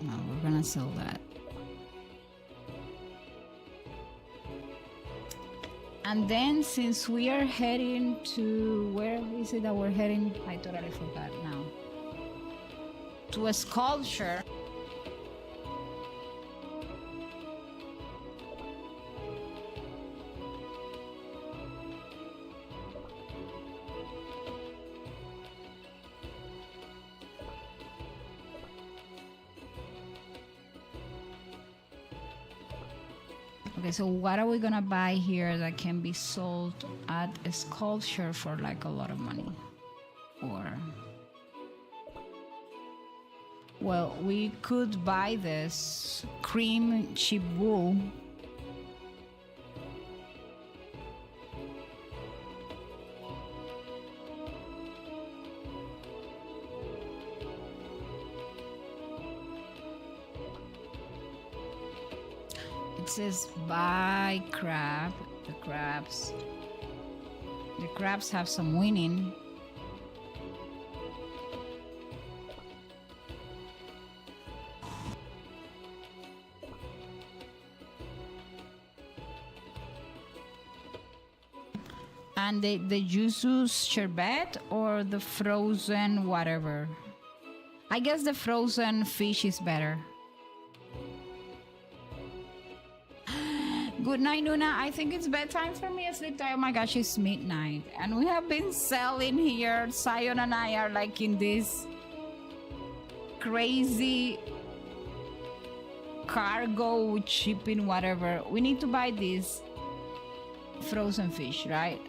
No, we're gonna sell that. And then since we are heading to, where is it that we're heading? I totally forgot now. To a sculpture. Okay, so what are we gonna buy here that can be sold at a sculpture for like a lot of money? Or, well, we could buy this cream cheap wool. It says buy crab. The crabs have some winning. And the yuzu sherbet or the frozen whatever. I guess the frozen fish is better. Good night, Nuna. I think it's bedtime for me. Sleep time. Oh my gosh, it's midnight. And we have been selling here. Zion and I are like in this crazy cargo shipping, whatever. We need to buy this frozen fish, right?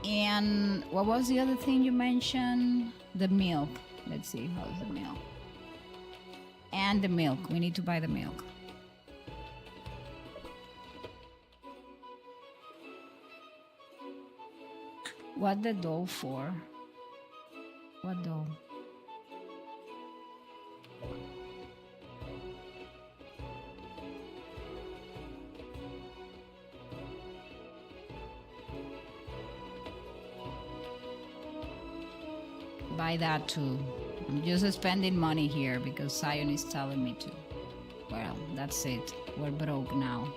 And what was the other thing you mentioned? The milk. Let's see, how's the milk? And the milk. We need to buy the milk. What the doll for? What doll? Buy that too. I'm just spending money here because Zion is telling me to. Well, that's it. We're broke now.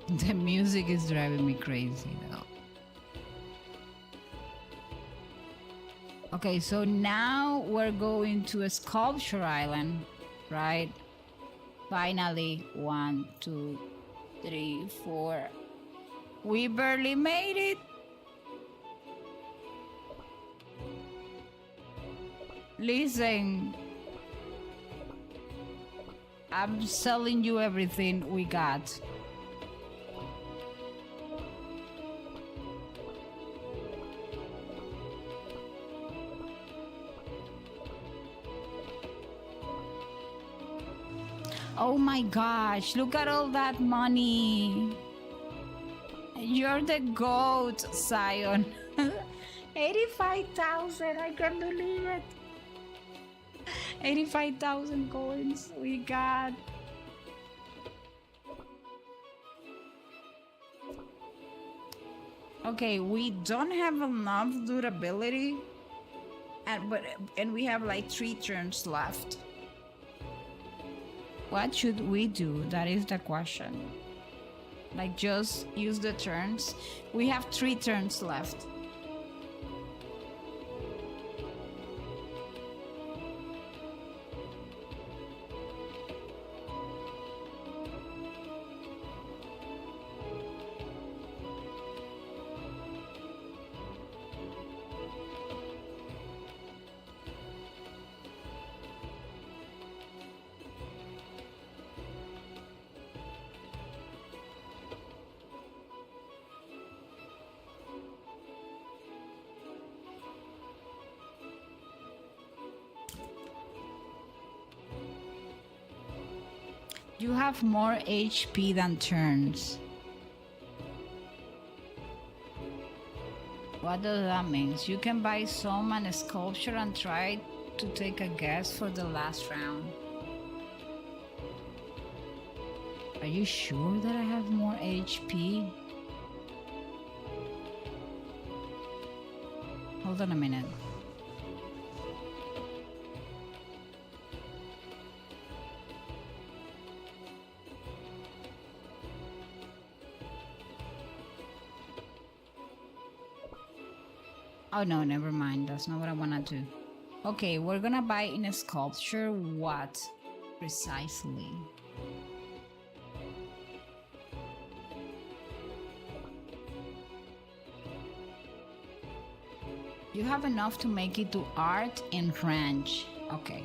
The music is driving me crazy though. Okay, so now we're going to a sculpture island, right? Finally, 1, 2, 3, 4. We barely made it. Listen, I'm selling you everything we got. Oh my gosh, look at all that money. You're the goat, Zion. 85,000, I can't believe it. 85,000 coins we got. Okay, we don't have enough durability, and we have like 3 turns left. What should we do? That is the question. Like, just use the turns. We have 3 turns left. You have more HP than turns. What does that mean? You can buy some and a sculpture and try to take a guess for the last round. Are you sure that I have more HP? Hold on a minute. Oh no, never mind. That's not what I wanna do. Okay, we're gonna buy in a sculpture what precisely? You have enough to make it to art and range. Okay.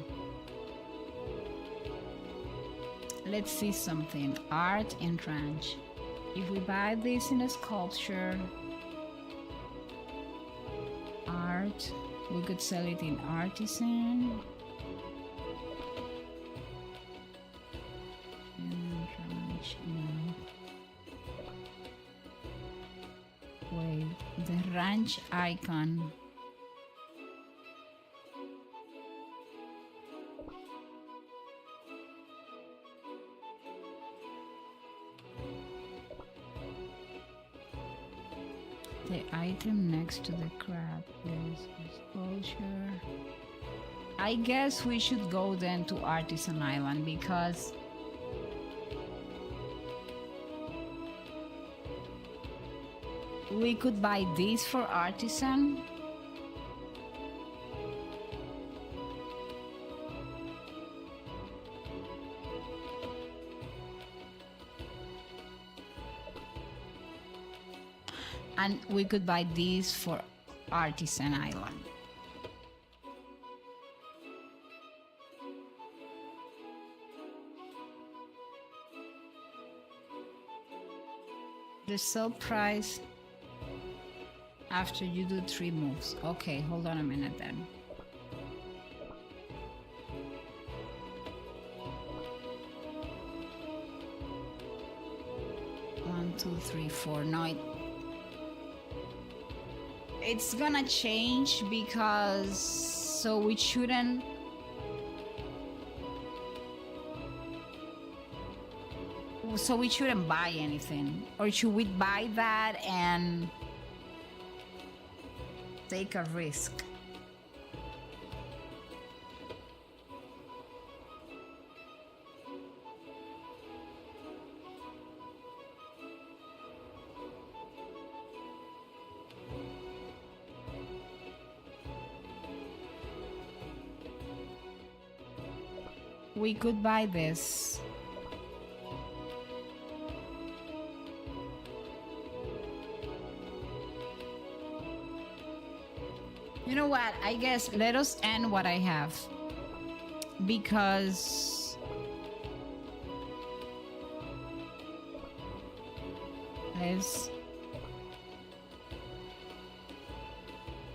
Let's see something. Art and range. If we buy this in a sculpture, art, we could sell it in artisan. And range, no. Wait, the ranch icon. The item next to the crab is exposure. I guess we should go then to Artisan Island because we could buy these for Artisan. And we could buy these for Artisan Island. The sell price after you do 3 moves. Okay, hold on a minute then. One, two, three, four. No, it's gonna change because so we shouldn't buy anything, or should we buy that and take a risk? We could buy this. You know what? I guess let us end what I have. Because let's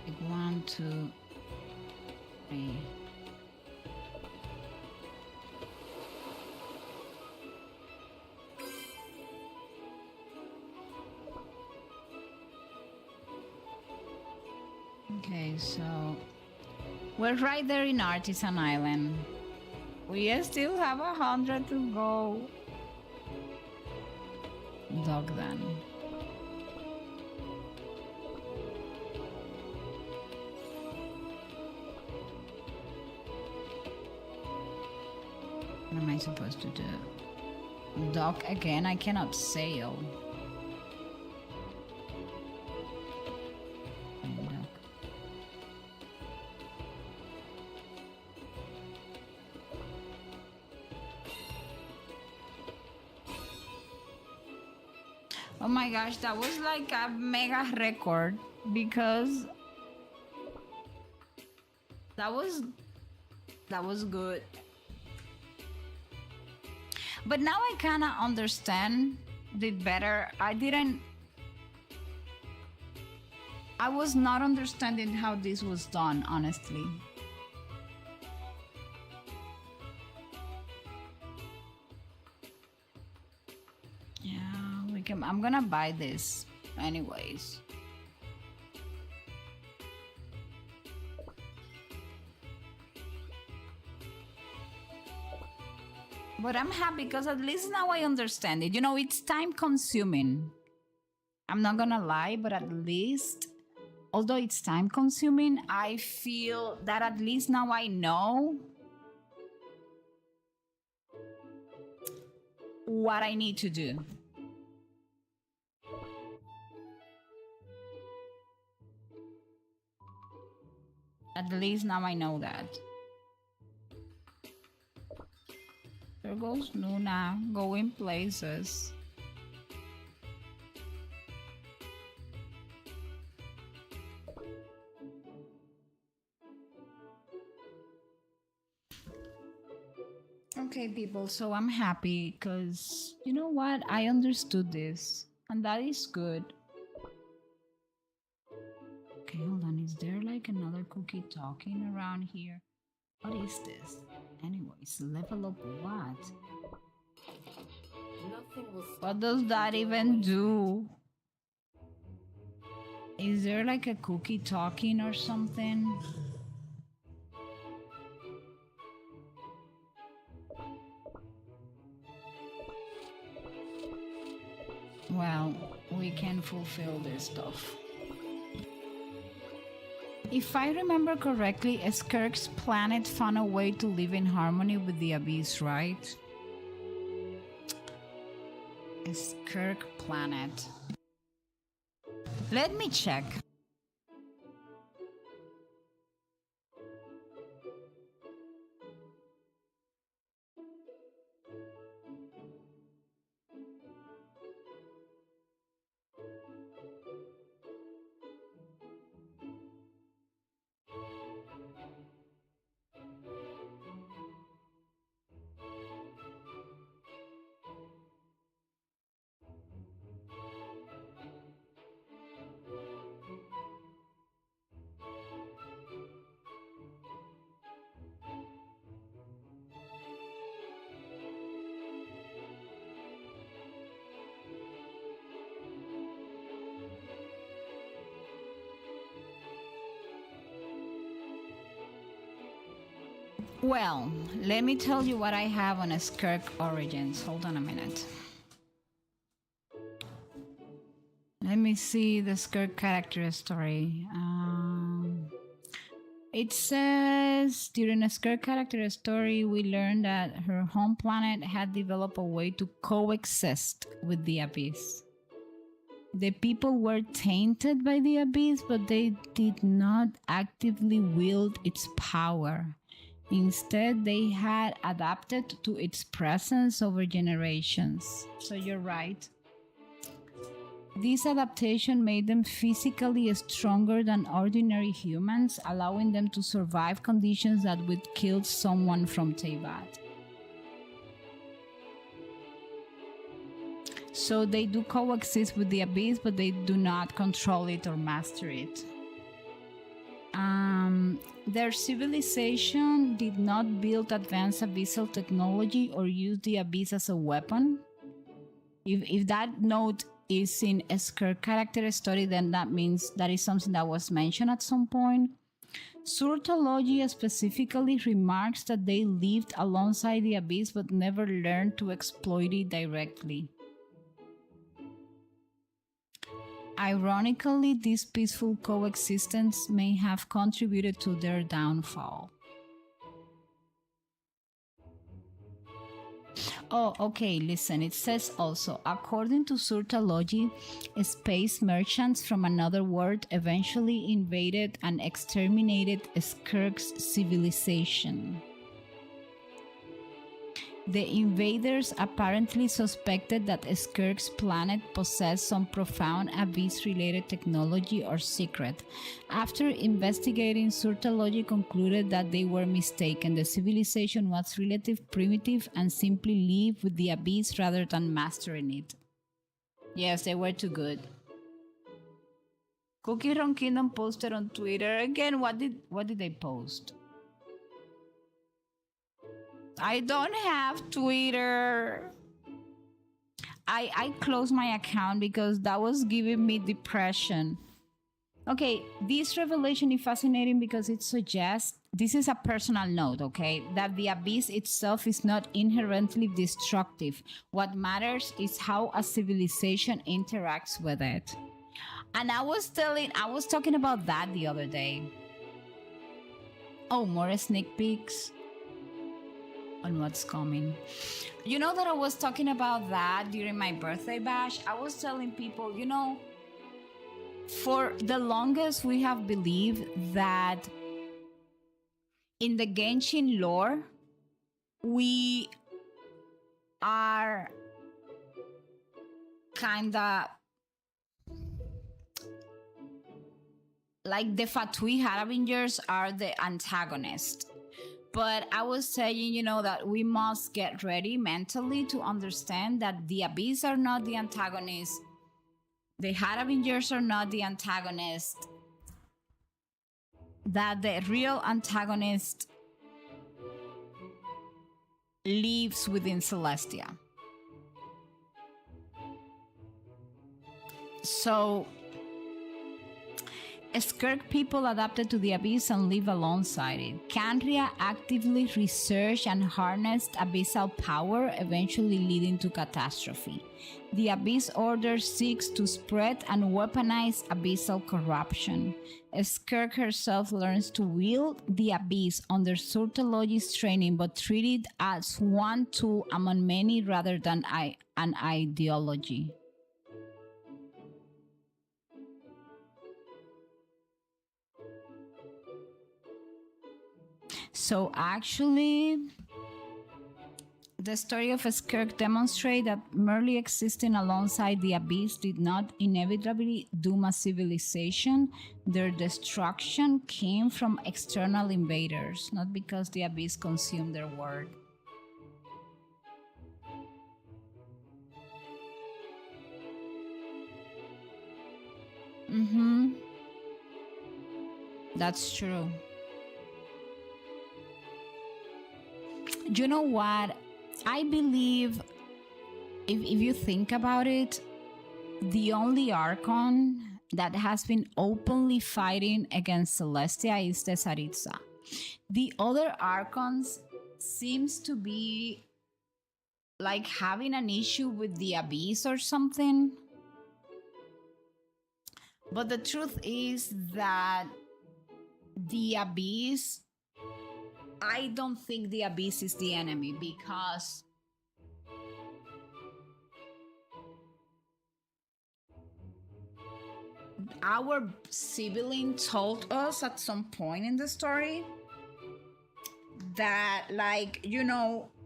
like 1, 2, 3. Okay, so we're right there in Artisan Island. We still have 100 to go. Dog then. What am I supposed to do? Dock again? I cannot sail. Oh my gosh, that was like a mega record because that was good. But now I kind of understand it better. I was not understanding how this was done, honestly. I'm gonna buy this anyways. But I'm happy because at least now I understand it. You know, it's time consuming. I'm not gonna lie, but at least, although it's time consuming, I feel that at least now I know what I need to do. At least now I know that. There goes Luna, going places. Okay, people, so I'm happy because you know what? I understood this, and that is good. Okay, hold on. Is there like another cookie talking around here? What is this? Anyways, level up what? What does that even do? Is there like a cookie talking or something? Well, we can fulfill this stuff. If I remember correctly, Skirk's planet found a way to live in harmony with the Abyss, right? Skirk planet. Let me check. Well, let me tell you what I have on Skirk Origins. Hold on a minute. Let me see the Skirk character story. It says, during a Skirk character story, we learned that her home planet had developed a way to coexist with the Abyss. The people were tainted by the Abyss, but they did not actively wield its power. Instead, they had adapted to its presence over generations. So you're right. This adaptation made them physically stronger than ordinary humans, allowing them to survive conditions that would kill someone from Teyvat. So they do coexist with the Abyss, but they do not control it or master it. Their civilization did not build advanced abyssal technology or use the Abyss as a weapon. If that note is in a Skirk character story, then that means that is something that was mentioned at some point. Surtology specifically remarks that they lived alongside the Abyss but never learned to exploit it directly. Ironically, this peaceful coexistence may have contributed to their downfall. Oh, okay, listen, it says also, according to Surtology, space merchants from another world eventually invaded and exterminated Skirk's civilization. The invaders apparently suspected that Skirk's planet possessed some profound Abyss-related technology or secret. After investigating, Surtology concluded that they were mistaken. The civilization was relatively primitive and simply lived with the Abyss rather than mastering it. Yes, they were too good. Cookie Run Kingdom posted on Twitter. Again, what did they post? I don't have Twitter. I closed my account because that was giving me depression. Okay, this revelation is fascinating because it suggests this is a personal note, okay, that the abyss itself is not inherently destructive. What matters is how a civilization interacts with it. And I was talking about that the other day. Oh, more sneak peeks on what's coming. You know that I was talking about that during my birthday bash? I was telling people, for the longest we have believed that in the Genshin lore, we are kinda like the Fatui Harabingers are the antagonist. But I was saying, that we must get ready mentally to understand that the Abyss are not the antagonist. The Harabingers are not the antagonist. That the real antagonist lives within Celestia. So, Skirk people adapted to the Abyss and live alongside it. Canria actively researched and harnessed abyssal power, eventually leading to catastrophe. The Abyss Order seeks to spread and weaponize abyssal corruption. Skirk herself learns to wield the Abyss under Surtology's training, but treat it as one tool among many rather than an ideology. So actually, the story of Skirk demonstrates that merely existing alongside the Abyss did not inevitably doom a civilization. Their destruction came from external invaders, not because the Abyss consumed their world. That's true. You know what? I believe, if you think about it, the only Archon that has been openly fighting against Celestia is the Tsaritsa. The other Archons seems to be like having an issue with the Abyss or something. But the truth is that the Abyss, I don't think the Abyss is the enemy, because our sibling told us at some point in the story that,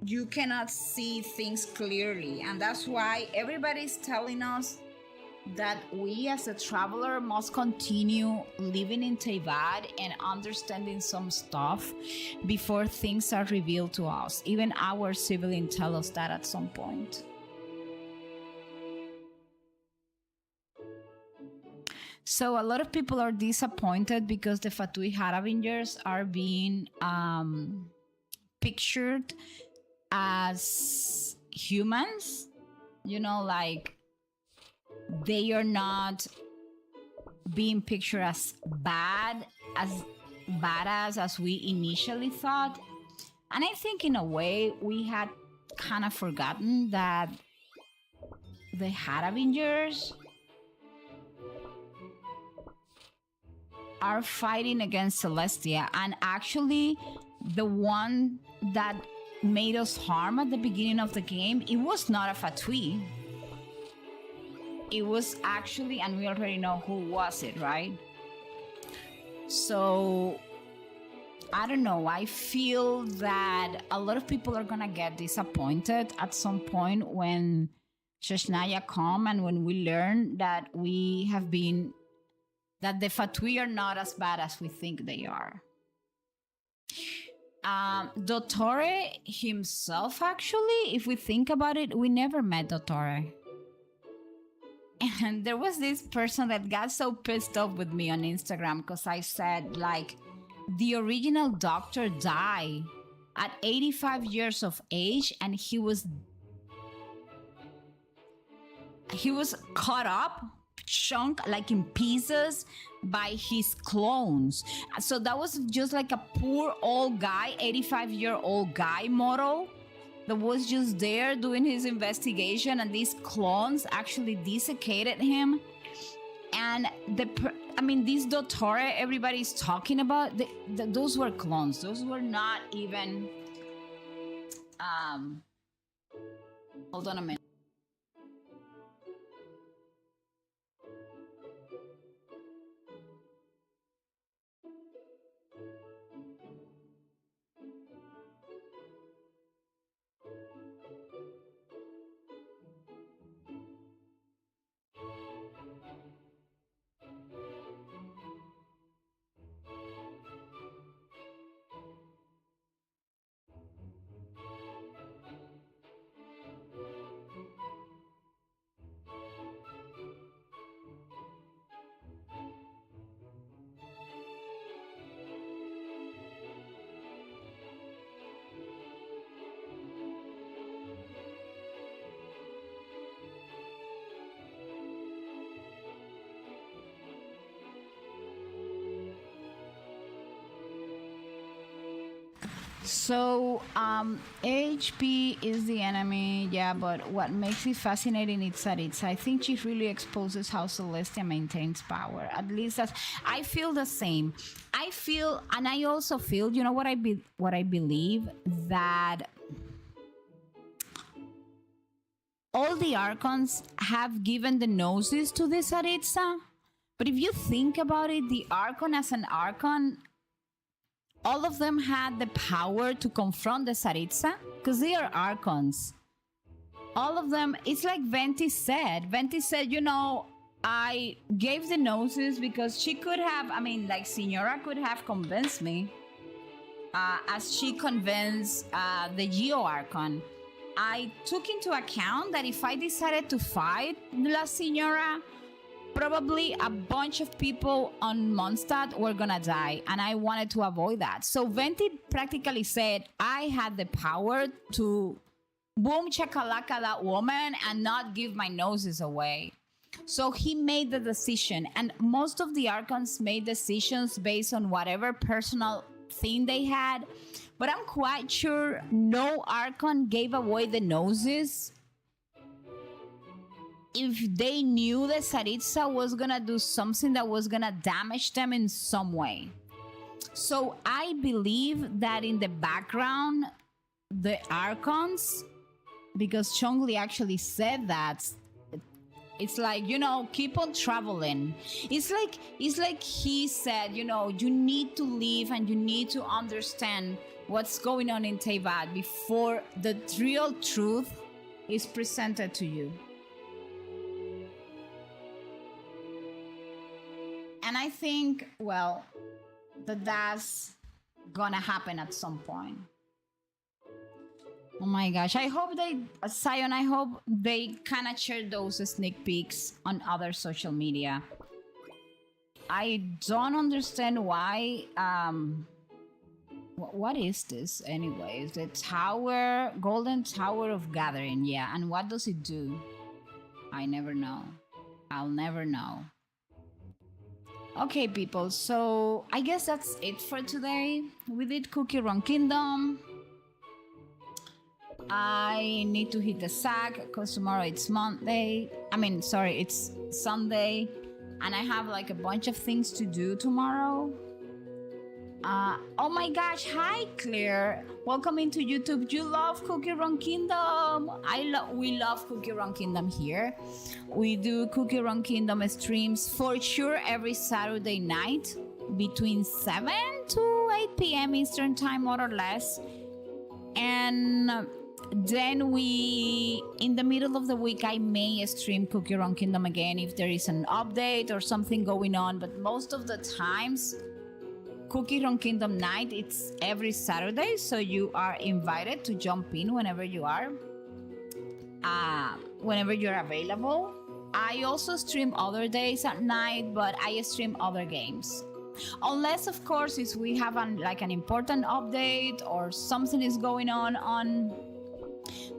you cannot see things clearly, and that's why everybody's telling us that we as a traveler must continue living in Teyvat and understanding some stuff before things are revealed to us. Even our sibling tell us that at some point. So a lot of people are disappointed because the Fatui Harabingers are being pictured as humans, they are not being pictured as badass as we initially thought. And I think in a way we had kind of forgotten that the Harabingers are fighting against Celestia, and actually the one that made us harm at the beginning of the game, it was not a Fatui. It was actually, and we already know who was it, right? So, I don't know. I feel that a lot of people are gonna get disappointed at some point when Shashnaya come and when we learn that that the Fatui are not as bad as we think they are. Dottore himself, actually, if we think about it, we never met Dottore. And there was this person that got so pissed off with me on Instagram because I said, the original doctor died at 85 years of age, and he was he was cut up, chunk like in pieces by his clones. So that was just like a poor old guy, 85-year-old guy model that was just there doing his investigation, and these clones actually desiccated him. And these Dottore everybody's talking about, those were clones. Those were not even hold on a minute. So, HP is the enemy, yeah, but what makes it fascinating is that I think she really exposes how Celestia maintains power. At least I feel the same. I feel, and I also feel, you know what I believe, that all the Archons have given the noses to this Aritza. But if you think about it, the Archon as an Archon, all of them had the power to confront the Tsaritsa because they are Archons. All of them, it's like Venti said. Venti said, you know, I gave the noses because she could have, like Signora could have convinced me as she convinced the Geo Archon. I took into account that if I decided to fight La Signora, probably a bunch of people on Mondstadt were gonna die, and I wanted to avoid that. So Venti practically said I had the power to boom chakalaka that woman and not give my noses away. So he made the decision, and most of the Archons made decisions based on whatever personal thing they had. But I'm quite sure no Archon gave away the noses if they knew that Tsaritsa was gonna do something that was gonna damage them in some way. So I believe that in the background, the Archons, because Chongli actually said that, it's like, you know, keep on traveling. It's like he said, you know, you need to leave and you need to understand what's going on in Teyvat before the real truth is presented to you. And I think, well, that's gonna happen at some point. Oh my gosh, I hope Sion, I hope they kind of share those sneak peeks on other social media. I don't understand why, what is this anyways? The tower, Golden Tower of Gathering, yeah, and what does it do? I never know. I'll never know. Okay, people, so I guess that's it for today. We did Cookie Run Kingdom. I need to hit the sack because tomorrow it's Monday. It's Sunday. And I have like a bunch of things to do tomorrow. Oh my gosh, hi Claire. Welcome into YouTube. You love Cookie Run Kingdom. We love Cookie Run Kingdom here. We do Cookie Run Kingdom streams for sure every Saturday night between 7 to 8 p.m. Eastern time, more or less. And then in the middle of the week, I may stream Cookie Run Kingdom again if there is an update or something going on. But most of the times, Cookie Run Kingdom night, it's every Saturday. So you are invited to jump in whenever you are, whenever you're available. I also stream other days at night, but I stream other games. Unless, of course, if we have an important update or something is going on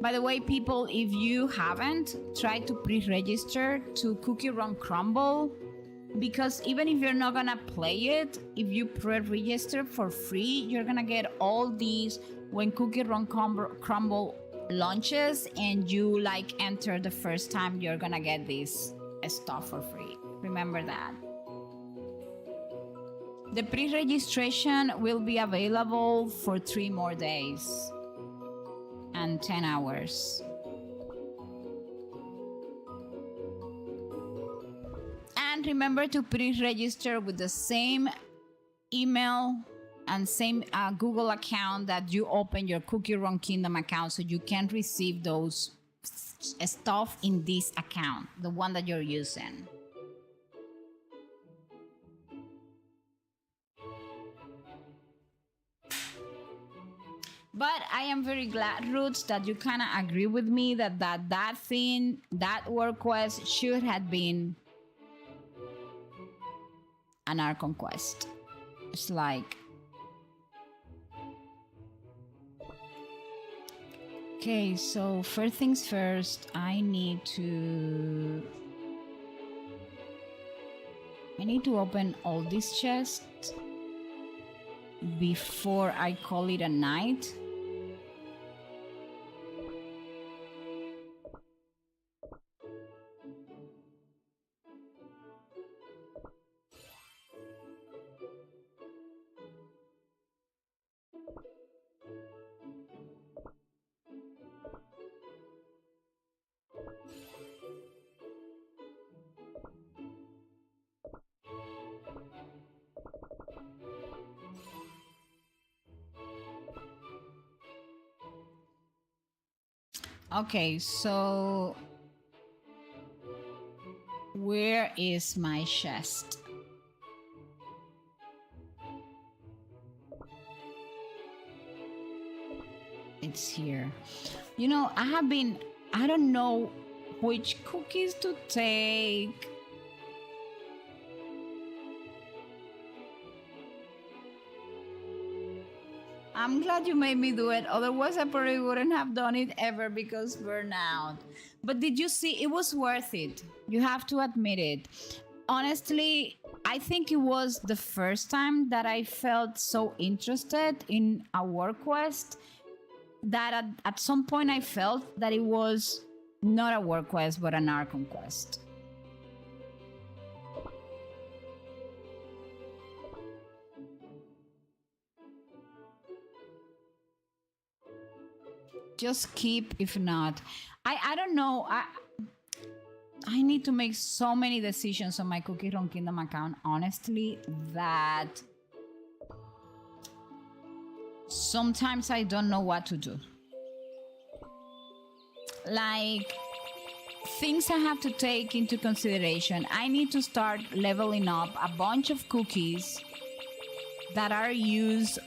By the way, people, if you haven't, try to pre-register to Cookie Run Crumble, because even if you're not gonna play it, if you pre-register for free, you're gonna get all these when Cookie Run Crumble launches, and you like enter the first time, you're gonna get this stuff for free. Remember that. The pre-registration will be available for 3 more days and 10 hours. And remember to pre-register with the same email and same Google account that you open your Cookie Run Kingdom account, so you can receive those stuff in this account, the one that you're using. But I am very glad, Roots, that you kind of agree with me that thing, that work quest should have been an Archon quest. It's like, okay, so first things first, I need to open all these chests before I call it a night. Okay, so where is my chest? It's here. You know, I don't know which cookies to take. I'm glad you made me do it. Otherwise, I probably wouldn't have done it ever because burnout. But did you see? It was worth it. You have to admit it. Honestly, I think it was the first time that I felt so interested in a work quest that at some point I felt that it was not a work quest but an Archon quest. Just keep, if not. I don't know. I need to make so many decisions on my Cookie Run Kingdom account, honestly, that sometimes I don't know what to do. Like, things I have to take into consideration. I need to start leveling up a bunch of cookies that are used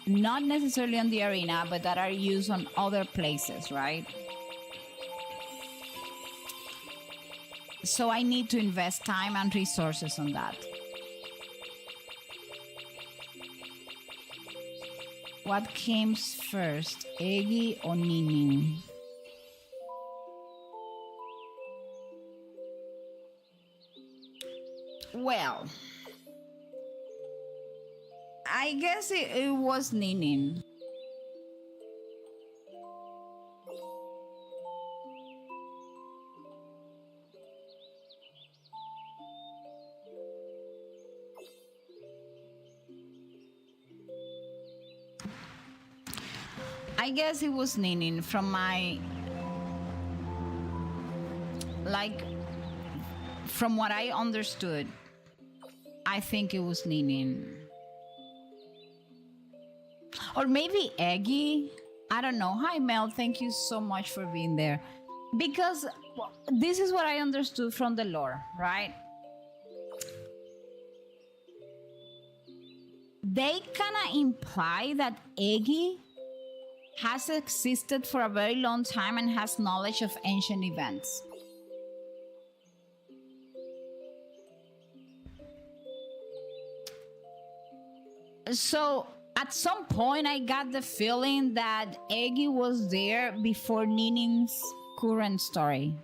not necessarily on the arena, but that are used on other places, right? So I need to invest time and resources on that. What came first, Eggy or Ninin? Well, I guess it was Ninin. I guess it was Ninin from my, like, from what I understood, I think it was Ninin. Or maybe Eggy. I don't know. Hi, Mel. Thank you so much for being there. Because this is what I understood from the lore, right? They kind of imply that Eggy has existed for a very long time and has knowledge of ancient events. So At some point, I got the feeling that Eggy was there before Ninin's current story.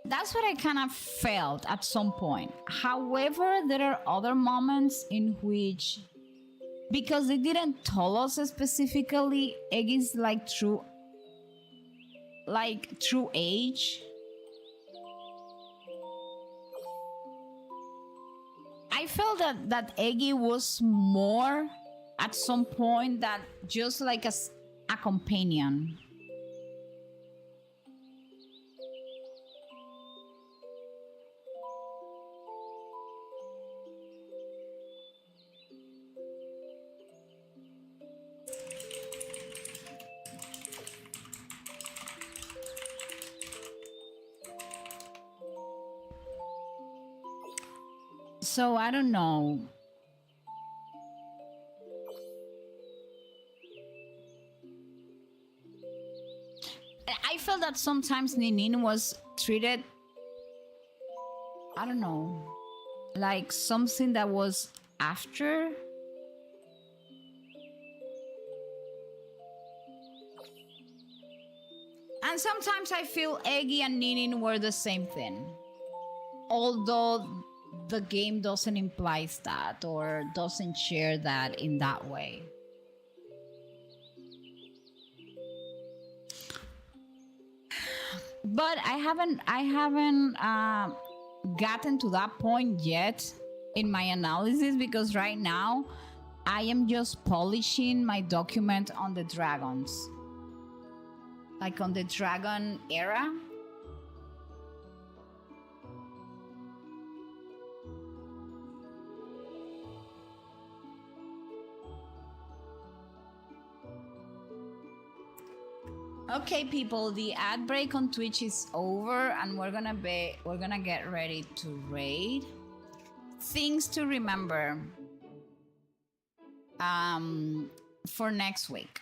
That's what I kind of felt at some point. However, there are other moments in which, because they didn't tell us specifically, Eggy's true age. I felt that Eggy was more at some point than just like a companion. So I don't know. I felt that sometimes Ninin was treated, I don't know, like something that was after. And sometimes I feel Eggy and Ninin were the same thing. Although the game doesn't imply that or doesn't share that in that way. But I haven't gotten to that point yet in my analysis, because right now I am just polishing my document on the dragons, like on the dragon era. Okay, people, the ad break on Twitch is over, and we're gonna get ready to raid. Things to remember for next week.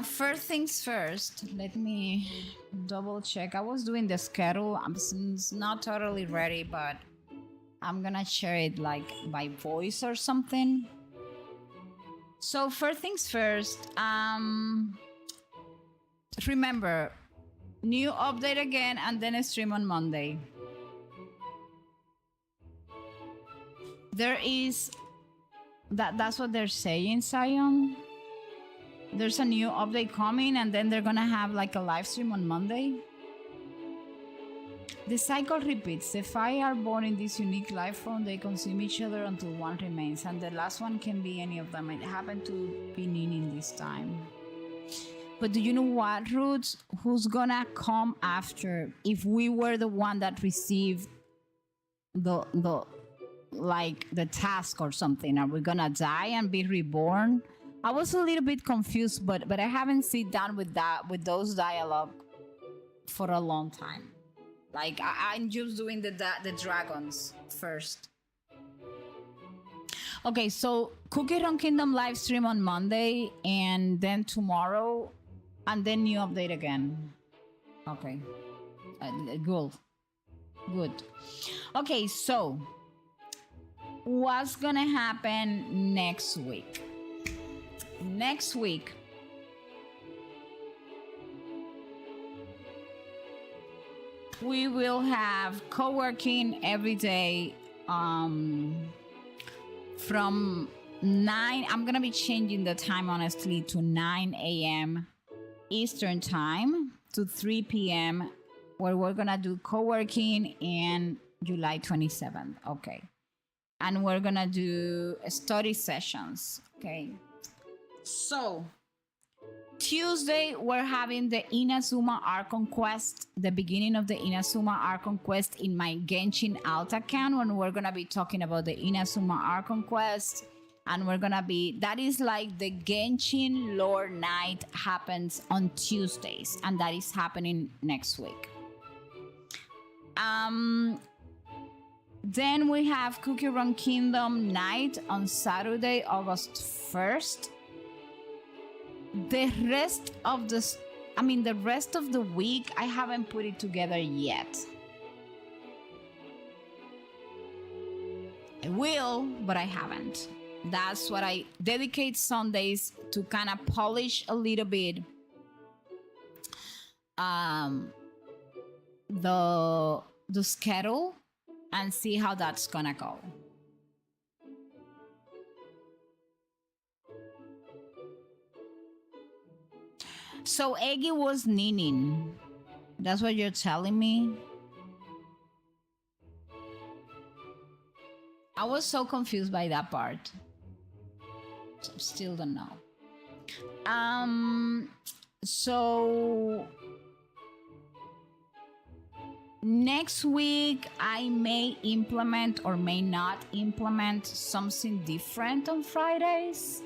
First things first, let me double check. I was doing the schedule. It's not totally ready, but I'm gonna share it like by voice or something. So first things first, remember, new update again, and then a stream on Monday. There is that's what they're saying, Zion. There's a new update coming, and then they're gonna have like a live stream on Monday. The cycle repeats. The five are born in this unique life form. They consume each other until one remains, and the last one can be any of them. It happened to be Ninin this time. But do you know what, Roots? Who's gonna come after if we were the one that received the task or something? Are we gonna die and be reborn? I was a little bit confused, but I haven't sat down with those dialogue for a long time. Like I'm just doing the dragons first. Okay, so Cookie Run Kingdom live stream on Monday, and then tomorrow, and then new update again. Okay, good. Okay, so what's gonna happen next week? Next week, we will have co-working every day from 9. I'm gonna be changing the time, honestly, to 9 a.m. Eastern time to 3 p.m. where we're gonna do co-working in July 27th. Okay, and we're gonna do study sessions. Okay, so Tuesday, we're having the Inazuma Archon Quest, the beginning of the Inazuma Archon Quest in my Genshin Alt account, when we're going to be talking about the Inazuma Archon Quest. And we're going to be, that is like the Genshin Lore Night happens on Tuesdays, and that is happening next week. Then we have Cookie Run Kingdom Night on Saturday, August 1st. The rest of the rest of the week, I haven't put it together yet. I will, but I haven't. That's what I dedicate Sundays to, kind of polish a little bit the schedule and see how that's gonna go. So Eggy was Ninin. That's what you're telling me? I was so confused by that part. So still don't know. So next week I may implement or may not implement something different on Fridays.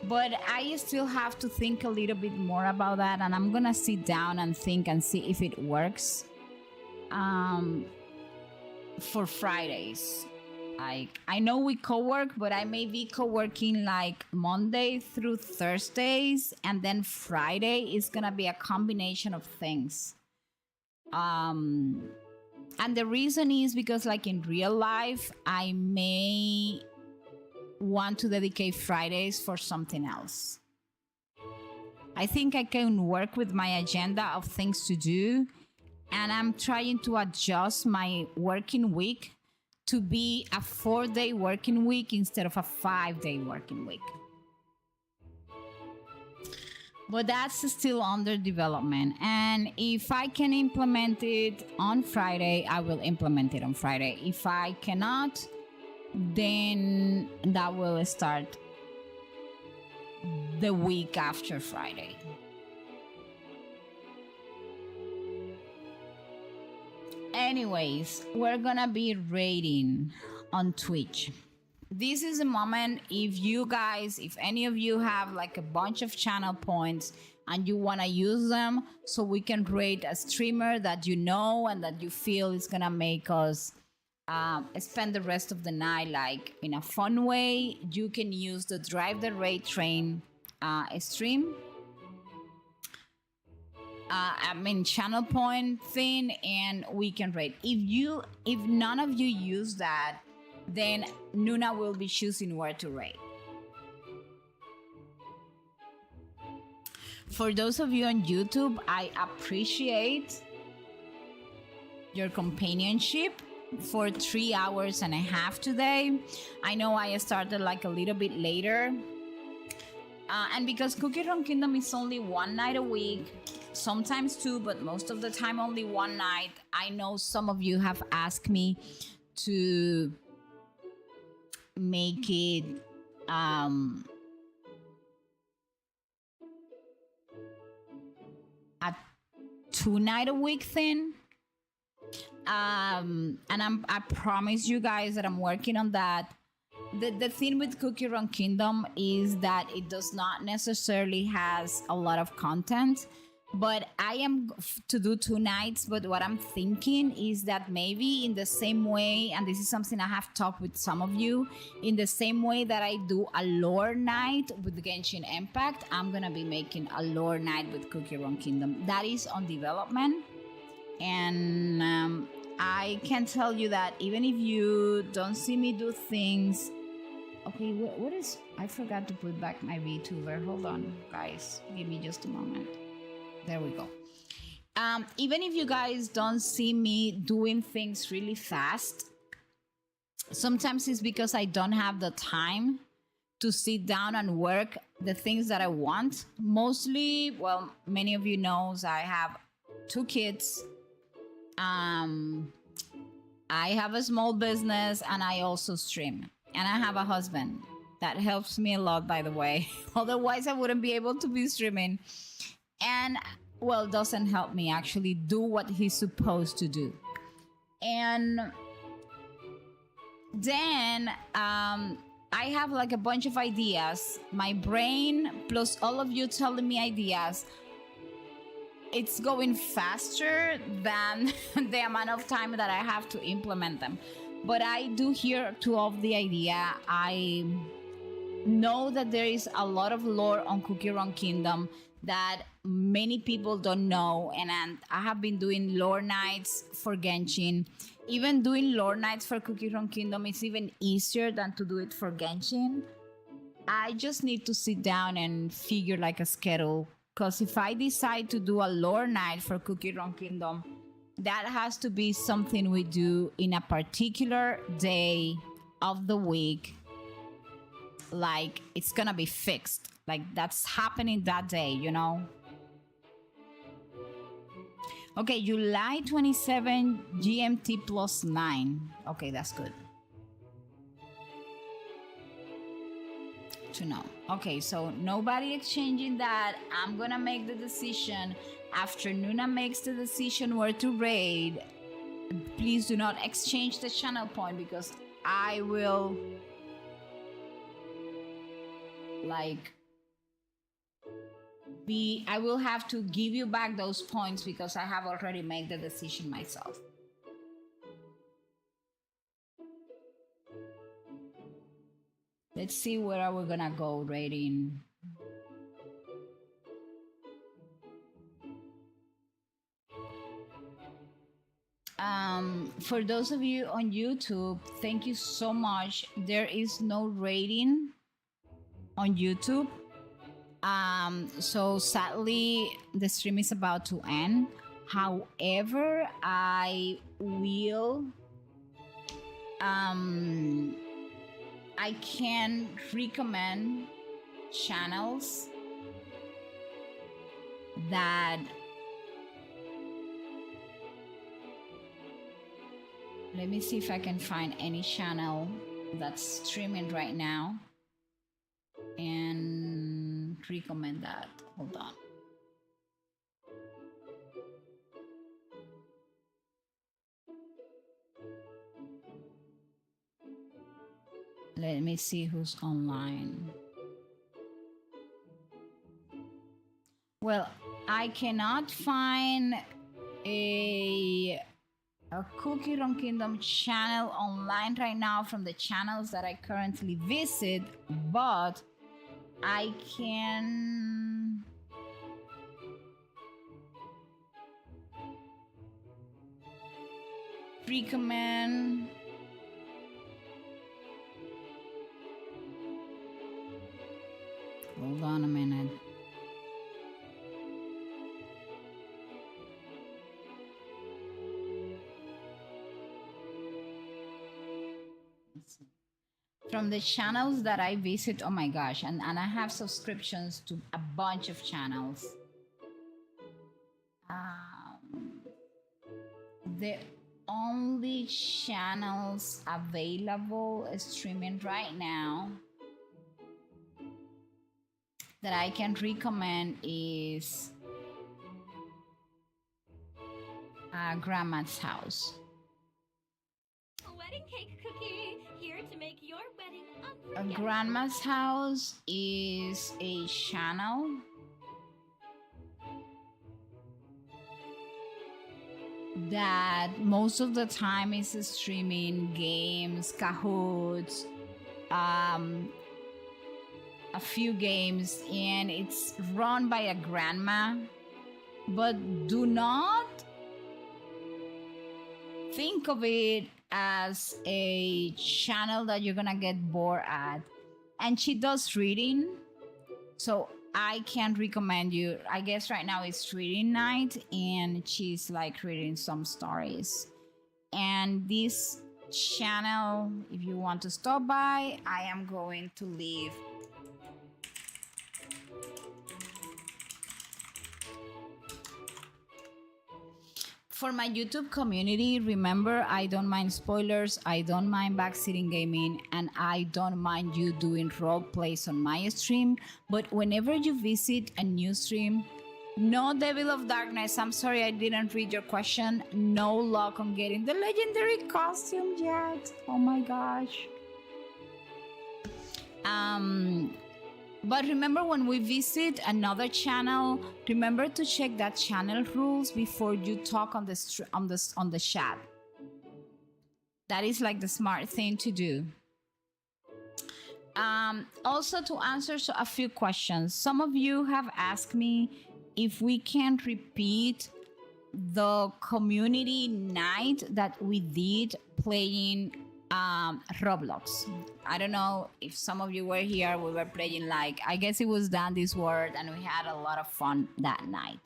But I still have to think a little bit more about that, and I'm gonna sit down and think and see if it works for Fridays. I know we co-work, but I may be co-working like Monday through Thursdays, and then Friday is gonna be a combination of things. And the reason is because, like, in real life, I may want to dedicate Fridays for something else. I think I can work with my agenda of things to do, and I'm trying to adjust my working week to be a 4-day working week instead of a 5-day working week. But that's still under development. And if I can implement it on Friday, I will implement it on Friday. If I cannot, then that will start the week after Friday. Anyways, we're gonna be rating on Twitch. This is a moment, if any of you have like a bunch of channel points and you want to use them so we can rate a streamer that you know and that you feel is gonna make us spend the rest of the night like in a fun way, you can use the Drive the Raid Train stream. Channel point thing, and we can rate. If none of you use that, then Nuna will be choosing where to rate. For those of you on YouTube, I appreciate your companionship for 3 hours and a half today. I know I started like a little bit later. And because Cookie Run Kingdom is only one night a week, sometimes two, but most of the time only one night, I know some of you have asked me to make it a 2-night a week thing. And I promise you guys that I'm working on that. The thing with Cookie Run Kingdom is that it does not necessarily has a lot of content, but I am to do 2 nights. But what I'm thinking is that maybe in the same way, and this is something I have talked with some of you, in the same way that I do a lore night with Genshin Impact, I'm gonna be making a lore night with Cookie Run Kingdom. That is on development, and I can tell you that even if you don't see me do things. Okay, what is... I forgot to put back my VTuber. Hold on, guys. Give me just a moment. There we go. Even if you guys don't see me doing things really fast, sometimes it's because I don't have the time to sit down and work the things that I want. Mostly, well, many of you knows I have 2 kids. I have a small business, and I also stream. And I have a husband that helps me a lot, by the way. Otherwise, I wouldn't be able to be streaming. And, well, doesn't help me actually do what he's supposed to do. And then I have like a bunch of ideas. My brain, plus all of you telling me ideas, it's going faster than the amount of time that I have to implement them. But I do hear to of the idea. I know that there is a lot of lore on Cookie Run Kingdom that many people don't know, and I have been doing lore nights for Genshin. Even doing lore nights for Cookie Run Kingdom is even easier than to do it for Genshin. I just need to sit down and figure like a schedule, because if I decide to do a lore night for Cookie Run Kingdom, that has to be something we do in a particular day of the week. Like, it's gonna be fixed. Like, that's happening that day, you know? Okay, July 27 GMT plus 9. Okay, that's good to know. Okay, so nobody exchanging that. I'm gonna make the decision after Nuna makes the decision where to raid. Please do not exchange the channel point, because I will I will have to give you back those points because I have already made the decision myself. Let's see where are we gonna go rating. For those of you on YouTube, thank you so much. There is no rating on YouTube. So sadly, the stream is about to end. However, I will I can recommend channels that, let me see if I can find any channel that's streaming right now and recommend that. Hold on. Let me see who's online. Well, I cannot find a Cookie Run Kingdom channel online right now from the channels that I currently visit, but I can recommend hold on a minute. From the channels that I visit, oh my gosh, and I have subscriptions to a bunch of channels. The only channels available streaming right now that I can recommend is Grandma's House. Wedding cake cookie, here to make your wedding unforgettable. Grandma's House is a channel that most of the time is streaming games, Kahoots, a few games, and it's run by a grandma. But do not think of it as a channel that you're gonna get bored at. And she does reading, so I can recommend you. I guess right now it's reading night and she's like reading some stories. And this channel, if you want to stop by, I am going to leave for my YouTube community. Remember, I don't mind spoilers, I don't mind backseating gaming, and I don't mind you doing role plays on my stream. But whenever you visit a new stream, no Devil of Darkness, I'm sorry I didn't read your question. No luck on getting the legendary costume yet. Oh my gosh. But remember, when we visit another channel, remember to check that channel rules before you talk on the chat. That is like the smart thing to do. Also, to answer a few questions, some of you have asked me if we can repeat the community night that we did playing Roblox. I don't know if some of you were here. We were playing, like, I guess it was Dandy's World, and we had a lot of fun that night.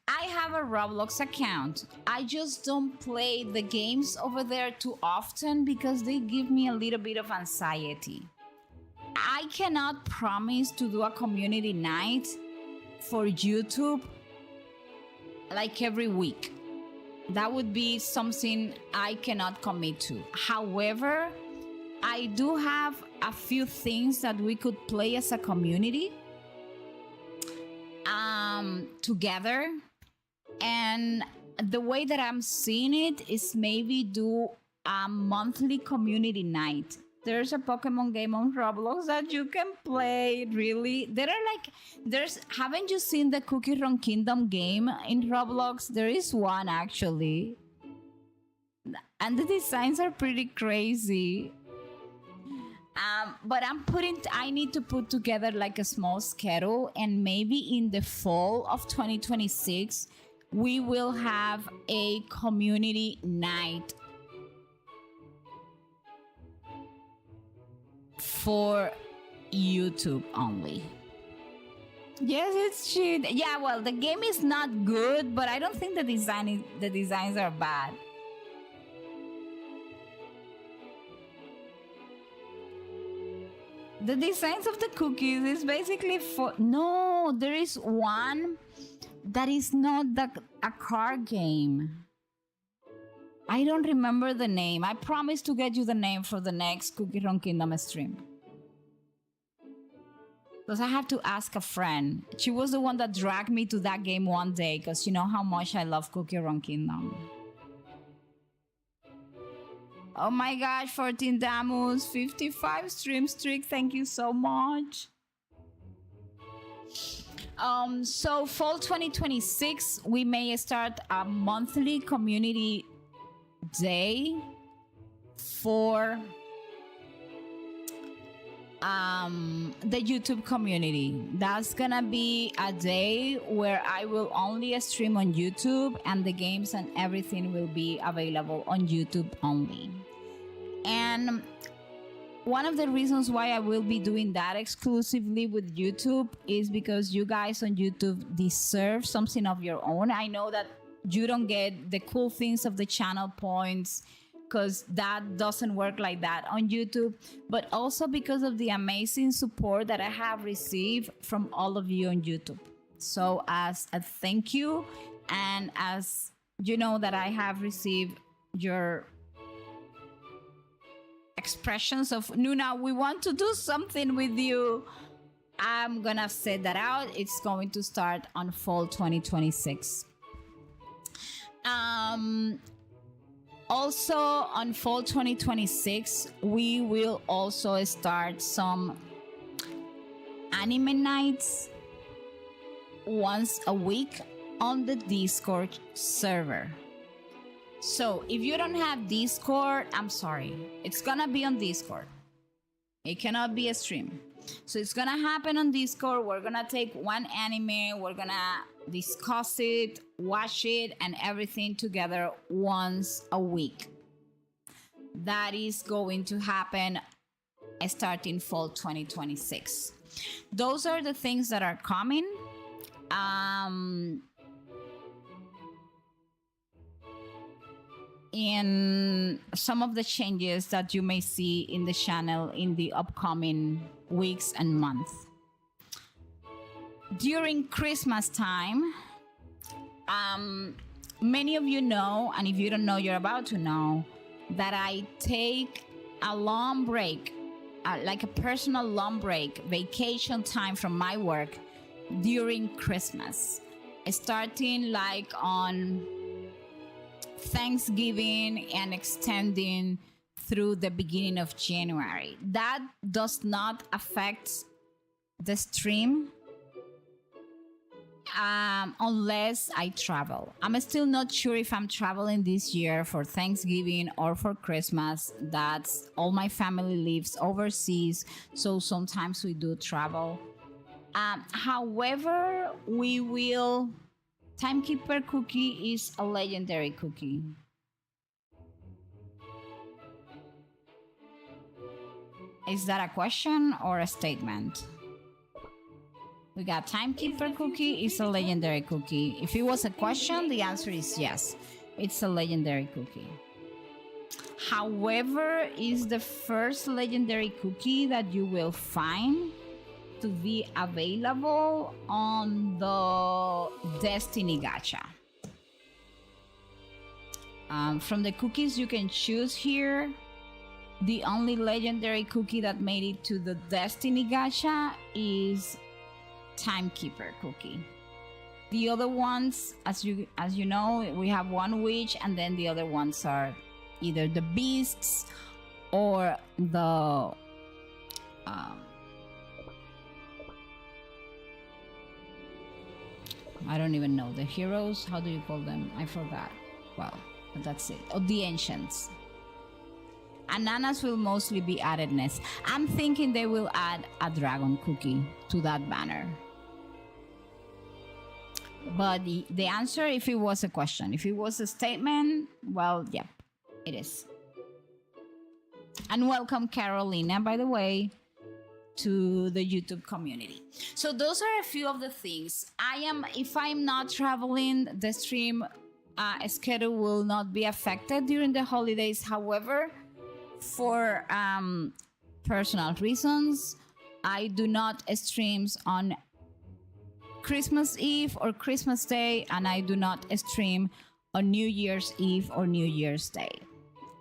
I have a Roblox account. I just don't play the games over there too often because they give me a little bit of anxiety. I cannot promise to do a community night for YouTube like every week. That would be something I cannot commit to. However, I do have a few things that we could play as a community together. And the way that I'm seeing it is maybe do a monthly community night. There's a Pokemon game on Roblox that you can play, really. Haven't you seen the Cookie Run Kingdom game in Roblox? There is one, actually. And the designs are pretty crazy. But I need to put together like a small schedule, and maybe in the fall of 2026, we will have a community night for YouTube only. Yes, it's cheap. Yeah, well, the game is not good, but I don't think the designs are bad. The designs of the cookies is basically for... No, there is one that is not a card game. I don't remember the name. I promise to get you the name for the next Cookie Run Kingdom stream. Because I have to ask a friend. She was the one that dragged me to that game one day, because you know how much I love Cookie Run Kingdom. Oh my gosh, 14 Damus, 55 stream streak. Thank you so much. So fall 2026, we may start a monthly community day for the YouTube community. That's gonna be a day where I will only stream on YouTube, and the games and everything will be available on YouTube only. And one of the reasons why I will be doing that exclusively with YouTube is because you guys on YouTube deserve something of your own. I know that you don't get the cool things of the channel points, because that doesn't work like that on YouTube, but also because of the amazing support that I have received from all of you on YouTube. So as a thank you, and as you know that I have received your expressions of, Nuna, we want to do something with you, I'm gonna set that out. It's going to start on fall 2026. Also on fall 2026, we will also start some anime nights once a week on the Discord server. So if you don't have Discord, I'm sorry. It's gonna be on Discord. It cannot be a stream. So it's gonna happen on Discord. We're gonna take one anime, we're gonna discuss it, watch it, and everything together once a week. That is going to happen starting fall 2026. Those are the things that are coming. In some of the changes that you may see in the channel in the upcoming weeks and months. During Christmas time, many of you know, and if you don't know, you're about to know, that I take a long break, like a personal long break, vacation time from my work during Christmas, starting like on Thanksgiving and extending through the beginning of January. That does not affect the stream Unless I travel. I'm still not sure if I'm traveling this year for Thanksgiving or for Christmas. That's all my family lives overseas, so sometimes we do travel. However, we will. Timekeeper cookie is a legendary cookie. Is that a question or a statement? We got Timekeeper cookie is a legendary cookie. If it was a question, the answer is yes. It's a legendary cookie. However, is the first legendary cookie that you will find to be available on the Destiny Gacha. From the cookies you can choose here, the only legendary cookie that made it to the Destiny Gacha is Timekeeper cookie. The other ones, as you know, we have one witch, and then the other ones are either the beasts or the I don't even know, the heroes. How do you call them? I forgot. Well, but that's it. Oh, the ancients. Ananas will mostly be addedness. I'm thinking they will add a dragon cookie to that banner. But the answer, if it was a question, if it was a statement, well, yep, it is. And welcome, Carolina, by the way, to the YouTube community. So those are a few of the things. If I'm not traveling, the stream schedule will not be affected during the holidays. However, for personal reasons, I do not streams on Christmas Eve or Christmas Day, and I do not stream on New Year's Eve or New Year's Day.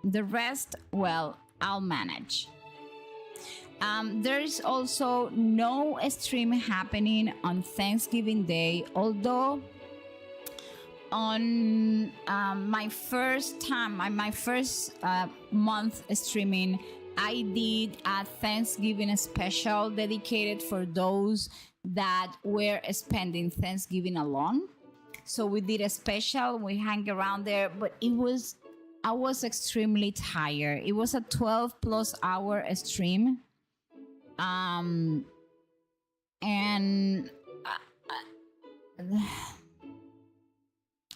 The rest, well, I'll manage. There is also no stream happening on Thanksgiving Day, although on my first month streaming, I did a Thanksgiving special dedicated for those that were spending Thanksgiving alone. So we did a special, we hang around there, but I was extremely tired. It was a 12+ hour stream. And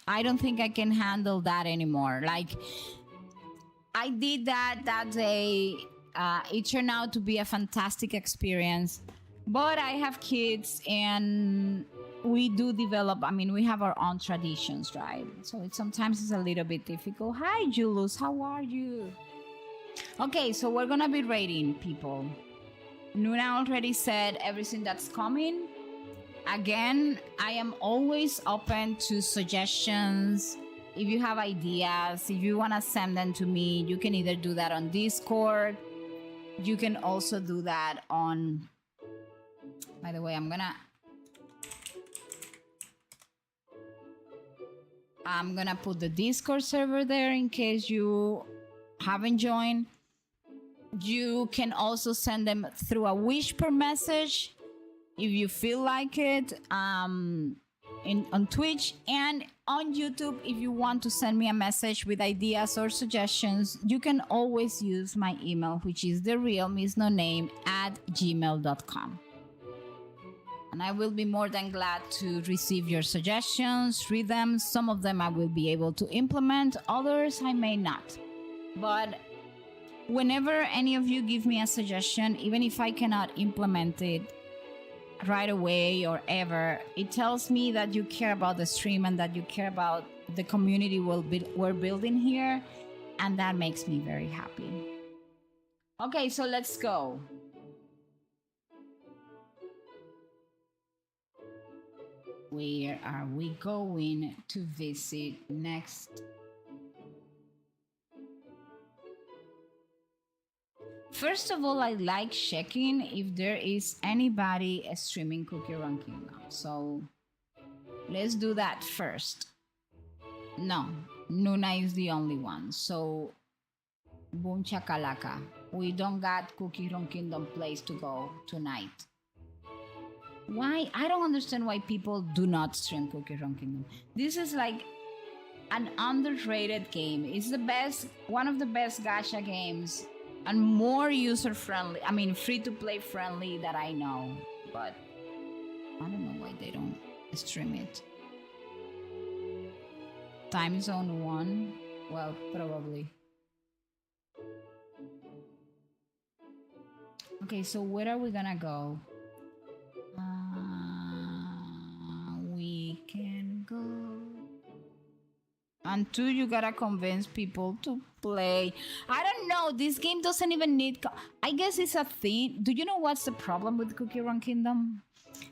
I don't think I can handle that anymore. Like, I did that day. It turned out to be a fantastic experience. But I have kids, and we do develop, we have our own traditions, right? So sometimes it's a little bit difficult. Hi, Julius, how are you? Okay, so we're gonna be rating people. Nuna already said everything that's coming. Again, I am always open to suggestions. If you have ideas, if you want to send them to me, you can either do that on Discord. You can also do that on... By the way, I'm gonna put the Discord server there in case you haven't joined. You can also send them through a Whisper message if you feel like it, on Twitch, and on YouTube. If you want to send me a message with ideas or suggestions, you can always use my email, which is therealmissnoname@gmail.com. And I will be more than glad to receive your suggestions, read them. Some of them I will be able to implement, others I may not. But whenever any of you give me a suggestion, even if I cannot implement it right away or ever, it tells me that you care about the stream and that you care about the community we're building here, and that makes me very happy. Okay, so let's go. Where are we going to visit next? First of all, I like checking if there is anybody streaming Cookie Run Kingdom. So let's do that first. No, Nuna is the only one. So boom chakalaka. We don't got Cookie Run Kingdom place to go tonight. Why? I don't understand why people do not stream Cookie Run Kingdom. This is like an underrated game. It's the best, one of the best gacha games, and more user friendly. I mean, free to play friendly that I know. But I don't know why they don't stream it. Time zone 1? Well, probably. Okay, so where are we gonna go? We can go. And 2, you gotta convince people to play. I don't know. This game doesn't even need. I guess it's a thing. Do you know what's the problem with Cookie Run Kingdom?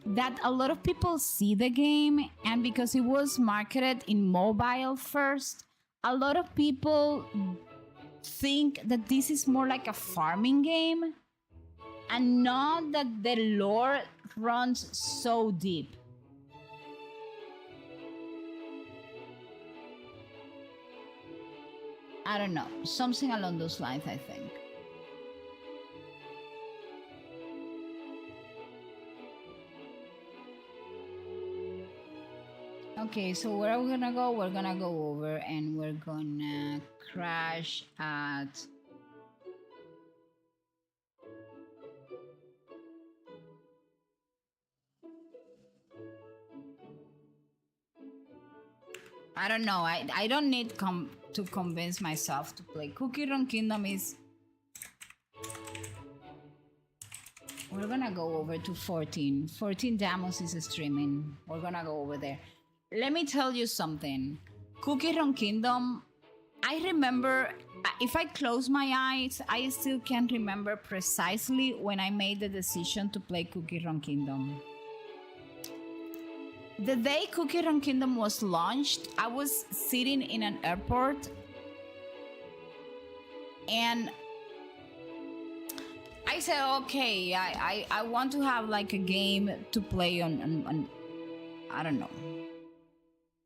That a lot of people see the game, and because it was marketed in mobile first, a lot of people think that this is more like a farming game, and not that the lore runs so deep. I don't know. Something along those lines, I think. Okay, so where are we gonna go? We're gonna go over and we're gonna crash at... I don't know. I don't need to convince myself to play. Cookie Run Kingdom is... We're gonna go over to 14. 14 Damos is streaming. We're gonna go over there. Let me tell you something. Cookie Run Kingdom, I remember... If I close my eyes, I still can't remember precisely when I made the decision to play Cookie Run Kingdom. The day Cookie Run Kingdom was launched, I was sitting in an airport and I said, okay, I want to have like a game to play on I don't know,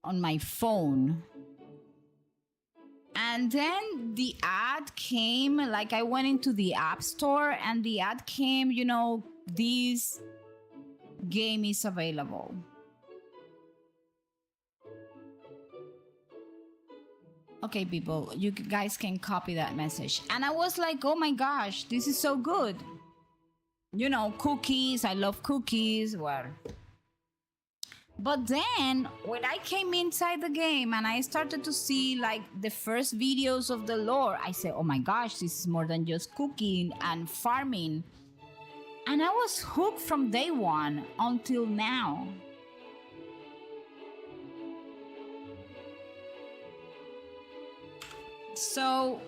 on my phone. And then the ad came, like I went into the app store and the ad came, you know, this game is available. Okay, people, you guys can copy that message. And I was like, oh my gosh, this is so good. You know, cookies, I love cookies. Well, but then when I came inside the game and I started to see like the first videos of the lore, I said, oh my gosh, this is more than just cooking and farming. And I was hooked from day one until now. So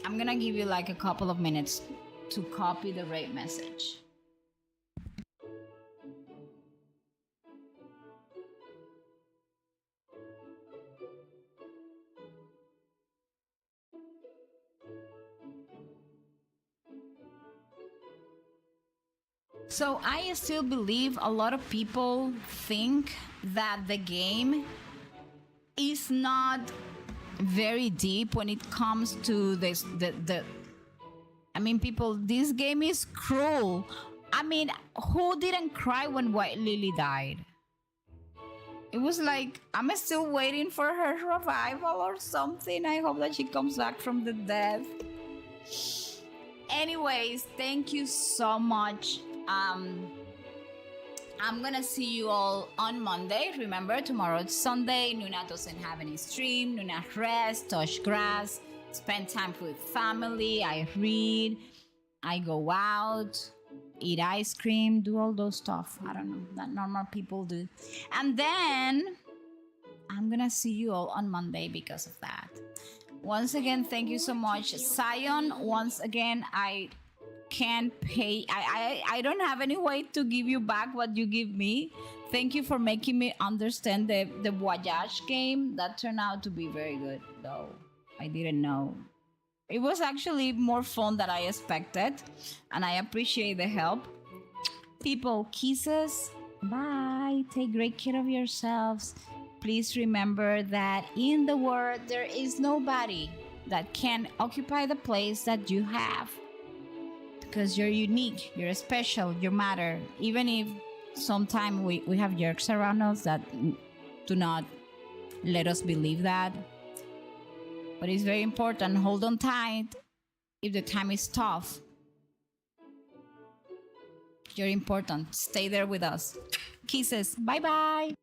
I'm gonna give you like a couple of minutes to copy the right message. So I still believe a lot of people think that the game is not very deep when it comes to this. I mean, people, this game is cruel. I mean, who didn't cry when White Lily died? It was like, I'm still waiting for her revival or something. I hope that she comes back from the dead. Anyways, thank you so much. I'm gonna see you all on Monday. Remember, tomorrow it's Sunday. Nuna doesn't have any stream. Nuna rests, touch grass, spend time with family. I read, I go out, eat ice cream, do all those stuff. I don't know, that normal people do. And then I'm gonna see you all on Monday because of that. Once again, thank you so much. Zion, once again, I can't pay. I don't have any way to give you back what you give me. Thank you for making me understand the Voyage game. That turned out to be very good, though. I didn't know. It was actually more fun than I expected, and I appreciate the help. People, kisses. Bye. Take great care of yourselves. Please remember that in the world there is nobody that can occupy the place that you have. because you're unique, you're special, you matter. Even if sometimes we have jerks around us that do not let us believe that. But it's very important. Hold on tight if the time is tough. You're important. Stay there with us. Kisses. Bye bye.